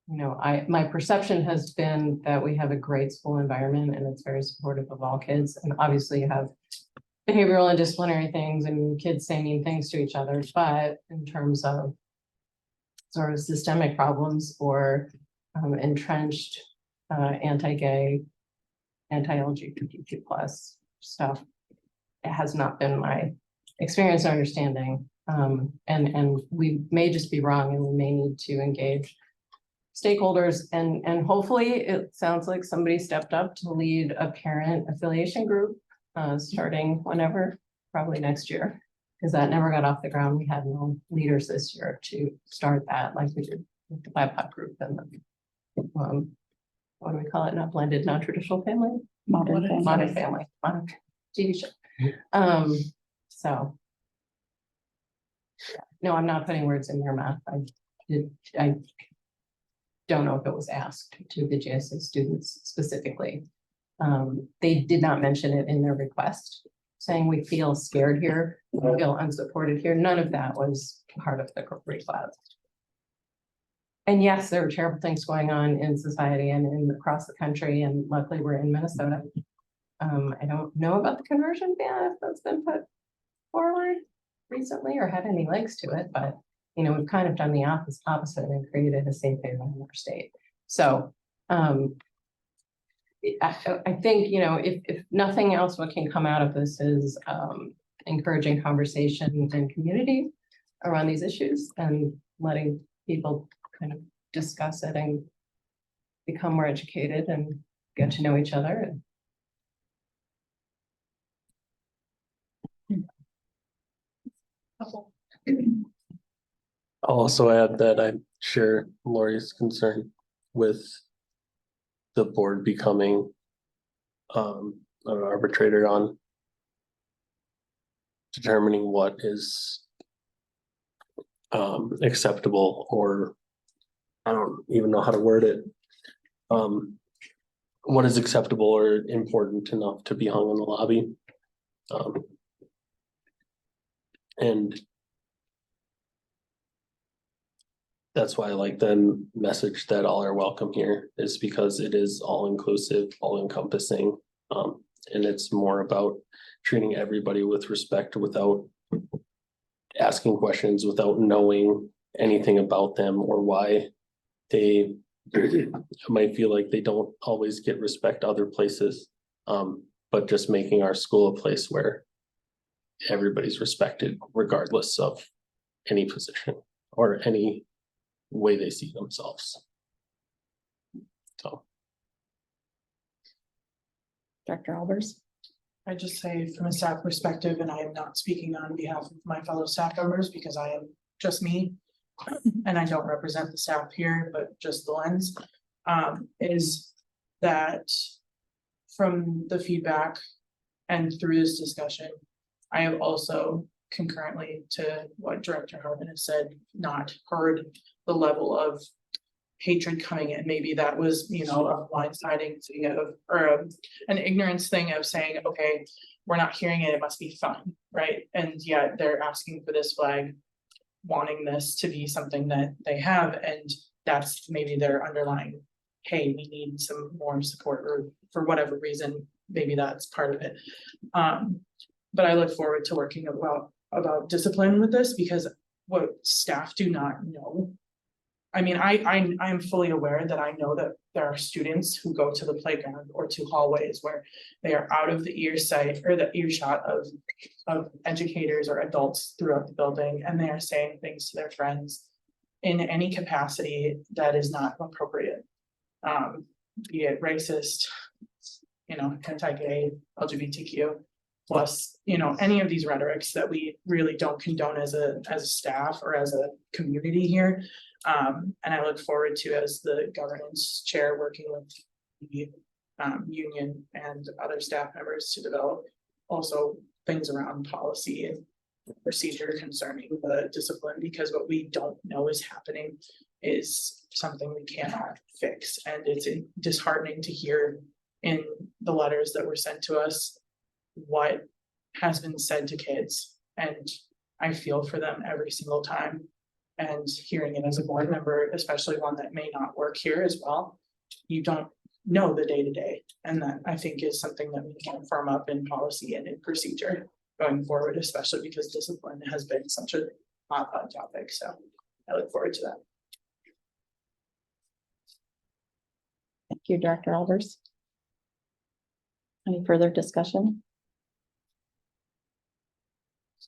you know, my perception has been that we have a great school environment and it's very supportive of all kids. And obviously you have behavioral and disciplinary things and kids saying mean things to each other, but in terms of sort of systemic problems or entrenched anti-gay, anti-LGBTQ plus stuff, it has not been my experience or understanding. And we may just be wrong, and we may need to engage stakeholders, and hopefully it sounds like somebody stepped up to lead a parent affiliation group starting whenever, probably next year, because that never got off the ground. We had no leaders this year to start that like we did with the BIPOC group and the what do we call it? Not blended, non-traditional family, modern family, modern TV show. So yeah. No, I'm not putting words in your mouth. I don't know if it was asked to the GSA students specifically. They did not mention it in their request, saying we feel scared here, we feel unsupported here. None of that was part of the request. And yes, there were terrible things going on in society and across the country, and luckily we're in Minnesota. I don't know about the conversion ban, if that's been put forward recently or had any legs to it, but you know, we've kind of done the opposite and created a safe haven in our state. So I think, you know, if nothing else, what can come out of this is encouraging conversation and community around these issues and letting people kind of discuss it and become more educated and get to know each other. I'll also add that I share Lori's concern with the board becoming an arbitrator on determining what is acceptable, or I don't even know how to word it. What is acceptable or important enough to be hung in the lobby. And that's why I like the message that all are welcome here, is because it is all inclusive, all encompassing. And it's more about treating everybody with respect without asking questions, without knowing anything about them or why they might feel like they don't always get respect other places. But just making our school a place where everybody's respected regardless of any position or any way they see themselves. So. Dr. Albers? I just say from a staff perspective, and I am not speaking on behalf of my fellow staff members because I am just me and I don't represent the staff here, but just the lens, is that from the feedback and through this discussion, I have also concurrently to what Director Hartman has said, not heard the level of hatred coming in. Maybe that was, you know, a blindsiding thing of, or an ignorance thing of saying, okay, we're not hearing it, it must be fun, right? And yet they're asking for this flag, wanting this to be something that they have, and that's maybe their underlying, hey, we need some more support, or for whatever reason, maybe that's part of it. But I look forward to working about discipline with this, because what staff do not know. I mean, I am fully aware that I know that there are students who go to the playground or to hallways where they are out of the earsight or the earshot of educators or adults throughout the building, and they are saying things to their friends in any capacity that is not appropriate. Be it racist, anti-gay, LGBTQ, plus, any of these rhetorics that we really don't condone as a staff or as a community here. And I look forward to, as the governance chair, working with the union and other staff members to develop also things around policy and procedure concerning the discipline, because what we don't know is happening is something we cannot fix. And it's disheartening to hear in the letters that were sent to us what has been said to kids. And I feel for them every single time. And hearing it as a board member, especially one that may not work here as well, you don't know the day-to-day. And that, I think, is something that we can firm up in policy and in procedure going forward, especially because discipline has been such a hot topic. So I look forward to that. Thank you, Director Alders. Any further discussion?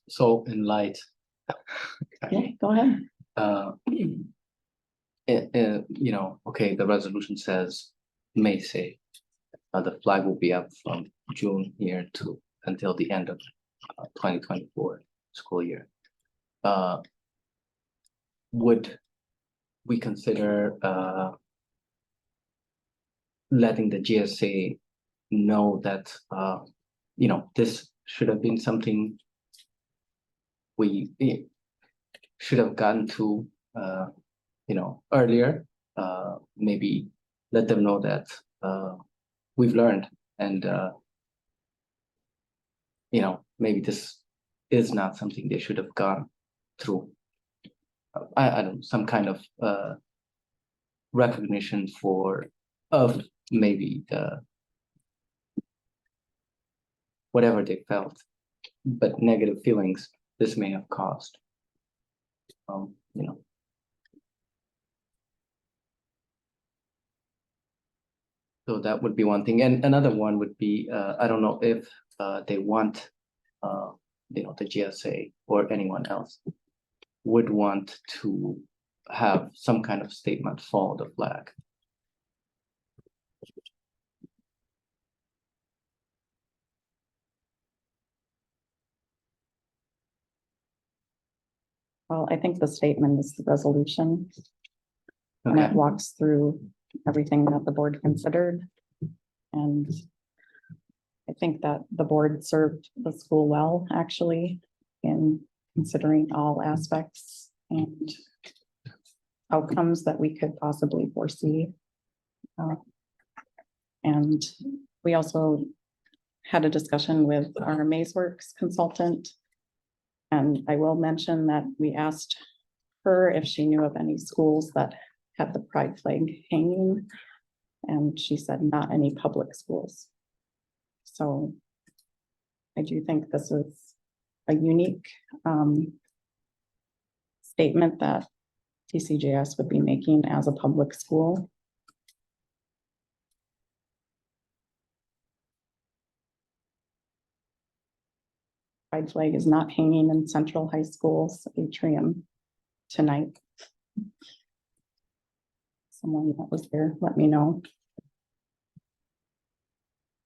So in light. Yeah, go ahead. Okay, the resolution says May say the flag will be up from June here to until the end of 2024 school year. Would we consider letting the GSA know that this should have been something we should have gotten to earlier? Maybe let them know that we've learned, and maybe this is not something they should have gone through. I don't know, some kind of recognition of maybe whatever they felt, but negative feelings this may have caused. So that would be one thing, and another one would be I don't know if they want the GSA or anyone else would want to have some kind of statement for the flag. Well, I think the statement is the resolution. And it walks through everything that the board considered. And I think that the board served the school well, actually, in considering all aspects and outcomes that we could possibly foresee. And we also had a discussion with our MazeWorks consultant. And I will mention that we asked her if she knew of any schools that had the pride flag hanging. And she said not any public schools. So I do think this is a unique statement that TCJS would be making as a public school. Pride flag is not hanging in Central High School's atrium tonight. Someone that was there, let me know.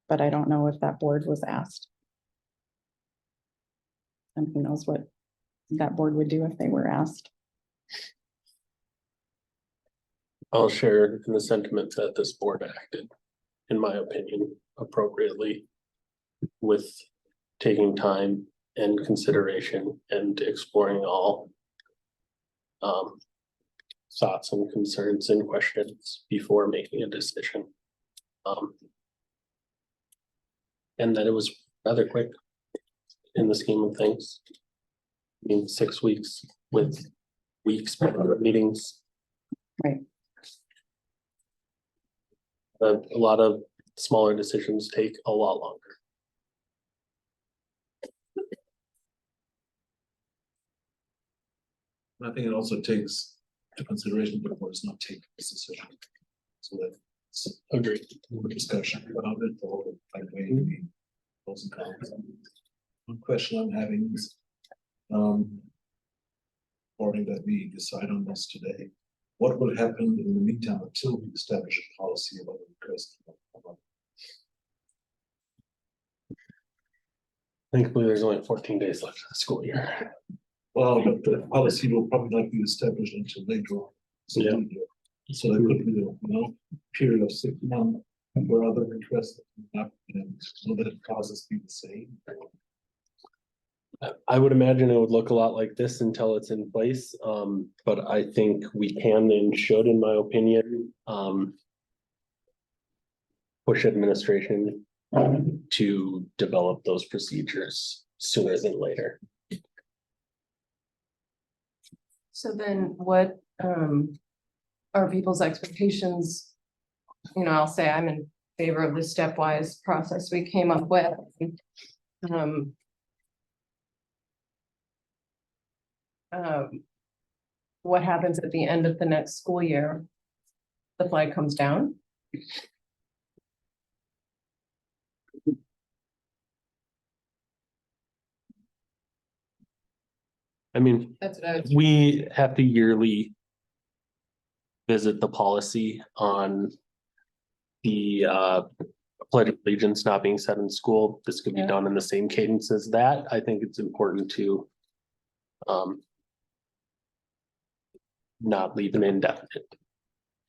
But I don't know if that board was asked. And who knows what that board would do if they were asked. I'll share in the sentiment that this board acted, in my opinion, appropriately with taking time and consideration and exploring all thoughts and concerns and questions before making a decision. And that it was rather quick in the scheme of things. I mean, 6 weeks with weeks of meetings. Right. A lot of smaller decisions take a lot longer. I think it also takes into consideration the board is not taking this decision. So that it's Agreed. more discussion about it, or like maybe pros and cons. One question I'm having is, according that we decide on this today, what will happen in the meantime until we establish a policy about the request? Thankfully, there's only 14 days left of the school year. Well, but the policy will probably not be established until later on. So, Yeah. So there could be a period of 6 months where other requests not, so that the process be the same. I would imagine it would look a lot like this until it's in place, but I think we can and should, in my opinion, push administration to develop those procedures sooner than later. So then what are people's expectations? You know, I'll say I'm in favor of the stepwise process we came up with. What happens at the end of the next school year? The flag comes down? I mean, That's what I was. we have to yearly visit the policy on the pledge of allegiance not being said in school. This could be Yeah. done in the same cadence as that. I think it's important to not leave it indefinite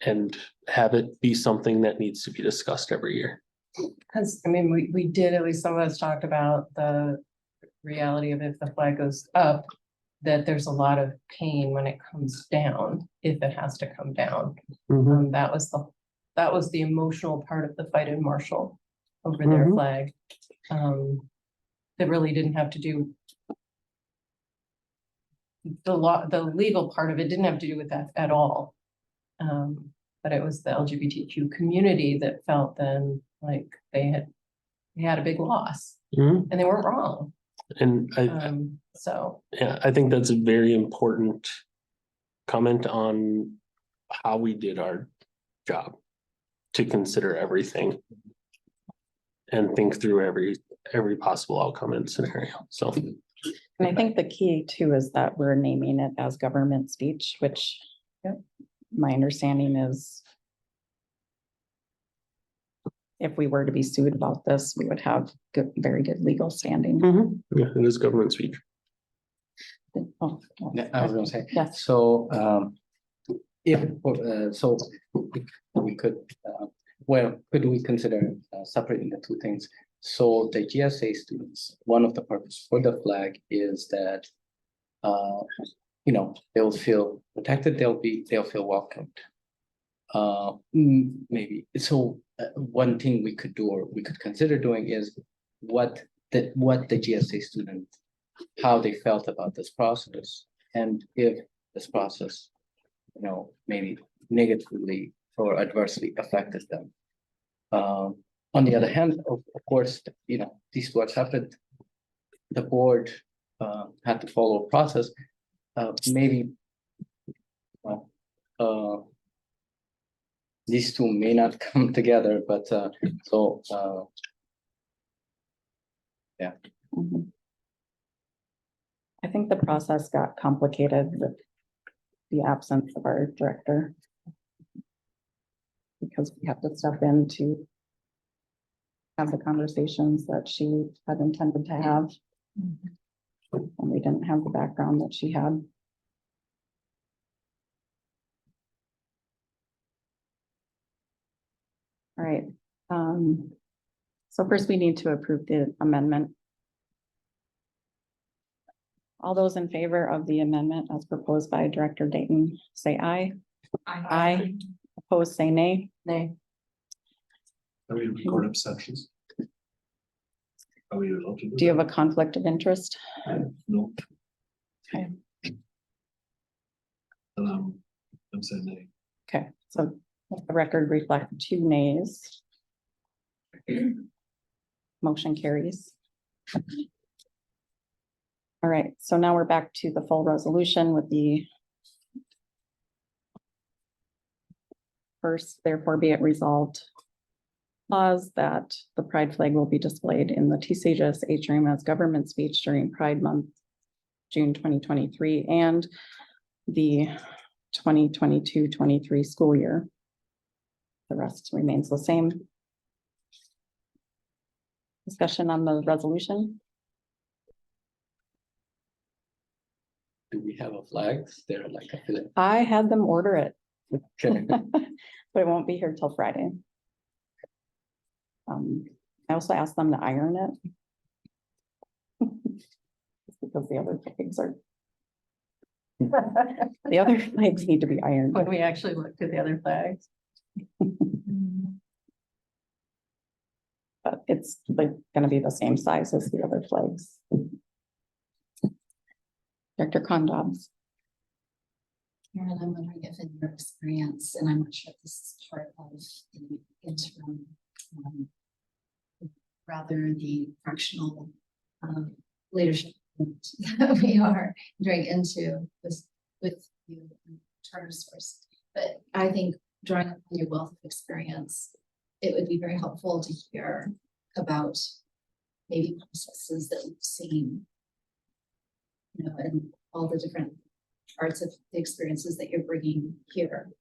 and have it be something that needs to be discussed every year. Because, I mean, we did, at least some of us talked about the reality of if the flag goes up, that there's a lot of pain when it comes down, if it has to come down. That was the emotional part of the fight in Marshall over their flag. That really didn't have to do. The legal part of it didn't have to do with that at all. But it was the LGBTQ community that felt then like they had a big loss and they weren't wrong. And So I think that's a very important comment on how we did our job, to consider everything and think through every possible outcome and scenario. So, And I think the key too is that we're naming it as government speech, which my understanding is if we were to be sued about this, we would have very good legal standing. yeah, it is government speech. Oh, Yeah, I was gonna say. Yes. So, if we could, could we consider separating the two things? So the GSA students, one of the purposes for the flag is that, they'll feel protected, they'll feel welcomed. Maybe, so one thing we could do, or we could consider doing, is what the GSA student, how they felt about this process, and if this process, maybe negatively or adversely affected them. On the other hand, of course, these two are separate. The board had to follow a process. Maybe these two may not come together, but yeah. I think the process got complicated with the absence of our director, because we have to step in to have the conversations that she had intended to have. And we didn't have the background that she had. All right. So first we need to approve the amendment. All those in favor of the amendment as proposed by Director Dayton, say aye. Aye. Opposed, say nay. Nay. Are we record abstentions? Are we allowed to Do you have a conflict of interest? No. Okay. I'm saying nay. Okay, so let the record reflect 2 nays. Motion carries. All right, so now we're back to the full resolution with the 31st, therefore be it resolved clause that the pride flag will be displayed in the TCIGS atrium as government speech during Pride Month, June 2023, and the 2022-23 school year. The rest remains the same. Discussion on the resolution. Do we have a flags there like a flag? I had them order it, Okay. but it won't be here till Friday. I also asked them to iron it. Because the other flags are. The other flags need to be ironed. When we actually looked at the other flags. But it's like gonna be the same size as the other flags. Dr. Condoms. Karen, I'm wondering if in your experience, and I'm not sure if this is part of the interim, rather the fractional leadership that we are entering into with you and Charter Source. But I think drawing on your wealth of experience, it would be very helpful to hear about maybe processes that we've seen, you know, and all the different parts of the experiences that you're bringing here,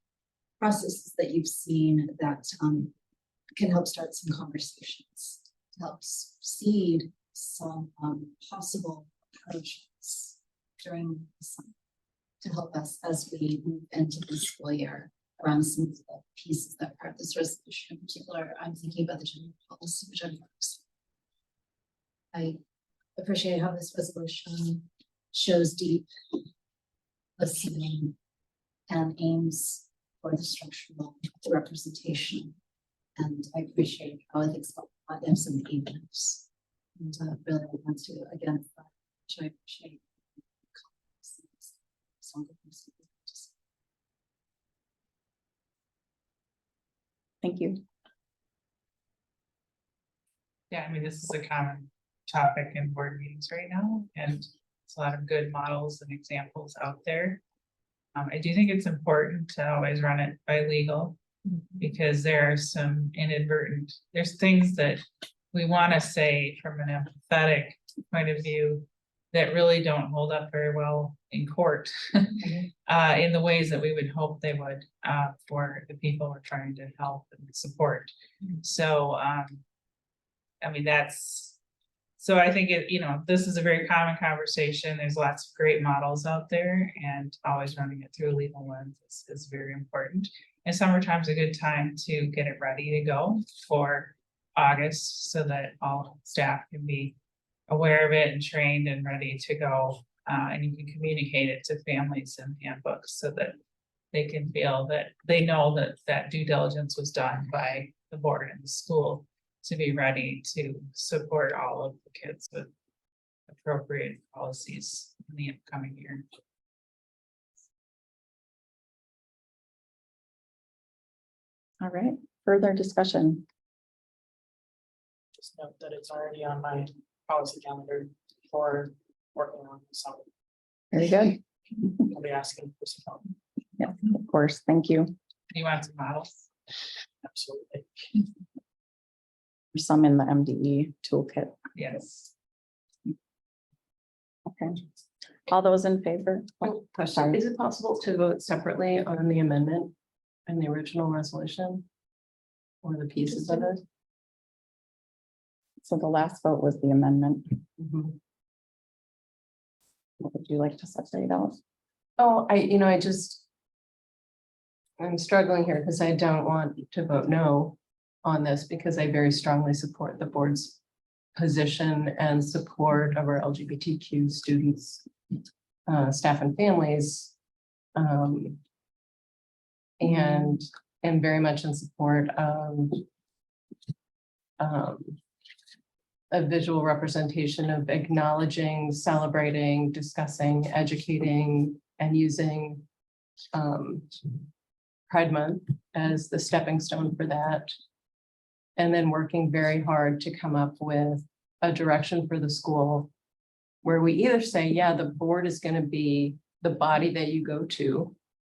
processes that you've seen that can help start some conversations, to help seed some possible approaches during the summer, to help us as we move into the school year around some of the pieces that are part of this resolution. In particular, I'm thinking about the general policy, which I'm focused on. I appreciate how this resolution shows deep listening and aims for the structural representation. And I appreciate how it thinks about what ifs and events. And really want to again, which I appreciate. Thank you. Yeah, I mean, this is a common topic in board meetings right now, and it's a lot of good models and examples out there. I do think it's important to always run it by legal, because there are some inadvertent, there's things that we want to say from an empathetic point of view that really don't hold up very well in court in the ways that we would hope they would for the people we're trying to help and support. So, I mean, so I think it, you know, this is a very common conversation. There's lots of great models out there, and always running it through a legal lens is very important. And summertime's a good time to get it ready to go for August, so that all staff can be aware of it and trained and ready to go. And you can communicate it to families and handbooks so that they can feel that they know that that due diligence was done by the board and the school to be ready to support all of the kids with appropriate policies in the upcoming year. All right, further discussion. Just note that it's already on my policy calendar for working on this summer. Very good. I'll be asking for some help. Yeah, of course. Thank you. You want some models? Absolutely. Some in the MDE toolkit. Yes. Okay. All those in favor? Oh, question, is it possible to vote separately on the amendment and the original resolution? Or the pieces of it? So the last vote was the amendment. Mhm. What would you like to separate out? Oh, I'm struggling here because I don't want to vote no on this, because I very strongly support the board's position and support of our LGBTQ students, staff and families. And very much in support of a visual representation of acknowledging, celebrating, discussing, educating, and using Pride Month as the stepping stone for that. And then working very hard to come up with a direction for the school where we either say, yeah, the board is going to be the body that you go to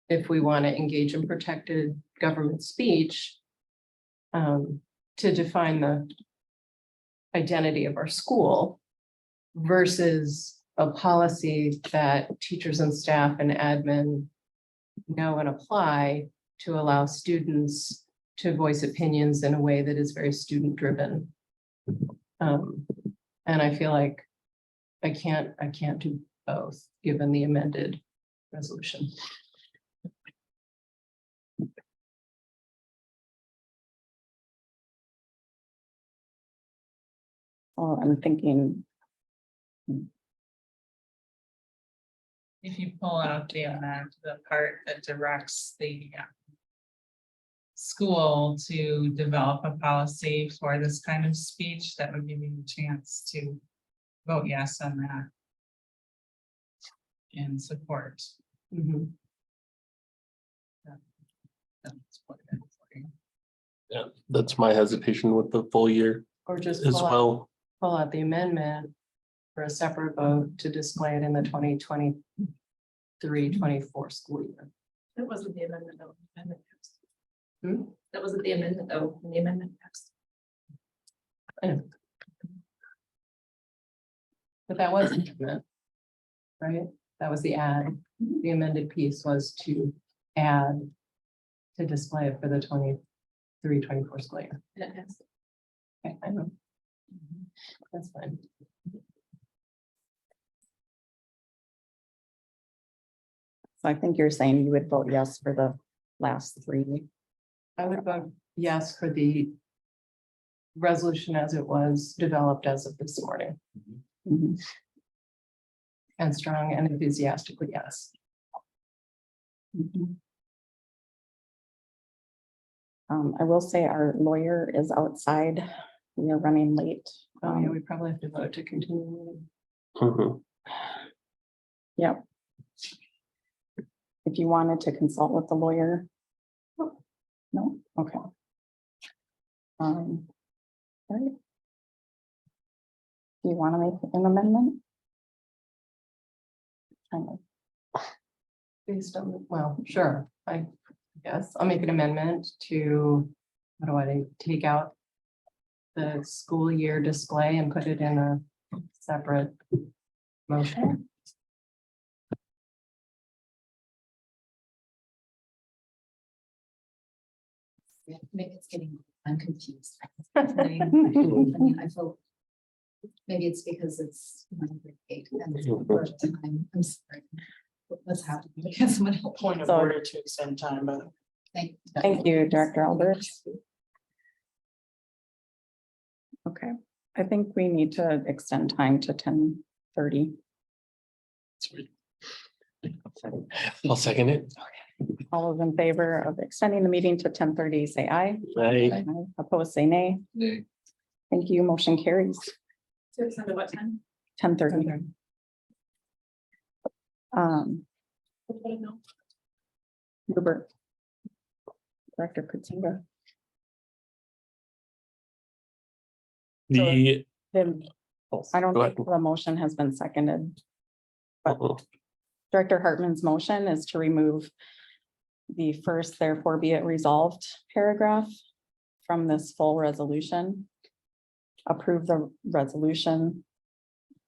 if we want to engage in protected government speech, to define the identity of our school versus a policy that teachers and staff and admin know and apply to allow students to voice opinions in a way that is very student driven. And I feel like I can't do both, given the amended resolution. Oh, I'm thinking, If you pull out the part that directs the school to develop a policy for this kind of speech, that would give you a chance to vote yes on that. In support. Mhm. That's what it is for you. Yeah, that's my hesitation with the full year Or just as well. pull out the amendment for a separate vote to display it in the 2023-24 school year. That wasn't the amendment though. Amendment text. Hmm? That wasn't the amendment though, in the amendment text. I know. But that was an amendment, right? That was the add. The amended piece was to add to display it for the 23-24 school year. Yes. Okay, I know. That's fine. so I think you're saying you would vote yes for the last three. I would vote yes for the resolution as it was developed as of this morning, Mhm. and strong and enthusiastically yes. Mhm. I will say our lawyer is outside. We are running late. Oh, yeah, we probably have to vote to continue. Mhm. Yep. If you wanted to consult with the lawyer. No, okay. All right. Do you want to make an amendment? Kind of. Based on, well, sure, I guess I'll make an amendment to, what do I take out? The school year display and put it in a separate motion. Yeah, maybe it's getting, I'm confused. I mean, I feel. Maybe it's because it's my grade and it's the first time, I'm sorry. What's happening? Can someone help? Point of So- order to extend time, but Thank you, Director Albert. Okay, I think we need to extend time to 10:30. Sweet. I'll second it. All those in favor of extending the meeting to 10:30, say aye. Aye. Opposed, say nay. Nay. Thank you, motion carries. So it's under what time? 10:30. Hubert. Director Kutzinger. The. I don't Go ahead. think the motion has been seconded. But Uh-oh. Director Hartman's motion is to remove the first, therefore be it resolved paragraph from this full resolution. Approve the resolution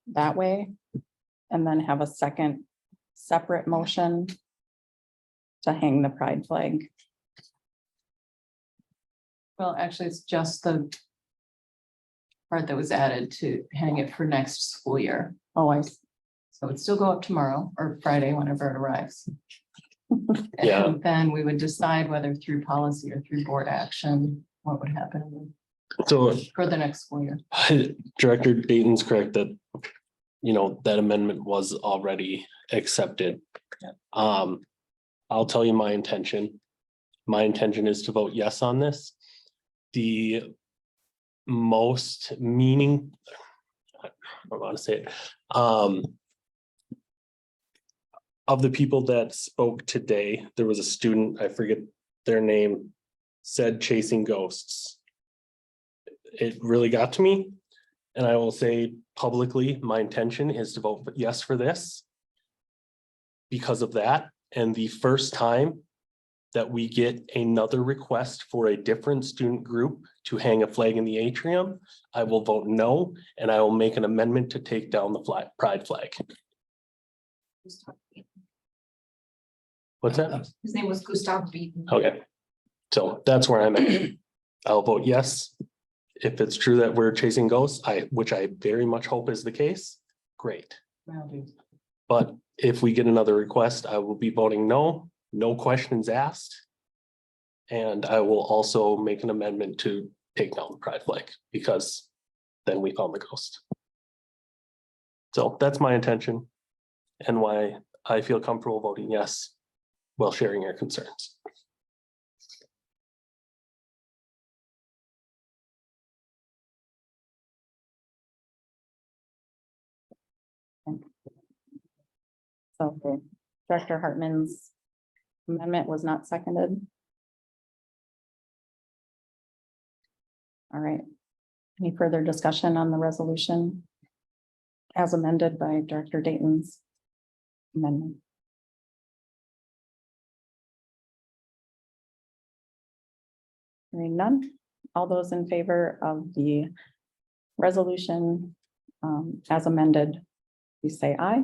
that way, and then have a second separate motion to hang the pride flag. Well, actually, it's just the part that was added to hang it for next school year. Oh, I see. So it'd still go up tomorrow or Friday, whenever it arrives. Yeah. And then we would decide whether through policy or through board action, what would happen So for the next school year. Director Dayton's correct that, that amendment was already accepted. I'll tell you my intention. My intention is to vote yes on this. The most meaning, I don't want to say it, of the people that spoke today, there was a student, I forget their name, said chasing ghosts. It really got to me. And I will say publicly, my intention is to vote yes for this. Because of that, And the first time that we get another request for a different student group to hang a flag in the atrium, I will vote no, and I will make an amendment to take down the pride flag. What's that? His name was Gustav Beaton. Okay, so that's where I'm at. I'll vote yes. If it's true that we're chasing ghosts, which I very much hope is the case, great. But if we get another request, I will be voting no, no questions asked. And I will also make an amendment to take down the pride flag, because then we found the ghost. So that's my intention and why I feel comfortable voting yes while sharing your concerns. So okay. Director Hartman's amendment was not seconded. All right. Any further discussion on the resolution as amended by Director Dayton's amendment? Hearing none. All those in favor of the resolution as amended, please say aye.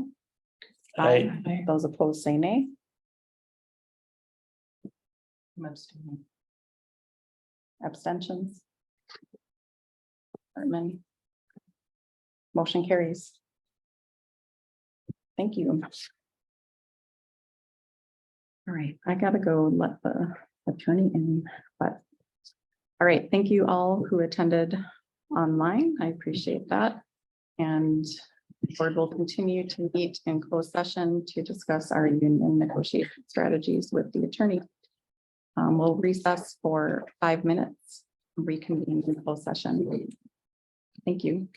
Aye. Those opposed say nay. Abstentions. Hartman. Motion carries. Thank you. All right, I gotta go let the attorney in, but. All right, thank you all who attended online. I appreciate that. And the board will continue to meet in closed session to discuss our union negotiation strategies with the attorney. We'll recess for 5 minutes, reconvene in closed session. Thank you.